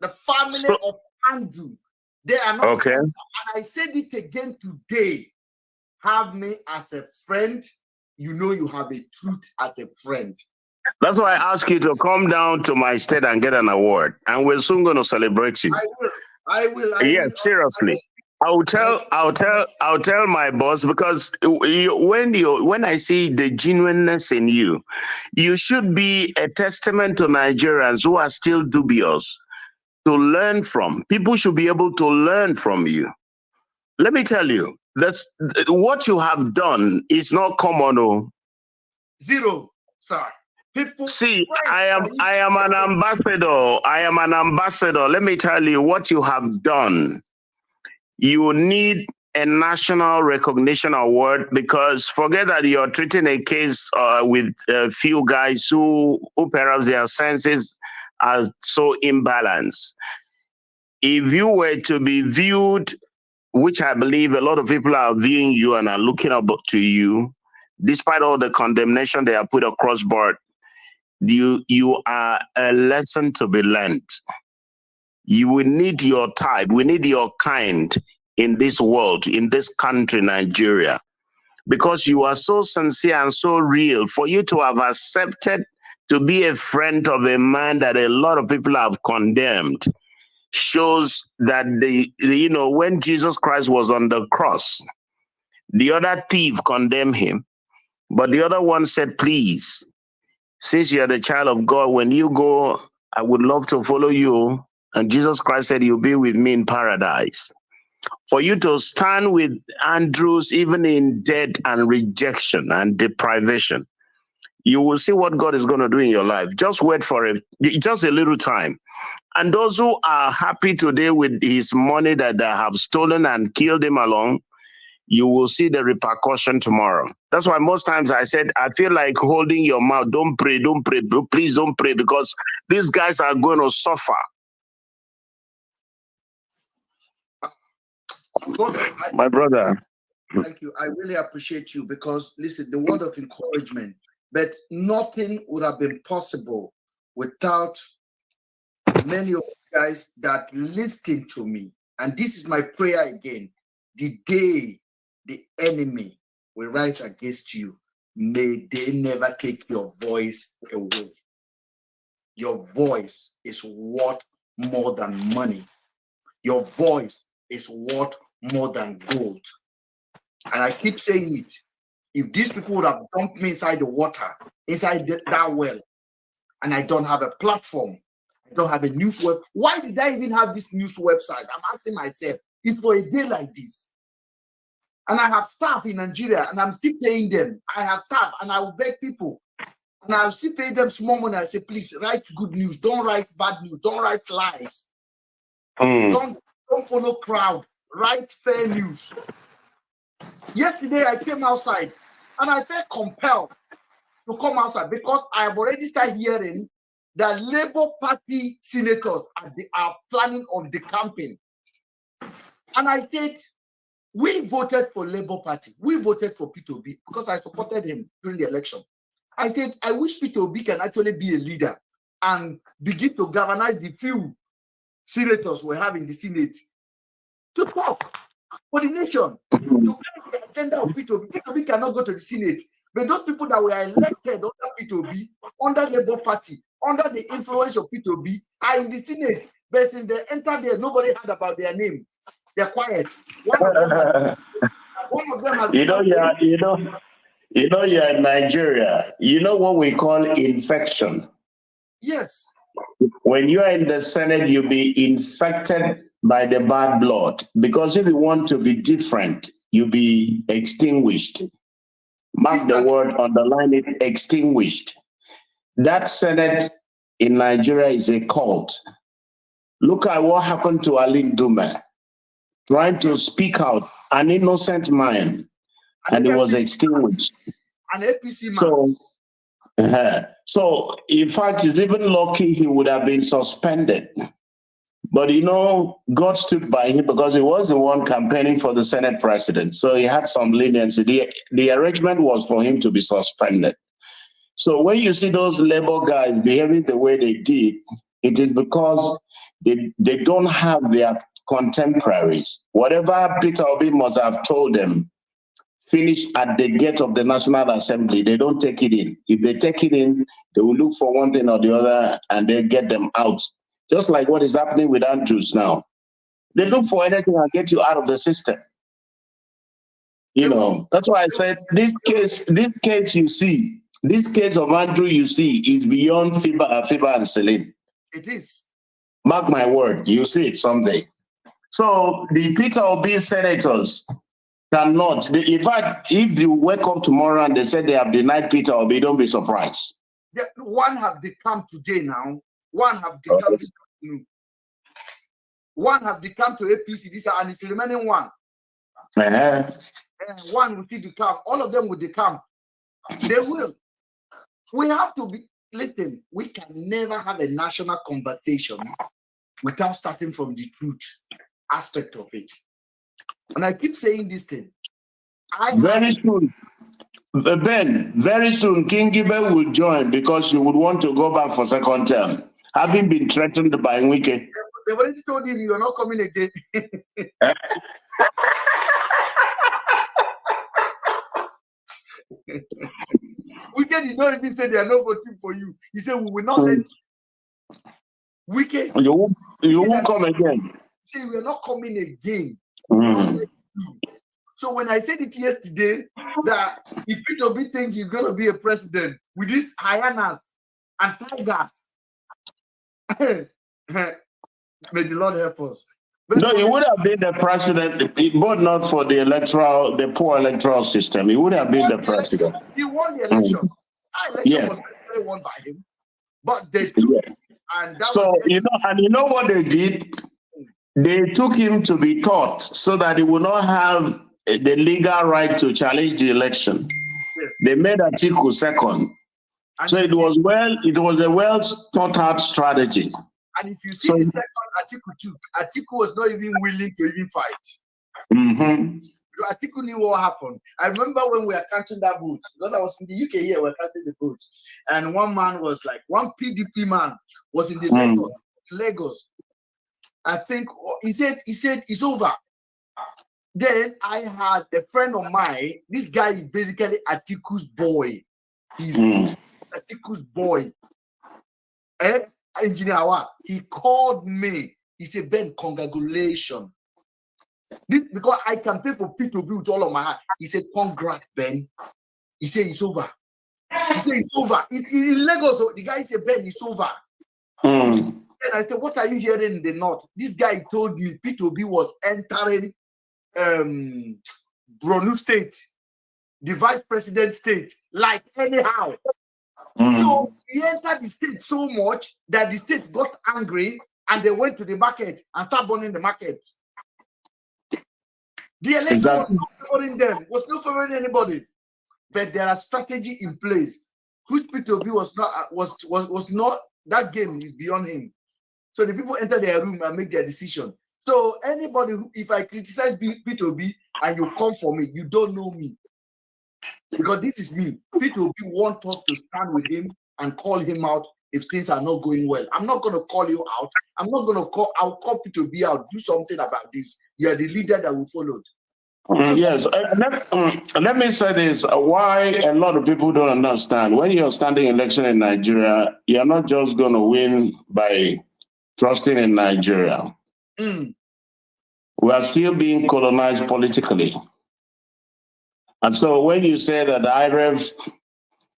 The family of Andrew, they are not. Okay. And I said it again today. Have me as a friend. You know you have a truth as a friend. That's why I ask you to come down to my state and get an award, and we're soon going to celebrate you. I will. Yes, seriously. I'll tell my boss, because when I see the genuineness in you, you should be a testament to Nigerians who are still dubious to learn from. People should be able to learn from you. Let me tell you, that's what you have done is not common. Zero, sir. People see, I am an ambassador. I am an ambassador. Let me tell you what you have done. You need a national recognition award, because forget that you're treating a case with a few guys who perhaps their senses are so imbalanced. If you were to be viewed, which I believe a lot of people are viewing you and are looking up to you, despite all the condemnation they are put across board, you are a lesson to be learned. You will need your type. We need your kind in this world, in this country, Nigeria, because you are so sincere and so real. For you to have accepted to be a friend of a man that a lot of people have condemned shows that when Jesus Christ was on the cross, the other thief condemned him, but the other one said, please, since you're the child of God, when you go, I would love to follow you. And Jesus Christ said, you'll be with me in paradise. For you to stand with Andrews, even in death and rejection and deprivation, you will see what God is going to do in your life. Just wait for it, just a little time. And those who are happy today with his money that they have stolen and killed him along, you will see the repercussion tomorrow. That's why most times I said, I feel like holding your mouth. Don't pray, please don't pray, because these guys are going to suffer. My brother. Thank you. I really appreciate you, because listen, the word of encouragement, but nothing would have been possible without many of you guys that listen to me. And this is my prayer again. The day the enemy will rise against you, may they never take your voice away. Your voice is worth more than money. Your voice is worth more than gold. And I keep saying it. If these people would have dumped me inside the water, inside that well, and I don't have a platform, I don't have a news web. Why did I even have this news website? I'm asking myself. It's for a day like this. And I have staff in Nigeria, and I'm still paying them. I have staff, and I will beg people. And I'll still pay them small money. I say, please, write good news. Don't write bad news. Don't write lies. Don't follow crowd. Write fair news. Yesterday, I came outside, and I felt compelled to come outside because I have already started hearing that Labour Party senators are planning on decamping. And I said, we voted for Labour Party. We voted for P2B because I supported him during the election. I said, I wish Peter Obi can actually be a leader and begin to galvanize the few senators we have in the Senate to talk for the nation, to get the agenda of Peter Obi. Peter Obi cannot go to the Senate, but those people that were elected under Peter Obi, under the Labour Party, under the influence of Peter Obi, are in the Senate, but since they entered there, nobody heard about their name. They're quiet. One of them has you're in Nigeria. You know what we call infection. Yes. When you are in the Senate, you'll be infected by the bad blood. Because if you want to be different, you'll be extinguished. Mark the word, underline it, extinguished. That Senate in Nigeria is a cult. Look at what happened to Aline Dume, trying to speak out, an innocent man, and he was extinguished. An APC man. So, in fact, he's even lucky he would have been suspended. But you know, God stood by him because he was the one campaigning for the Senate president. So he had some leniency. The arrangement was for him to be suspended. So when you see those Labour guys behaving the way they did, it is because they don't have their contemporaries. Whatever Peter Obi must have told them, finish at the gate of the National Assembly, they don't take it in. If they take it in, they will look for one thing or the other and they get them out. Just like what is happening with Andrews now. They look for anything and get you out of the system. You know, that's why I said this case you see, this case of Andrew you see is beyond FIBA and Celine. It is. Mark my word, you see it someday. So the Peter Obi senators cannot. In fact, if you wake up tomorrow and they say they have denied Peter Obi, don't be surprised. Yeah, one have declared today now. One have declared this afternoon. One have declared to APC this, and it's the remaining one. And one will see the camp. All of them will decamp. They will. We have to be. Listen, we can never have a national conversation without starting from the truth aspect of it. And I keep saying this thing. Very soon, Ben, very soon, King Gibe will join because you would want to go back for second term, having been threatened by Wike. They've already told him you're not coming again. Wike did not even say they are not voting for you. He said, we will not let you. Wike, you won't come again. Say, we are not coming again. Mm. So when I said it yesterday, that if Peter Obi thinks he's going to be a president with these hyenas and tigers, may the Lord help us. But no, he would have been the president, but not for the poor electoral system. He would have been the president. He won the election. Election was basically won by him. But they took it, and that so, was it. You know what they did? They took him to be taught so that he would not have the legal right to challenge the election. Yes. They made Atiku second. And so it was a well thought out strategy. And if you see the second Atiku took, Atiku was not even willing to even fight. Mm-hmm. Atiku knew what happened. I remember when we were counting that vote, because I was in the UK here, we were counting the votes. And one man was like, one PDP man was in the Lagos. I think he said it's over. Then I had a friend of mine. This guy is basically Atiku's boy. He's Atiku's boy. Engineer, he called me. He said, Ben, congratulations. This because I can pay for Peter Obi with all of my heart. He said, congrats, Ben. He said it's over. He said it's over. In Lagos, the guy said, Ben, it's over. And I said, what are you hearing in the north? This guy told me Peter Obi was entering Borno State, the vice president state, like anyhow. So he entered the state so much that the state got angry and they went to the market and started burning the market. The election was not favoring them, was not favoring anybody. But there are strategy in place, which Peter Obi was not. That game is beyond him. So the people enter their room and make their decision. So anybody, if I criticize Peter Obi and you come for me, you don't know me. Because this is me. Peter Obi want us to stand with him and call him out if things are not going well. I'm not going to call you out. I'm not going to call. I'll call Peter Obi out. Do something about this. You're the leader that we followed. Yes, let me say this. Why a lot of people don't understand. When you're standing election in Nigeria, you're not just going to win by trusting in Nigeria. We are still being colonized politically. And so when you say that the IREFs,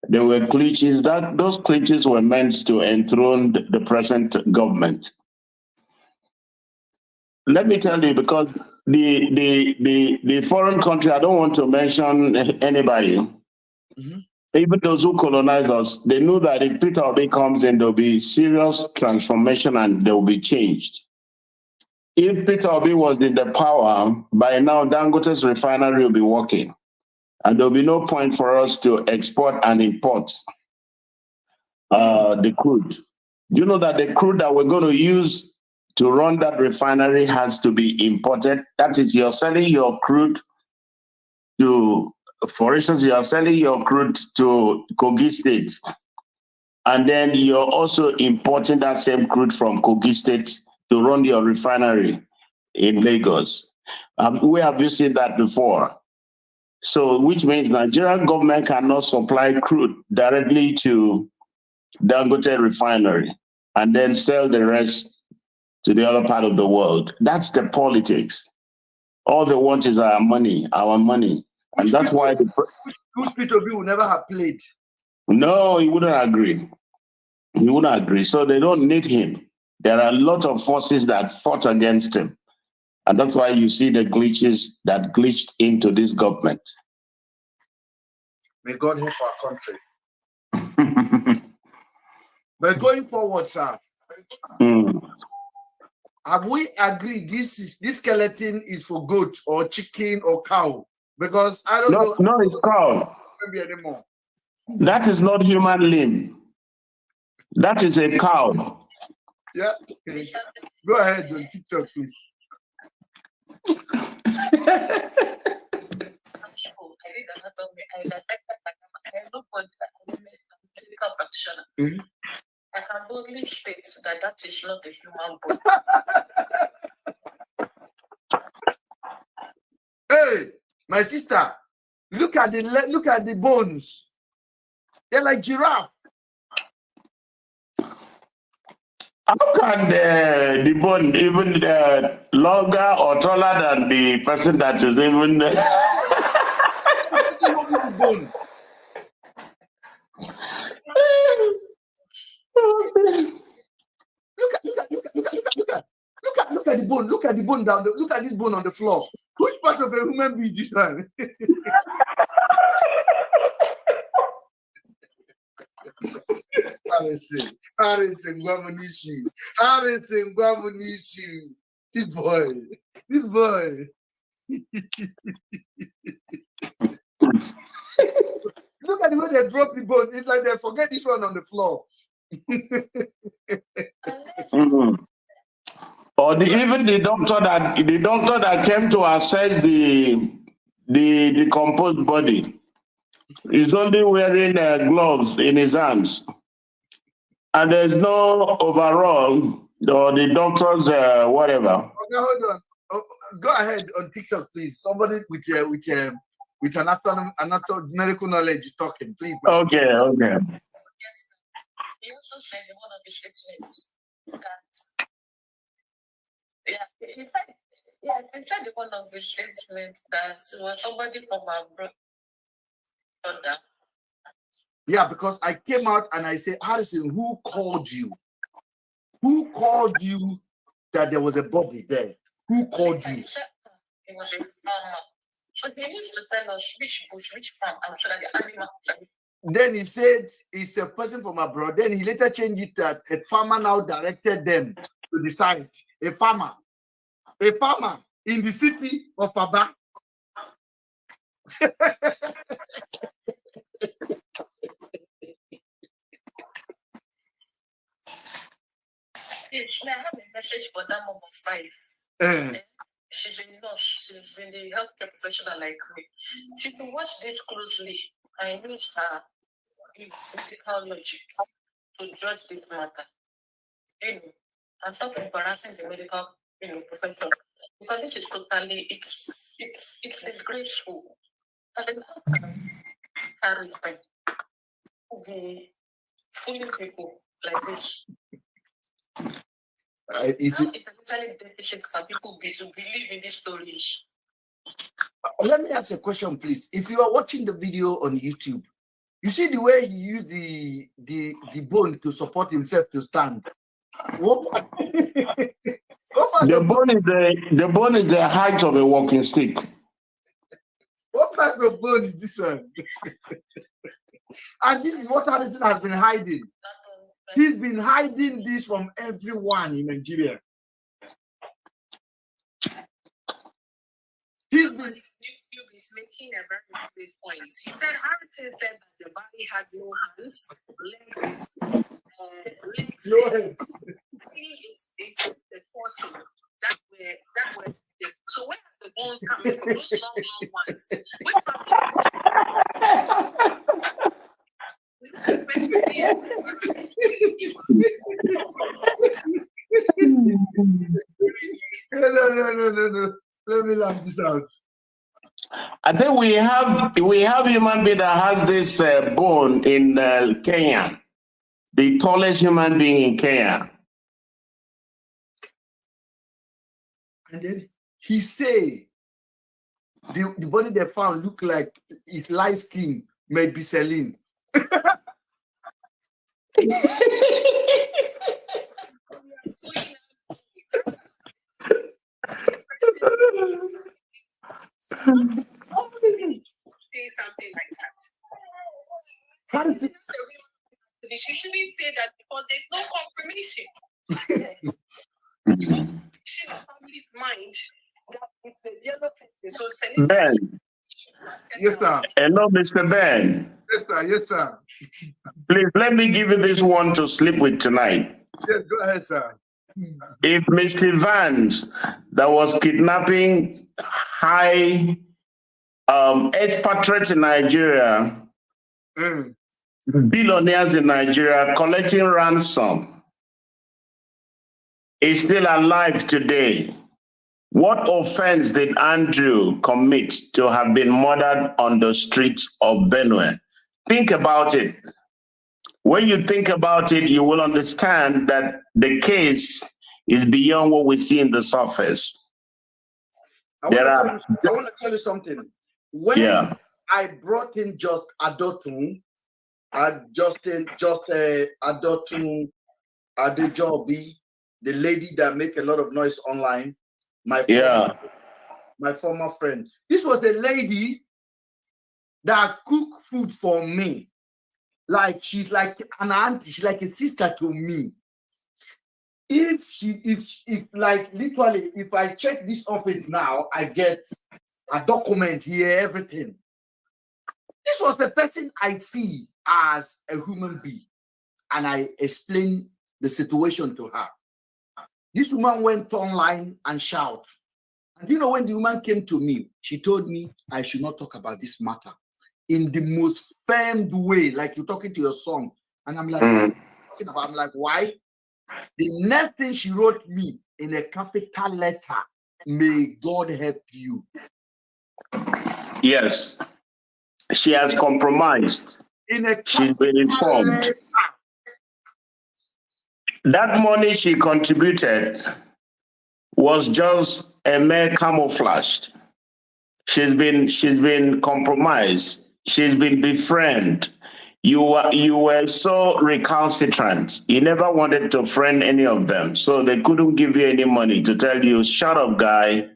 there were glitches, those glitches were meant to enthrone the present government. Let me tell you, because the foreign country, I don't want to mention anybody, even those who colonize us, they knew that if Peter Obi comes in, there'll be serious transformation and they'll be changed. If Peter Obi was in the power, by now Dangote's refinery will be working. And there'll be no point for us to export and import the crude. Do you know that the crude that we're going to use to run that refinery has to be imported? That is, you're selling your crude to, for instance, you're selling your crude to Kogi State. And then you're also importing that same crude from Kogi State to run your refinery in Lagos. We have used that before. So, which means Nigerian government cannot supply crude directly to Dangote refinery and then sell the rest to the other part of the world. That's the politics. All they want is our money, and that's why Peter Obi will never have played. No, he wouldn't agree. He wouldn't agree. So they don't need him. There are a lot of forces that fought against him. And that's why you see the glitches that glitched into this government. May God help our country. But going forward, sir, have we agreed this skeleton is for goat or chicken or cow? Because I don't know. No, it's cow. Anymore. That is not human limb. That is a cow. Yeah. Go ahead on TikTok, please. I can boldly state that is not a human body. Hey, my sister, look at the bones. They're like giraffe. How can the bone even longer or taller than the person that is even bone? Look at the bone. Look at the bone down. Look at this bone on the floor. Which part of a human being is this one? Harrison, Guamunishi. This boy. Look at the way they drop the bone. It's like they forget this one on the floor. Or even the doctor that came to assess the decomposed body is only wearing gloves in his hands, and there's no overall or the doctor's whatever. Okay, hold on. Go ahead on TikTok, please. Somebody with an medical knowledge is talking, please. Okay. He also said in one of his statements that in fact, one of his statements that was somebody from abroad. Yeah, because I came out and I said, Harrison, who called you? Who called you that there was a body there? Who called you? It was a farmer. So he needs to tell us which bush, which farm, and so that the animal. Then he said it's a person from abroad. Then he later changed it that a farmer now directed them to the site. A farmer in the city of Aba. Yes, I have a message for that number 5. She's a nurse. She's in the healthcare professional like me. She can watch this closely I used her medical logic to judge this matter. And stop embarrassing the medical profession, because this is totally it's disgraceful. As an carry friend be fooling people like this. Is it intellectually deficient can people be to believe in these stories? Let me ask a question, please. If you are watching the video on YouTube, you see the way he used the bone to support himself to stand. The bone is the height of a walking stick. What type of bone is this one? And this is what Harrison has been hiding. He's been hiding this from everyone in Nigeria. He's been YouTube is making a very good point. He said Harrison said that the body had no hands, legs. No hands. It's the torso. That were so where are the bones coming from? Those long ones. No. Let me laugh this out. I think we have human being that has this bone in Kenya, the tallest human being in Kenya. And then he say the body they found look like his light skin may be Celine. Say something like that. They shouldn't say that because there's no confirmation. In the family's mind that it's a yellow person. So Ben. Yes, sir. Hello, Mr. Ben. Yes, sir. Yes, sir. Please let me give you this one to sleep with tonight. Yes, go ahead, sir. If Mr. Vance that was kidnapping high expatriates in Nigeria, billionaires in Nigeria collecting ransom, is still alive today, what offense did Andrew commit to have been murdered on the streets of Benue? Think about it. When you think about it, you will understand that the case is beyond what we see in the surface. I want to tell you something. When I brought in just Adotun, Adotun Adejobi, the lady that make a lot of noise online, my former friend. This was the lady that cooked food for me. Like she's like an auntie, she's like a sister to me. If like literally, if I check this office now, I get a document here, everything. This was the person I see as a human being, and I explained the situation to her. This woman went online and shouted. And you know, when the woman came to me, she told me I should not talk about this matter in the most firm way, like you're talking to your son. And I'm like, what are you talking about? I'm like, why? The next thing she wrote me in a capital letter, may God help you. Yes. She has compromised. She's been informed. That money she contributed was just a mere camouflage. She's been compromised. She's been befriended. You were so recalcitrant. You never wanted to friend any of them. So they couldn't give you any money to tell you, shut up, guy.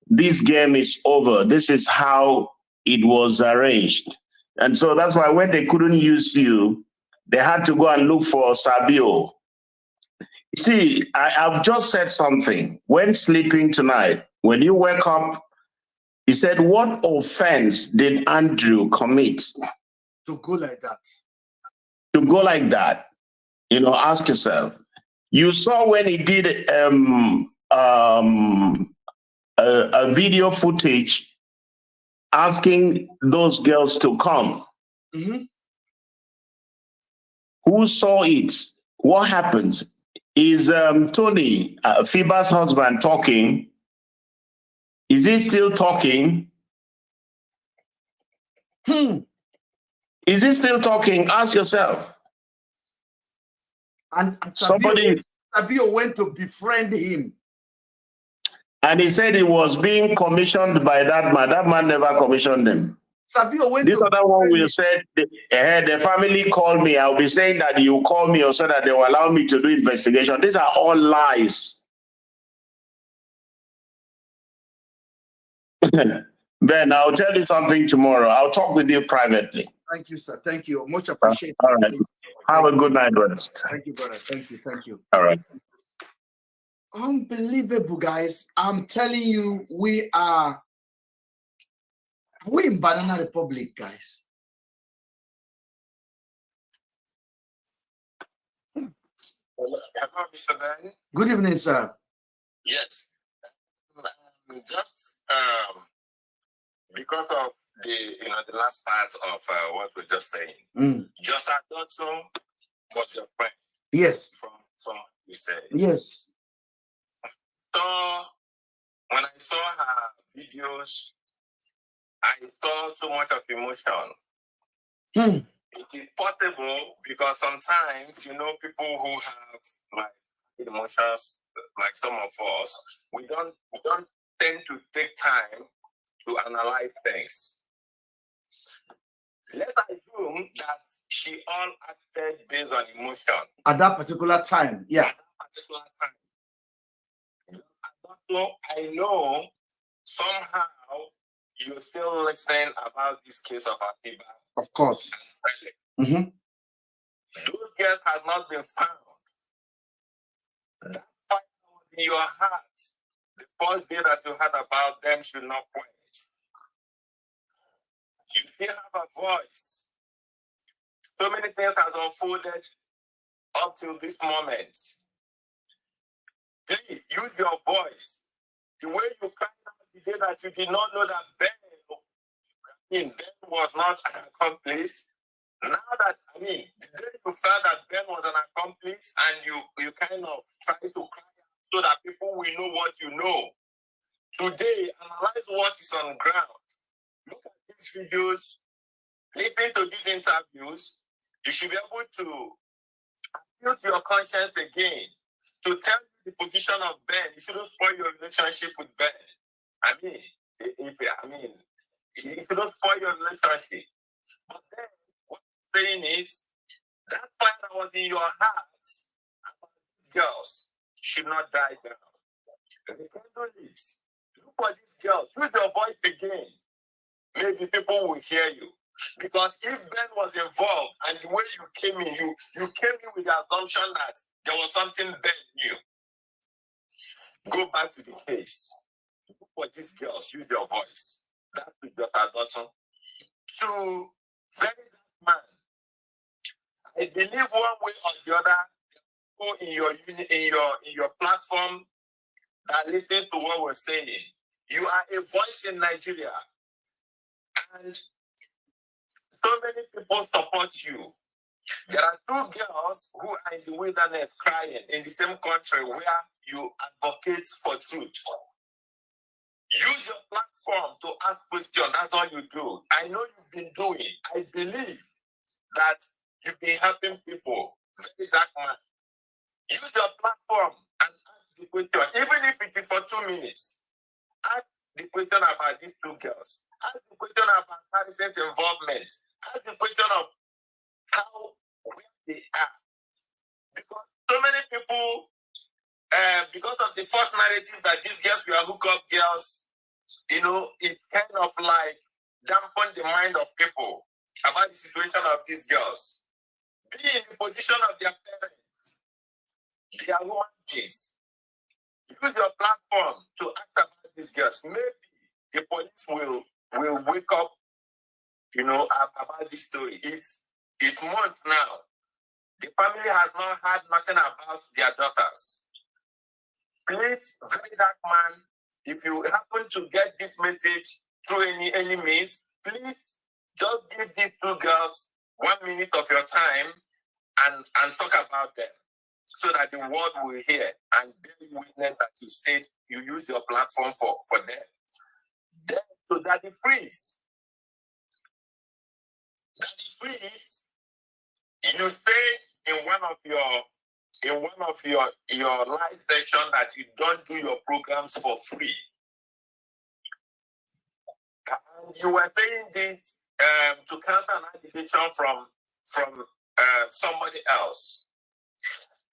This game is over. This is how it was arranged. And so that's why when they couldn't use you, they had to go and look for Sabio. See, I've just said something. When sleeping tonight, when you wake up, he said, what offense did Andrew commit? To go like that. To go like that. You know, ask yourself. You saw when he did a video footage asking those girls to come Who saw it? What happens? Is Tony, Fiba's husband, talking? Is he still talking? Is he still talking? Ask yourself. And Somebody. Sabio went to befriend him. And he said he was being commissioned by that man. That man never commissioned him. Sabio went This to other one will say, the family called me. I'll be saying that you call me or so that they will allow me to do investigation. These are all lies. Ben, I'll tell you something tomorrow. I'll talk with you privately. Thank you, sir. Thank you. Much appreciated. All right. Have a good night, rest. Thank you, brother. Thank you. Thank you. All right. Unbelievable, guys. I'm telling you, we in Banana Republic, guys. Hello, Mr. Ben. Good evening, sir. Yes. Just because of the last part of what we're just saying. Just I thought so was your friend. Yes. From you said. Yes. So when I saw her videos, I saw so much of emotion. It is possible because sometimes, people who have like emotions, like some of us, we don't tend to take time to analyze things. Let's assume that she all acted based on emotion. At that particular time, yeah. At that particular time. So I know somehow you're still listening about this case of Akiba. Of course. Those girls have not been found. That fire was in your heart. The first day that you heard about them should not quench. You still have a voice. So many things have unfolded up till this moment. Please use your voice. The way you cried out the day that you did not know that Ben was not an accomplice. Now that, the day you felt that Ben was an accomplice and you kind of try to cry out so that people will know what you know. Today, analyze what is on ground. Look at these videos, listen to these interviews. You should be able to appeal to your conscience again, to tell you the position of Ben. You shouldn't spoil your relationship with Ben. You shouldn't spoil your relationship. But then, what I'm saying is, that fire that was in your heart about these girls should not die down. Rekindle it. Look for these girls. Use your voice again. Maybe people will hear you. Because if Ben was involved and the way you came in, you came in with the assumption that there was something Ben knew. Go back to the case. Look for these girls. Use your voice. That's just a Dotson. To very dark man. I believe one way or the other, in your platform that listen to what we're saying. You are a voice in Nigeria. And so many people support you. There are two girls who are in the wilderness crying in the same country where you advocate for truth. Use your platform to ask questions. That's all you do. I know you've been doing. I believe that you've been helping people. Very dark man. Use your platform and ask the question, even if it is for 2 minutes. Ask the question about these two girls. Ask the question about Harrison's involvement. Ask the question of where they are. Because so many people, because of the false narrative that these girls were hookup girls, it kind of like dampened the mind of people about the situation of these girls. Be in the position of their parents. They are human beings. Use your platform to ask about these girls. Maybe the police will wake up, about this story. It's months now. The family has not heard nothing about their daughters. Please, very dark man, if you happen to get this message through any means, please Just give these two girls 1 minute of your time and talk about them, so that the world will hear and bear witness that you said you use your platform for them. Then to Daddy Freeze. Daddy Freeze, you said in one of your live session that you don't do your programs for free. And you were saying this to counter an allegation from somebody else.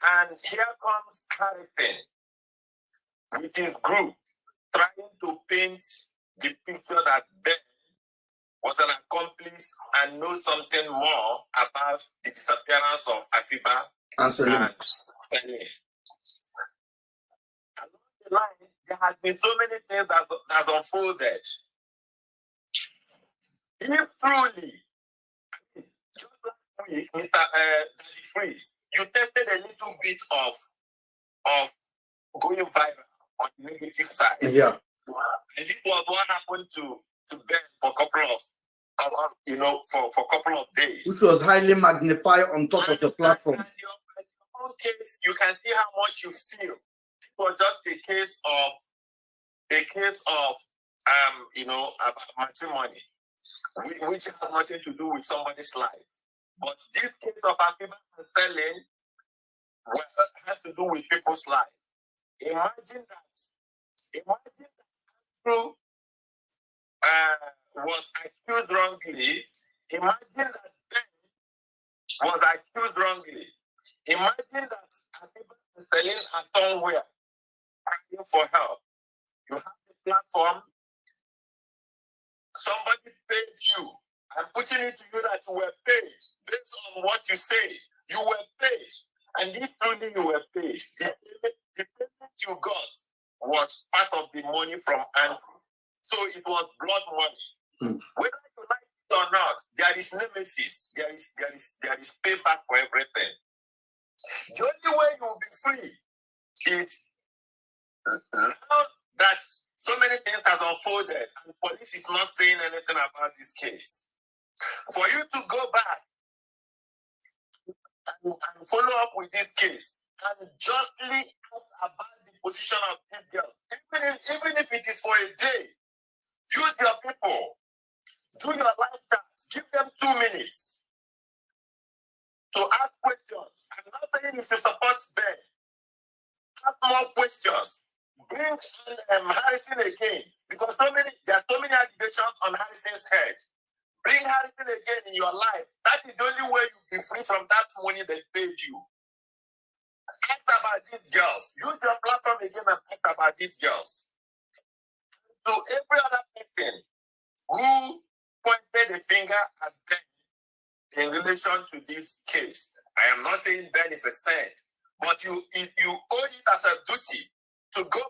And here comes Harrison with his group trying to paint the picture that Ben was an accomplice and knows something more about the disappearance of Afiba and Celine. Along the line, there has been so many things that's unfolded. If truly, just last week, Mr. Daddy Freeze, you tested a little bit of going viral on the negative side. Yeah. And this was what happened to Ben for a couple of days. Which was highly magnified on top of the platform. And your own case, you can see how much you feel. It was just a case of about matrimony, which has nothing to do with somebody's life. But this case of Afiba and Celine had to do with people's life. Imagine that Andrew was accused wrongly. Imagine that Ben was accused wrongly. Imagine that Afiba and Celine are somewhere crying for help. You have the platform. Somebody paid you. I'm putting it to you that you were paid based on what you said. You were paid. And if truly you were paid, the payment you got was part of the money from Andrew. So it was blood money. Whether you like it or not, there is nemesis. There is payback for everything. The only way you will be free is now that so many things have unfolded and police is not saying anything about this case. For you to go back and follow up with this case and justly ask about the position of these girls, even if it is for a day, use your people, do your live chat, give them 2 minutes to ask questions. I'm not saying you should support Ben. Ask more questions. Bring Harrison again, because there are so many allegations on Harrison's head. Bring Harrison again in your life. That is the only way you'll be free from that money they paid you. Ask about these girls. Use your platform again and ask about these girls. To every other person who pointed a finger at Ben in relation to this case, I am not saying Ben is a saint, but you owe it as a duty to go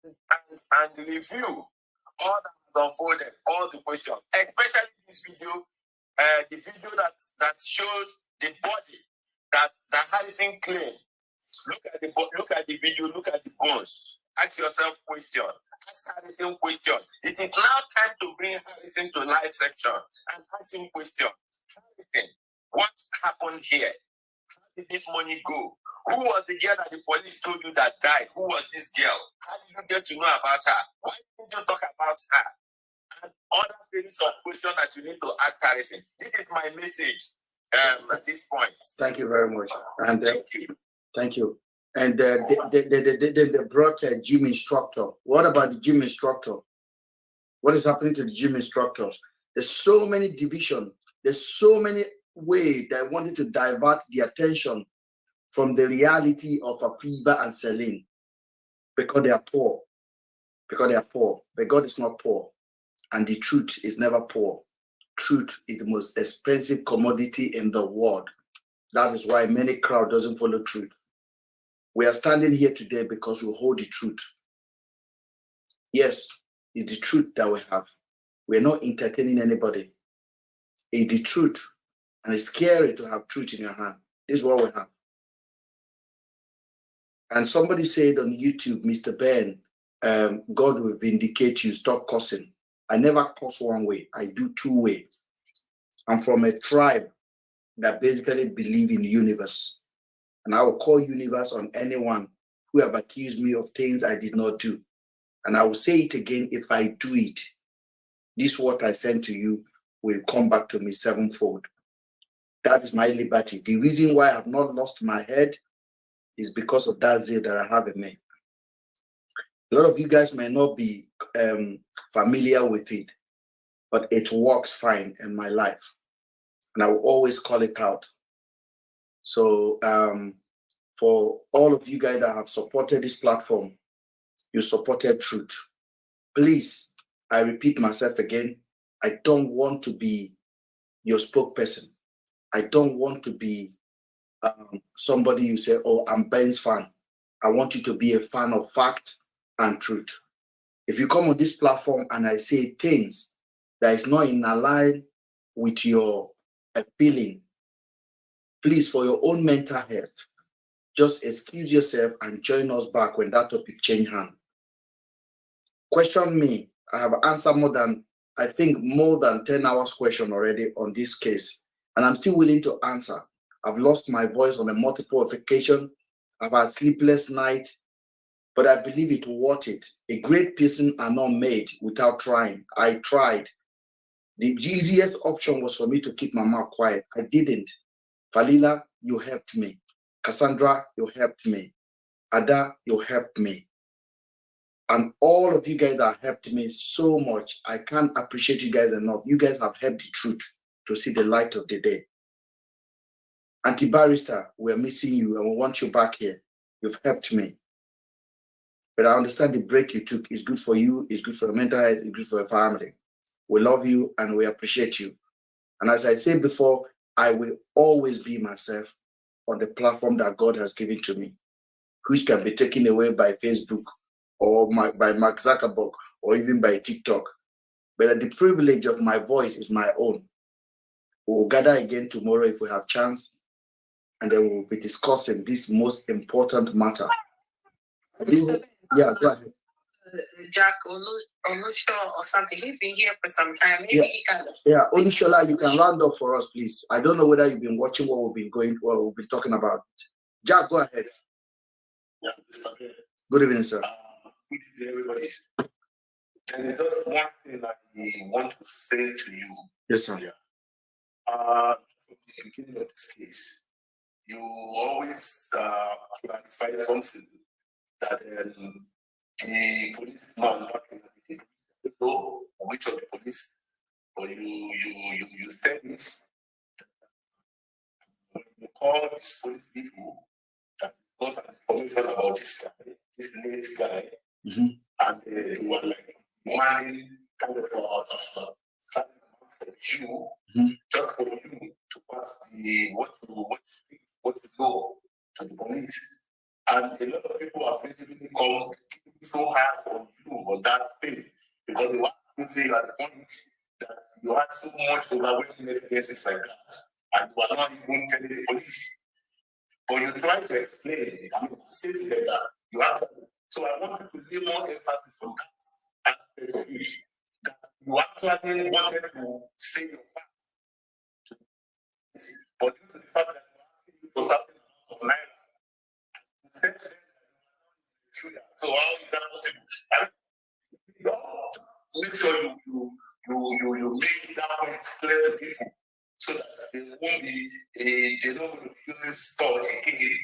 back and review all that has unfolded, all the questions, especially this video, the video that shows the body that Harrison claimed. Look at the video, look at the bones. Ask yourself questions. Ask Harrison questions. It is now time to bring Harrison to live section and ask him questions. Harrison, what happened here? How did this money go? Who was the girl that the police told you that died? Who was this girl? How did you get to know about her? Why didn't you talk about her? And other series of questions that you need to ask Harrison. This is my message at this point. Thank you very much. And thank you. Thank you. And they brought a gym instructor. What about the gym instructor? What is happening to the gym instructors? There's so many divisions. There's so many ways that wanted to divert the attention from the reality of Afiba and Celine, because they are poor. Because they are poor. But God is not poor. And the truth is never poor. Truth is the most expensive commodity in the world. That is why many crowd doesn't follow truth. We are standing here today because we hold the truth. Yes, it's the truth that we have. We're not entertaining anybody. It's the truth. And it's scary to have truth in your hand. This is what we have. And somebody said on YouTube, Mr. Ben, God will vindicate you. Stop cursing. I never curse one way. I do 2 ways. I'm from a tribe that basically believe in the universe. And I will call universe on anyone who have accused me of things I did not do. And I will say it again, if I do it, this what I sent to you will come back to me sevenfold. That is my liberty. The reason why I have not lost my head is because of that zeal that I have in me. A lot of you guys may not be familiar with it, but it works fine in my life. And I will always call it out. So for all of you guys that have supported this platform, you supported truth. Please, I repeat myself again, I don't want to be your spokesperson. I don't want to be somebody you say, oh, I'm Ben's fan. I want you to be a fan of fact and truth. If you come on this platform and I say things that is not in line with your feeling, please, for your own mental health, just excuse yourself and join us back when that topic change hand. Question me. I have answered more than 10 hours question already on this case, and I'm still willing to answer. I've lost my voice on a multiple occasion. I've had sleepless night, but I believe it worth it. A great person are not made without trying. I tried. The easiest option was for me to keep my mouth quiet. I didn't. Falila, you helped me. Cassandra, you helped me. Ada, you helped me. And all of you guys that helped me so much, I can't appreciate you guys enough. You guys have helped the truth to see the light of the day. Anti-barrister, we're missing you and we want you back here. You've helped me. But I understand the break you took is good for you, it's good for your mental health, it's good for your family. We love you and we appreciate you. And as I said before, I will always be myself on the platform that God has given to me, which can be taken away by Facebook or by Mark Zuckerberg or even by TikTok. But the privilege of my voice is my own. We'll gather again tomorrow if we have chance, and then we'll be discussing this most important matter. Yeah, go ahead. Jack Onusho or something. He's been here for some time. Maybe he can. Yeah, Onushola, you can round up for us, please. I don't know whether you've been watching what we've been talking about. Jack, go ahead. Yeah, Mr. Good evening, sir. Good evening, everybody. And just one thing that we want to say to you. Yes, sir. Yeah. From the beginning of this case, you always clarify something that the policeman back in the day, know which of the police, or you said it. When you call these police people that got information about this guy, this late guy, and they were like wanting kind of something for you, just for you to pass the what you know to the police. And a lot of people have really come so hard on you on that thing because they want to say at the point that you had so much overwhelming evidences like that, and you are not even telling the police. But you try to explain, say to them that you have to. So I want you to lay more emphasis on that aspect of it, that you actually wanted to say your part. But due to the fact that you are asking for something of naira, so how is that possible? Make sure you make that point clear to people so that they won't be they're not going to use this thought again.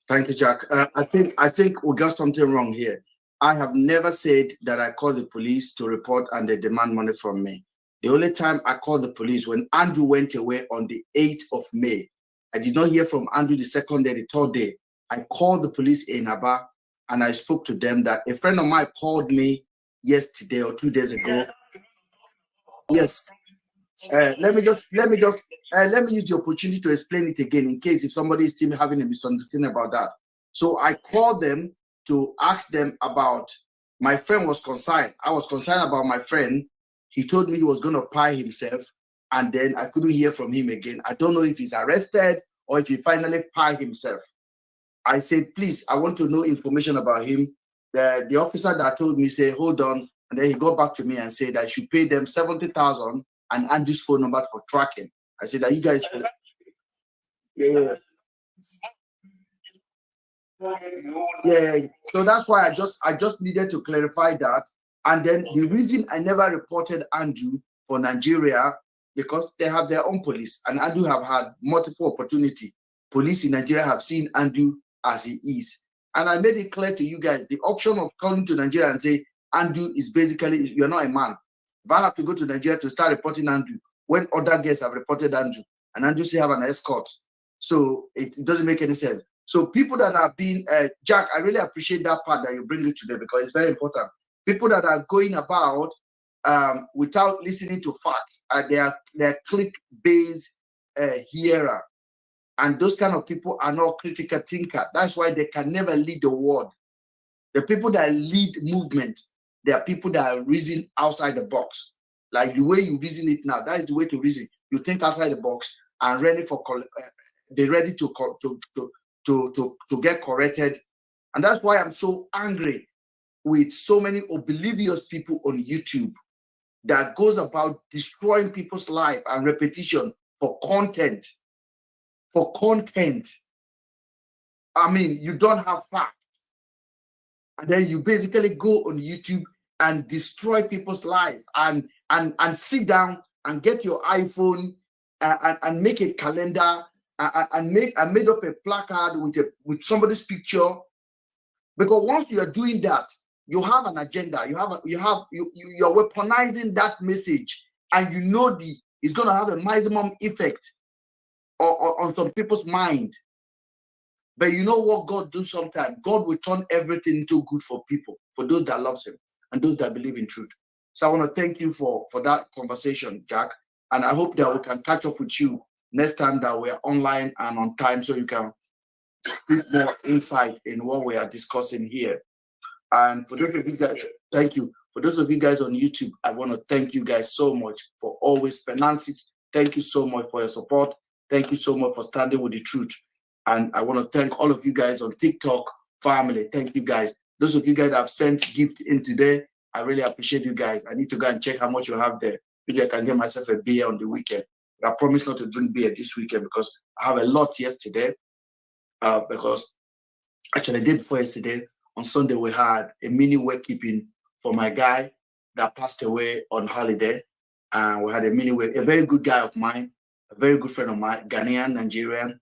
Thank you, Jack. I think we got something wrong here. I have never said that I called the police to report and they demand money from me. The only time I called the police when Andrew went away on the 8th of May. I did not hear from Andrew the second day, the third day. I called the police in Aba and I spoke to them that a friend of mine called me yesterday or 2 days ago. Yes. Let me use the opportunity to explain it again in case if somebody is still having a misunderstanding about that. So I called them to ask them about my friend was concerned. I was concerned about my friend. He told me he was going to pie himself, and then I couldn't hear from him again. I don't know if he's arrested or if he finally pied himself. I said, please, I want to know information about him. The officer that told me said, hold on, and then he got back to me and said I should pay them 70,000 and Andrew's phone number for tracking. I said that you guys. Yeah. Yeah. So that's why I just needed to clarify that. And then the reason I never reported Andrew for Nigeria, because they have their own police, and Andrew have had multiple opportunity. Police in Nigeria have seen Andrew as he is. And I made it clear to you guys, the option of calling to Nigeria and say, Andrew is basically, you're not a man. If I have to go to Nigeria to start reporting Andrew, when other guests have reported Andrew, and Andrew still have an escort. So it doesn't make any sense. So people that have been, Jack, I really appreciate that part that you bring it today because it's very important. People that are going about without listening to facts, they're click-based hearer. And those kind of people are not critical thinker. That's why they can never lead the world. The people that lead movement, they are people that are reason outside the box. Like the way you reason it now, that is the way to reason. You think outside the box and ready for they're ready to get corrected. And that's why I'm so angry with so many oblivious people on YouTube that goes about destroying people's life and repetition for content. For content. I mean, you don't have facts. And then you basically go on YouTube and destroy people's life and sit down and get your iPhone and make a calendar and made up a placard with somebody's picture. Because once you are doing that, you have an agenda. You're weaponizing that message, and you know it's going to have a maximum effect on some people's mind. But you know what God do sometimes? God will turn everything into good for people, for those that loves him and those that believe in truth. So I want to thank you for that conversation, Jack. And I hope that we can catch up with you next time that we're online and on time so you can get more insight in what we are discussing here. And for those of you guys, thank you. For those of you guys on YouTube, I want to thank you guys so much for always financing. Thank you so much for your support. Thank you so much for standing with the truth. And I want to thank all of you guys on TikTok family. Thank you guys. Those of you guys that have sent gift in today, I really appreciate you guys. I need to go and check how much you have there. Maybe I can get myself a beer on the weekend. But I promise not to drink beer this weekend because I have a lot yesterday. Because actually the day before yesterday, on Sunday, we had a mini work keeping for my guy that passed away on holiday. And we had a mini work, a very good guy of mine, a very good friend of mine, Ghanaian, Nigerian.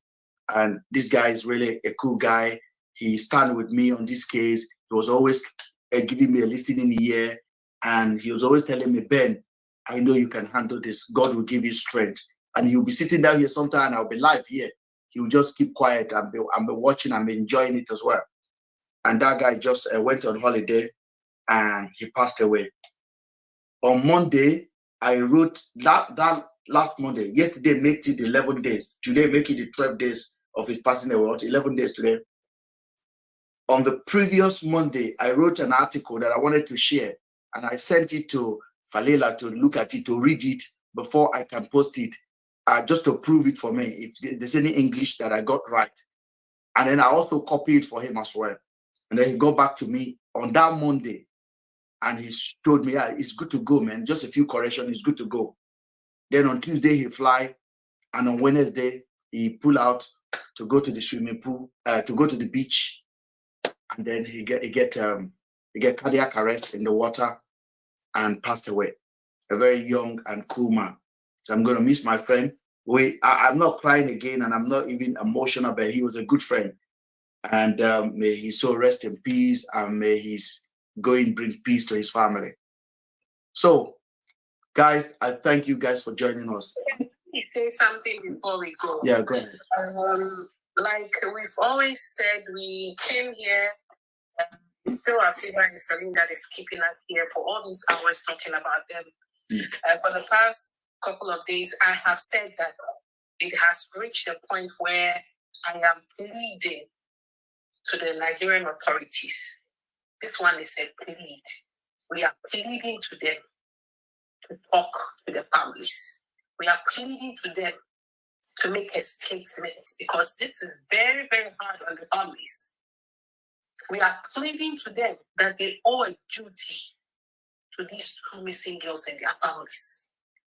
And this guy is really a cool guy. He started with me on this case. He was always giving me a listening ear. And he was always telling me, Ben, I know you can handle this. God will give you strength. And he'll be sitting down here sometime and I'll be live here. He will just keep quiet and be watching and be enjoying it as well. And that guy just went on holiday and he passed away. On Monday, I wrote that last Monday. Yesterday, make it 11 days. Today, make it the 12 days of his passing away. 11 days today. On the previous Monday, I wrote an article that I wanted to share. And I sent it to Falela to look at it, to read it before I can post it. Just to prove it for me, if there's any English that I got right. And then I also copied it for him as well. And then he got back to me on that Monday. And he told me, yeah, it's good to go, man. Just a few corrections, it's good to go. Then on Tuesday, he fly. And on Wednesday, he pull out to go to the swimming pool, to go to the beach. And then he get cardiac arrest in the water and passed away. A very young and cool man. So I'm going to miss my friend. I'm not crying again, and I'm not even emotional, but he was a good friend. And may he so rest in peace, and may his going bring peace to his family. So, guys, I thank you guys for joining us. Can you say something before we go? Yeah, go ahead. Like we've always said, we came here. Phil Afiba and Celine that is keeping us here for all these hours talking about them. For the past couple of days, I have said that it has reached a point where I am pleading to the Nigerian authorities. This one is a plead. We are pleading to them to talk to the families. We are pleading to them to make a statement because this is very, very hard on the families. We are pleading to them that they owe a duty to these two missing girls and their families.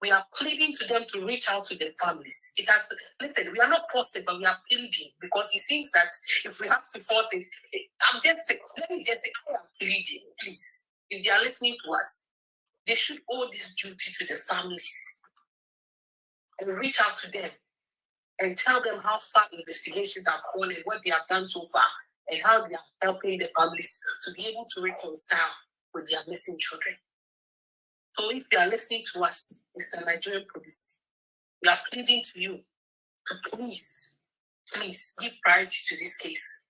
We are pleading to them to reach out to their families. It has, listen, we are not forcing, but we are pleading because it seems that if we have to force it, let me just say, I am pleading, please. If they are listening to us, they should owe this duty to the families and reach out to them and tell them how far investigations have gone and what they have done so far and how they are helping the families to be able to reconcile with their missing children. So if you are listening to us, Mr. Nigerian Police, we are pleading to you to please give priority to this case.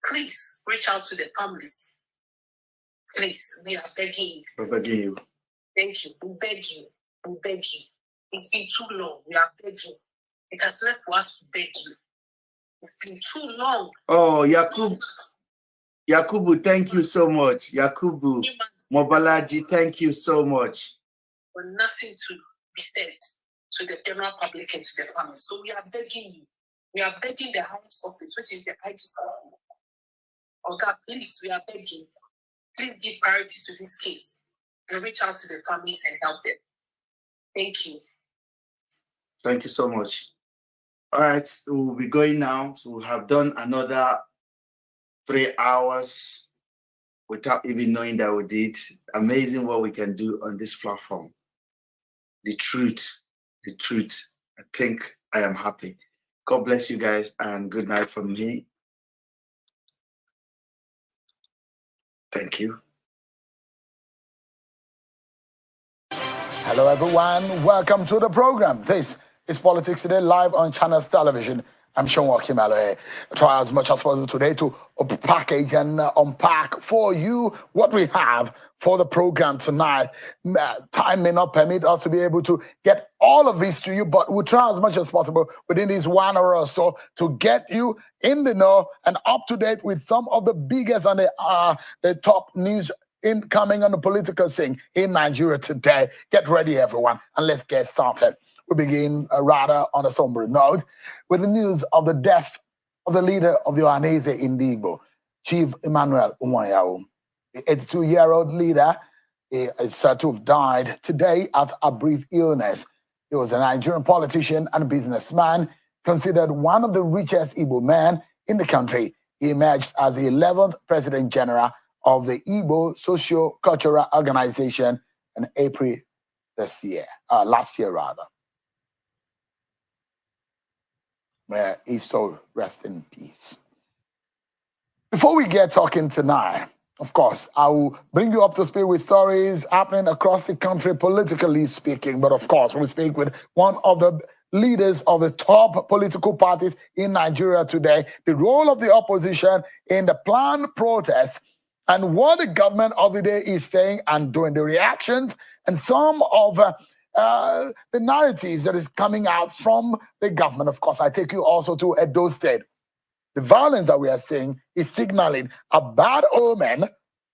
Please reach out to the families. Please, we are begging you. Thank you. We beg you. We beg you. It's been too long. We are begging. It has left for us to beg you. It's been too long. Oh, Yakubu, thank you so much. Yakubu Mobalaji, thank you so much. For nothing to be said to the general public and to the families. So we are begging you. We are begging the highest office, which is the IG's office. Oh God, please, we are begging. Please give priority to this case and reach out to the families and help them. Thank you. Thank you so much. All right, so we'll be going now. So we have done another 3 hours without even knowing that we did. Amazing what we can do on this platform. The truth. I think I am happy. God bless you guys and good night from me. Thank you. Hello, everyone. Welcome to the program. This is Politics Today, live on Channels Television. I'm Sean Wakimalo. Try as much as possible today to package and unpack for you what we have for the program tonight. Time may not permit us to be able to get all of this to you, but we'll try as much as possible within this 1 hour or so to get you in the know and up to date with some of the biggest and the top news incoming on the political scene in Nigeria today. Get ready, everyone, and let's get started. We begin rather on a somber note with the news of the death of the leader of the Ohanese Indigbo, Chief Emmanuel Umuahia. The 82-year-old leader is said to have died today after a brief illness. He was a Nigerian politician and businessman, considered one of the richest Igbo men in the country. He emerged as the 11th President General of the Igbo Socio-Cultural Organization in April last year rather. May his soul rest in peace. Before we get talking tonight, of course, I will bring you up to speed with stories happening across the country, politically speaking. But of course, we speak with one of the leaders of the top political parties in Nigeria today, the role of the opposition in the planned protest, and what the government of the day is saying and doing, the reactions, and some of the narratives that is coming out from the government. Of course, I take you also to Edo State. The violence that we are seeing is signaling a bad omen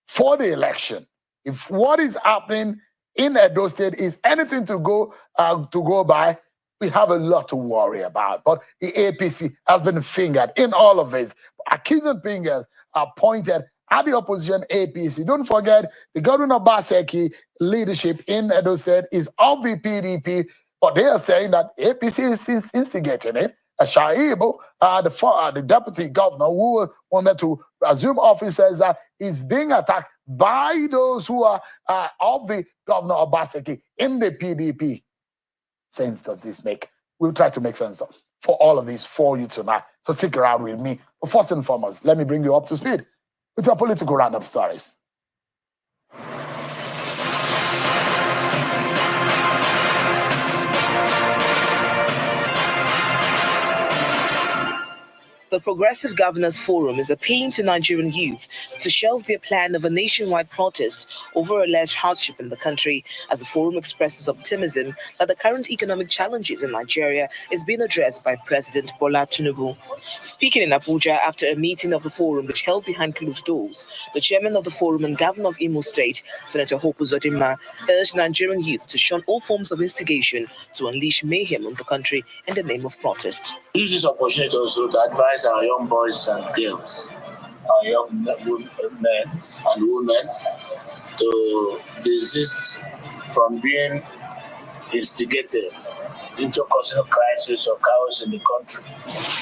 for the election. If what is happening in Edo State is anything to go by, we have a lot to worry about. But the APC has been fingered in all of this. Accusing fingers are pointed at the opposition APC. Don't forget, the Governor Obaseki leadership in Edo State is of the PDP, but they are saying that APC is instigating it. Shaibu, the deputy governor who wanted to assume office, says that he's being attacked by those who are of the Governor Obaseki in the PDP. Sense does this make? We'll try to make sense of for all of this for you tonight. So stick around with me. But first and foremost, let me bring you up to speed with your political roundup stories. The Progressive Governors Forum is appealing to Nigerian youth to shelve their plan of a nationwide protest over alleged hardship in the country, as the forum expresses optimism that the current economic challenges in Nigeria is being addressed by President Bola Tinubu. Speaking in Abuja after a meeting of the forum which held behind closed doors, the chairman of the forum and governor of Imo State, Senator Hope Uzodinma, urged Nigerian youth to shun all forms of instigation to unleash mayhem on the country in the name of protest. Use this opportunity also to advise our young boys and girls, our young men and women to desist from being instigated into causing a crisis or chaos in the country.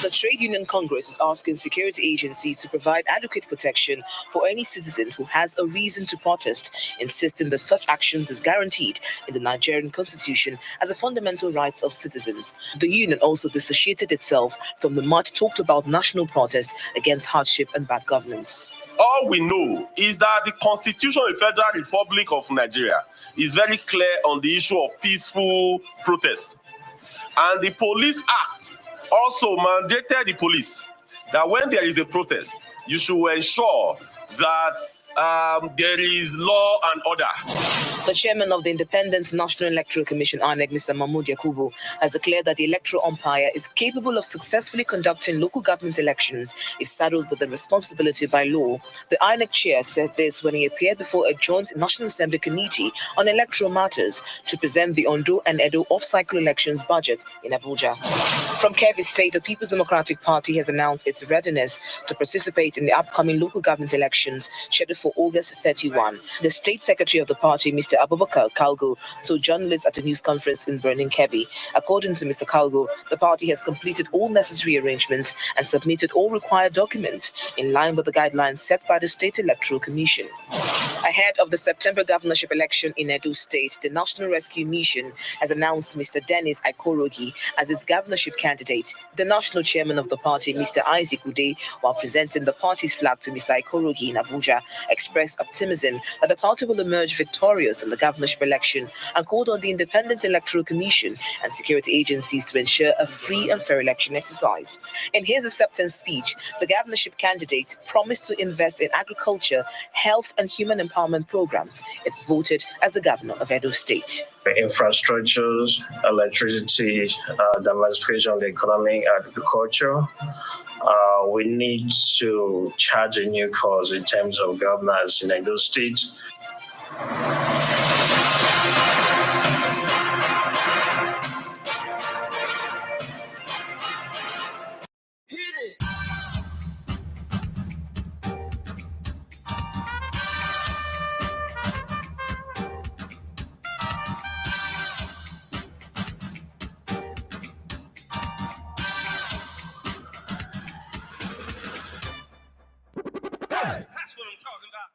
The Trade Union Congress is asking security agencies to provide adequate protection for any citizen who has a reason to protest, insisting that such actions is guaranteed in the Nigerian constitution as a fundamental right of citizens. The union also dissociated itself from the much talked about national protest against hardship and bad governance. All we know is that the Constitution of the Federal Republic of Nigeria is very clear on the issue of peaceful protest. And the Police Act also mandated the police that when there is a protest, you should ensure that there is law and order. The chairman of the Independent National Electoral Commission, INEC, Mr. Mahmoud Yakubu, has declared that the electoral umpire is capable of successfully conducting local government elections if saddled with the responsibility by law. The INEC chair said this when he appeared before a joint National Assembly Committee on Electoral Matters to present the Ondo and Edo off-cycle elections budget in Abuja. From Kebbi State, the People's Democratic Party has announced its readiness to participate in the upcoming local government elections scheduled for August 31. The state secretary of the party, Mr. Abubakar Kalgo, told journalists at a news conference in Birnin Kebbi. According to Mr. Kalgo, the party has completed all necessary arrangements and submitted all required documents in line with the guidelines set by the State Electoral Commission. Ahead of the September governorship election in Edo State, the National Rescue Mission has announced Mr. Dennis Ikorogi as its governorship candidate. The national chairman of the party, Mr. Isaac Ude, while presenting the party's flag to Mr. Ikorogi in Abuja, expressed optimism that the party will emerge victorious in the governorship election and called on the Independent Electoral Commission and security agencies to ensure a free and fair election exercise. In his acceptance speech, the governorship candidate promised to invest in agriculture, health, and human empowerment programs if voted as the governor of Edo State. Infrastructures, electricity, diversification of the economy, agriculture. We need to charge a new course in terms of governance in Edo State. That's what I'm talking about.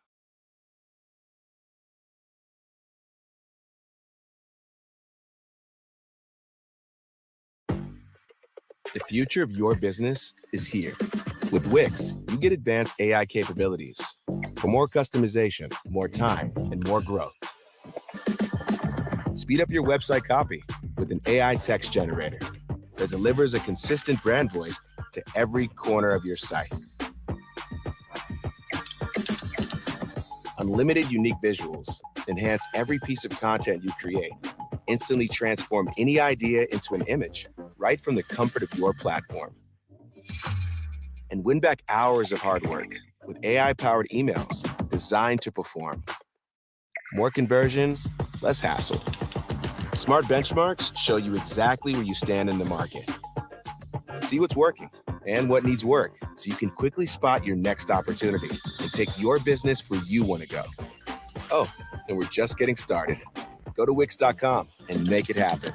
The future of your business is here. With Wix, you get advanced AI capabilities for more customization, more time, and more growth. Speed up your website copy with an AI text generator that delivers a consistent brand voice to every corner of your site. Unlimited unique visuals enhance every piece of content you create. Instantly transform any idea into an image right from the comfort of your platform. And win back hours of hard work with AI-powered emails designed to perform. More conversions, less hassle. Smart benchmarks show you exactly where you stand in the market. See what's working and what needs work so you can quickly spot your next opportunity and take your business where you want to go. Oh, and we're just getting started. Go to Wix.com and make it happen.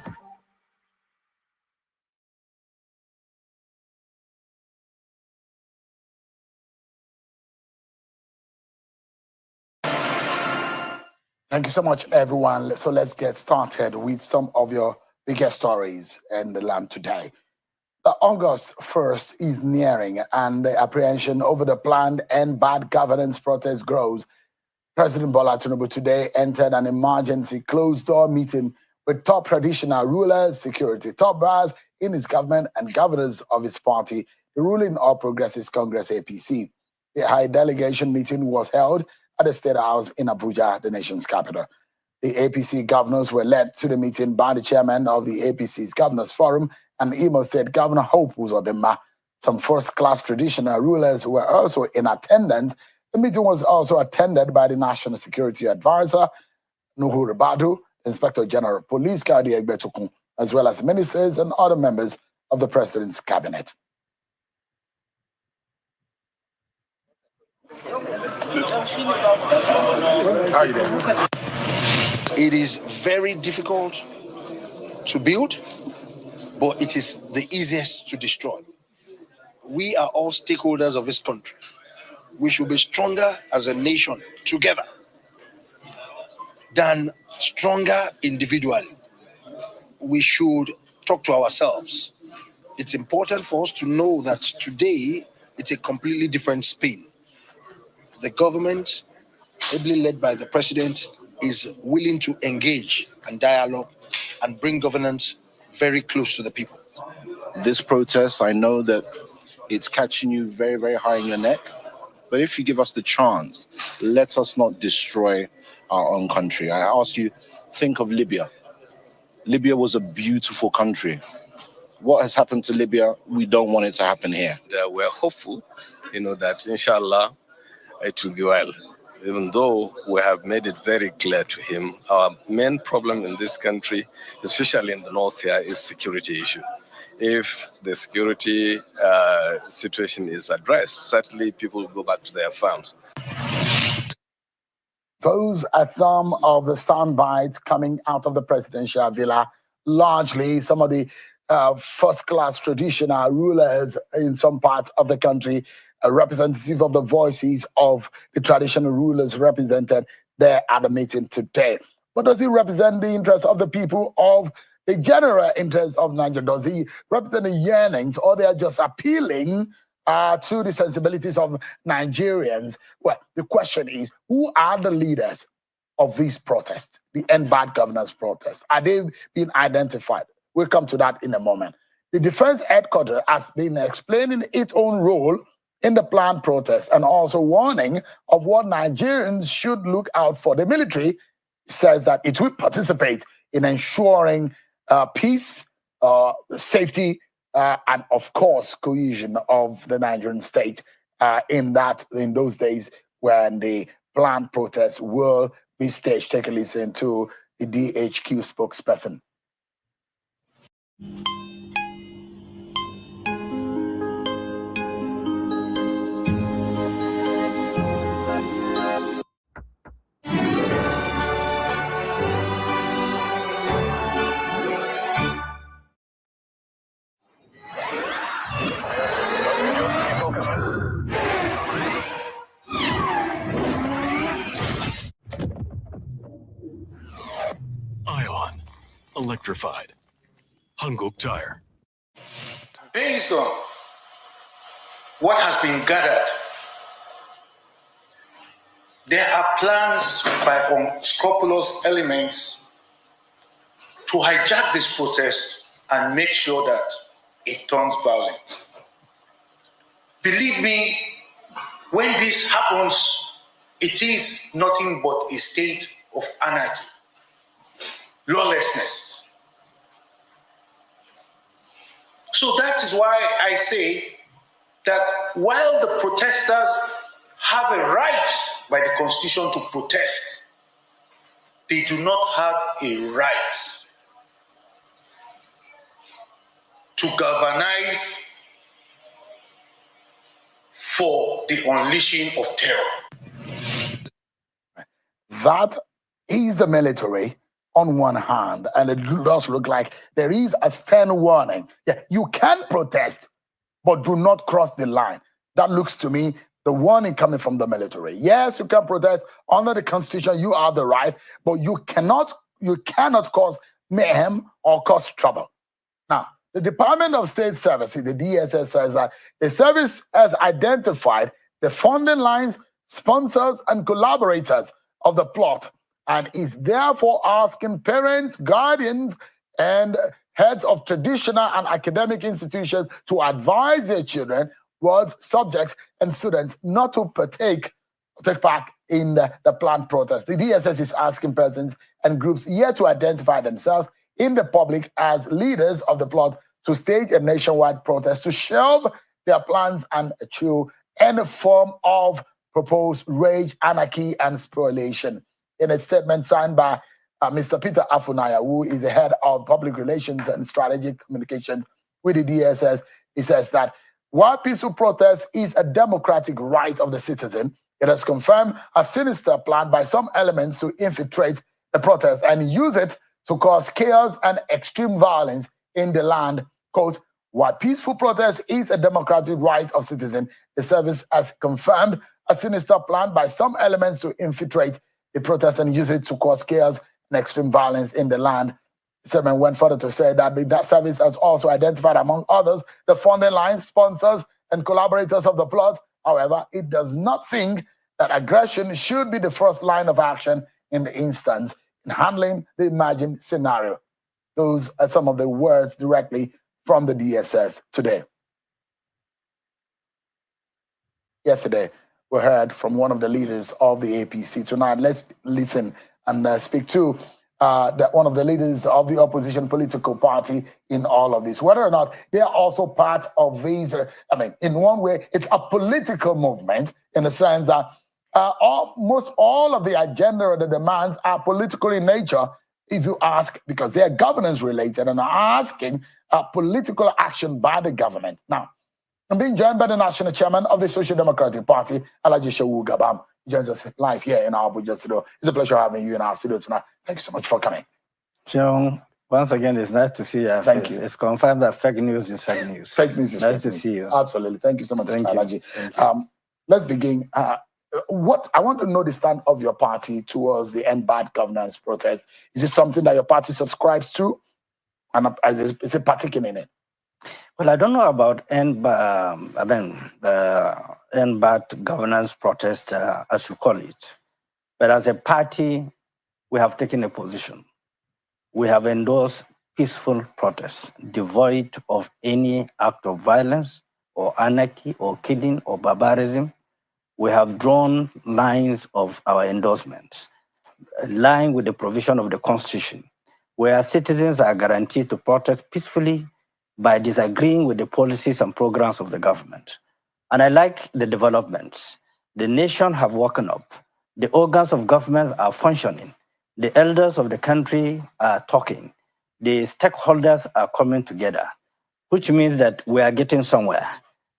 Thank you so much, everyone. So let's get started with some of your biggest stories in the land today. The August 1st is nearing, and the apprehension over the planned and bad governance protest grows. President Bola Tinubu today entered an emergency closed-door meeting with top traditional rulers, security top brass in his government, and governors of his party, the ruling All Progressives Congress APC. The high delegation meeting was held at the State House in Abuja, the nation's capital. The APC governors were led to the meeting by the chairman of the APC's Governors Forum and Imo State Governor Hope Uzodinma. Some first-class traditional rulers were also in attendance. The meeting was also attended by the National Security Advisor, Nuhu Ribadu, Inspector General of Police, Kadi Egbetukun, as well as ministers and other members of the President's cabinet. It is very difficult to build, but it is the easiest to destroy. We are all stakeholders of this country. We should be stronger as a nation together than stronger individually. We should talk to ourselves. It's important for us to know that today it's a completely different spin. The government, ably led by the president, is willing to engage and dialogue and bring governance very close to the people. This protest, I know that it's catching you very, very high in your neck. But if you give us the chance, let us not destroy our own country. I ask you, think of Libya. Libya was a beautiful country. What has happened to Libya, we don't want it to happen here. We're hopeful, that inshallah it will be well. Even though we have made it very clear to him, our main problem in this country, especially in the north here, is security issue. If the security situation is addressed, certainly people will go back to their farms. Those are some of the sound bites coming out of the presidential villa. Largely, some of the first-class traditional rulers in some parts of the country, a representative of the voices of the traditional rulers represented there at the meeting today. But does he represent the interests of the people, of the general interest of Nigeria? Does he represent the yearnings, or they are just appealing to the sensibilities of Nigerians? Well, the question is, who are the leaders of these protests, the End Bad Governance protest? Are they being identified? We'll come to that in a moment. The Defense Headquarters has been explaining its own role in the planned protest and also warning of what Nigerians should look out for. The military says that it will participate in ensuring peace, safety, and of course cohesion of the Nigerian state in those days when the planned protest will be staged. Take a listen to the DHQ spokesperson. Ion, electrified. Hanguk tire. Based on what has been gathered, there are plans by unscrupulous elements to hijack this protest and make sure that it turns violent. Believe me, when this happens, it is nothing but a state of anarchy, lawlessness. So that is why I say that while the protesters have a right by the Constitution to protest, they do not have a right to galvanize for the unleashing of terror. That is the military on one hand, and it does look like there is a stern warning. Yeah, you can protest, but do not cross the line. That looks to me the warning coming from the military. Yes, you can protest under the Constitution, you have the right, but you cannot cause mayhem or cause trouble. Now, the Department of State Services, the DSS, says that the service has identified the funding lines, sponsors, and collaborators of the plot, and is therefore asking parents, guardians, and heads of traditional and academic institutions to advise their children, wards, subjects, and students not to take part in the planned protest. The DSS is asking persons and groups yet to identify themselves in the public as leaders of the plot to stage a nationwide protest to shelve their plans and eschew any form of proposed rage, anarchy, and spoliation. In a statement signed by Mr. Peter Afunaya, who is the head of public relations and strategic communications with the DSS, he says that while peaceful protest is a democratic right of the citizen, it has confirmed a sinister plan by some elements to infiltrate the protest and use it to cause chaos and extreme violence in the land. Quote, while peaceful protest is a democratic right of citizens, the service has confirmed a sinister plan by some elements to infiltrate the protest and use it to cause chaos and extreme violence in the land. The statement went further to say that that service has also identified, among others, the funding lines, sponsors, and collaborators of the plot. However, it does not think that aggression should be the first line of action in the instance in handling the imagined scenario. Those are some of the words directly from the DSS today. Yesterday, we heard from one of the leaders of the APC. Tonight, let's listen and speak to one of the leaders of the opposition political party in all of this. Whether or not they are also part of these, in one way, it's a political movement in the sense that almost all of the agenda or the demands are political in nature, if you ask, because they are governance related and are asking political action by the government. Now, I'm being joined by the national chairman of the Social Democratic Party, Alhaji Shehu Gabam. He joins us live here in our Abuja studio. It's a pleasure having you in our studio tonight. Thank you so much for coming. John, once again, it's nice to see you. Thank you. It's confirmed that fake news is fake news. Fake news is nice fake to news. see you. Absolutely. Thank you so much, Alhaji. Thank you. Let's begin. What I want to know the stand of your party towards the End Bad Governance protest. Is this something that your party subscribes to? And is it partaking in it? Well, I don't know about end bad governance protest, as you call it. But as a party, we have taken a position. We have endorsed peaceful protests, devoid of any act of violence or anarchy or killing or barbarism. We have drawn lines of our endorsements, line with the provision of the Constitution, where citizens are guaranteed to protest peacefully by disagreeing with the policies and programs of the government. And I like the developments. The nation have woken up. The organs of government are functioning. The elders of the country are talking. The stakeholders are coming together, which means that we are getting somewhere,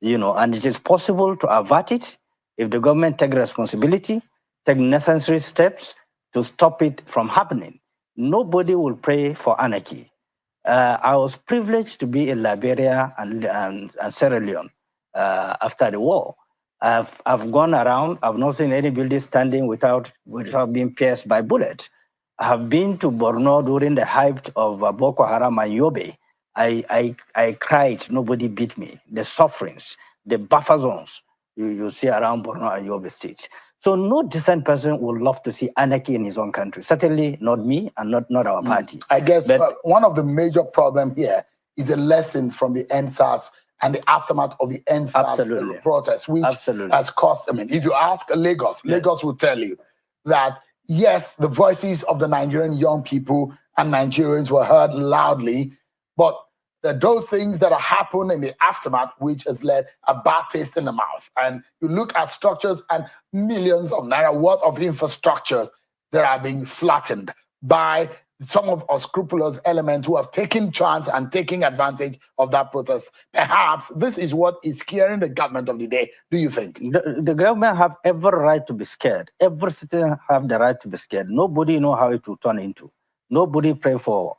and it is possible to avert it if the government take responsibility, take necessary steps to stop it from happening. Nobody will pray for anarchy. I was privileged to be in Liberia and Sierra Leone after the war. I've gone around. I've not seen any building standing without being pierced by bullets. I have been to Borno during the height of Boko Haram and Yobe. I cried. Nobody beat me. The sufferings, the buffer zones you see around Borno and Yobe states. So no decent person would love to see anarchy in his own country. Certainly not me and not our party. I guess one of the major problems here is the lessons from the NSAS and the aftermath of the NSAS protest, which has cost, if you ask Lagos, Lagos will tell you that, yes, the voices of the Nigerian young people and Nigerians were heard loudly, but those things that are happening in the aftermath, which has led a bad taste in the mouth. And you look at structures and millions of naira worth of infrastructures that are being flattened by some of our scrupulous elements who have taken chance and taking advantage of that protest. Perhaps this is what is scaring the government of the day. Do you think? The government have every right to be scared. Every citizen have the right to be scared. Nobody know how it will turn into. Nobody pray for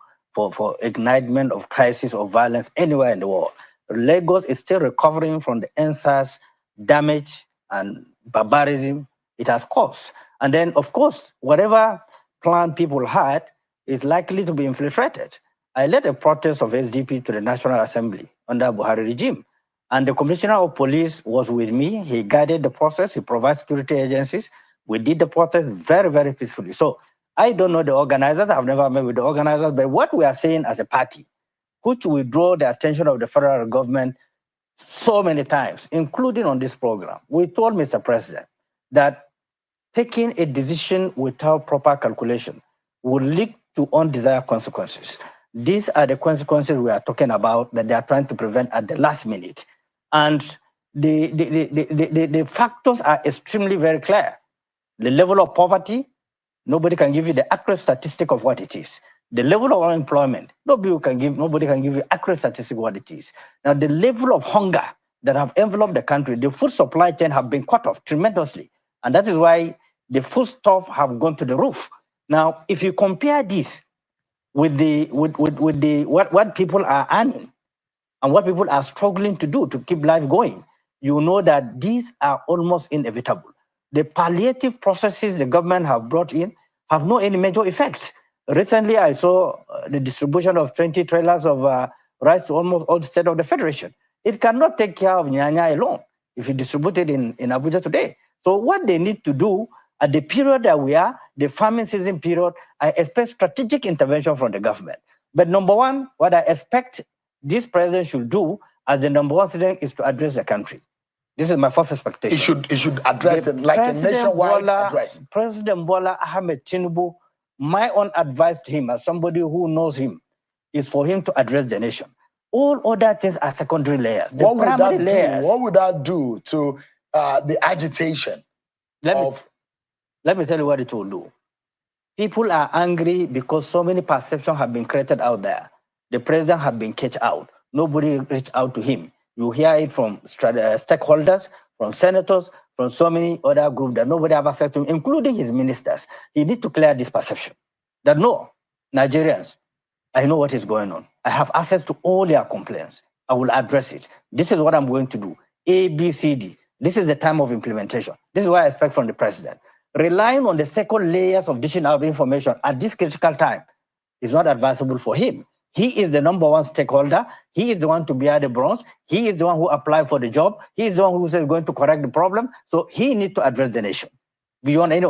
ignitement of crisis or violence anywhere in the world. Lagos is still recovering from the NSAS damage and barbarism it has caused. And then, of course, whatever plan people had is likely to be infiltrated. I led a protest of SDP to the National Assembly under Buhari regime. And the Commissioner of Police was with me. He guided the process. He provided security agencies. We did the protest very, very peacefully. So I don't know the organizers. I've never met with the organizers. But what we are saying as a party, which we draw the attention of the federal government so many times, including on this program, we told Mr. President that taking a decision without proper calculation will lead to undesired consequences. These are the consequences we are talking about that they are trying to prevent at the last minute. And the factors are extremely very clear. The level of poverty, nobody can give you the accurate statistic of what it is. The level of unemployment, nobody can give you accurate statistic of what it is. Now, the level of hunger that have enveloped the country, the food supply chain have been cut off tremendously. And that is why the foodstuff have gone to the roof. Now, if you compare this with what people are earning and what people are struggling to do to keep life going, you know that these are almost inevitable. The palliative processes the government have brought in have no any major effects. Recently, I saw the distribution of 20 trailers of rice to almost all the states of the Federation. It cannot take care of Nyanya alone if you distribute it in Abuja today. So what they need to do at the period that we are, the farming season period, I expect strategic intervention from the government. But number one, what I expect this president should do as the number one citizen is to address the country. This is my first expectation. He should address it like a nationwide address. President Bola Ahmed Tinubu, my own advice to him as somebody who knows him is for him to address the nation. All other things are secondary layers. What would that do to the agitation? Let me tell you what it will do. People are angry because so many perceptions have been created out there. The president has been kicked out. Nobody reached out to him. You hear it from stakeholders, from senators, from so many other groups that nobody have access to him, including his ministers. He needs to clear this perception that no, Nigerians, I know what is going on. I have access to all their complaints. I will address it. This is what I'm going to do. A, B, C, D. This is the time of implementation. This is what I expect from the president. Relying on the second layers of dishing out information at this critical time is not advisable for him. He is the number one stakeholder. He is the one to bear the brunt. He is the one who applied for the job. He is the one who is going to correct the problem. So he needs to address the nation beyond any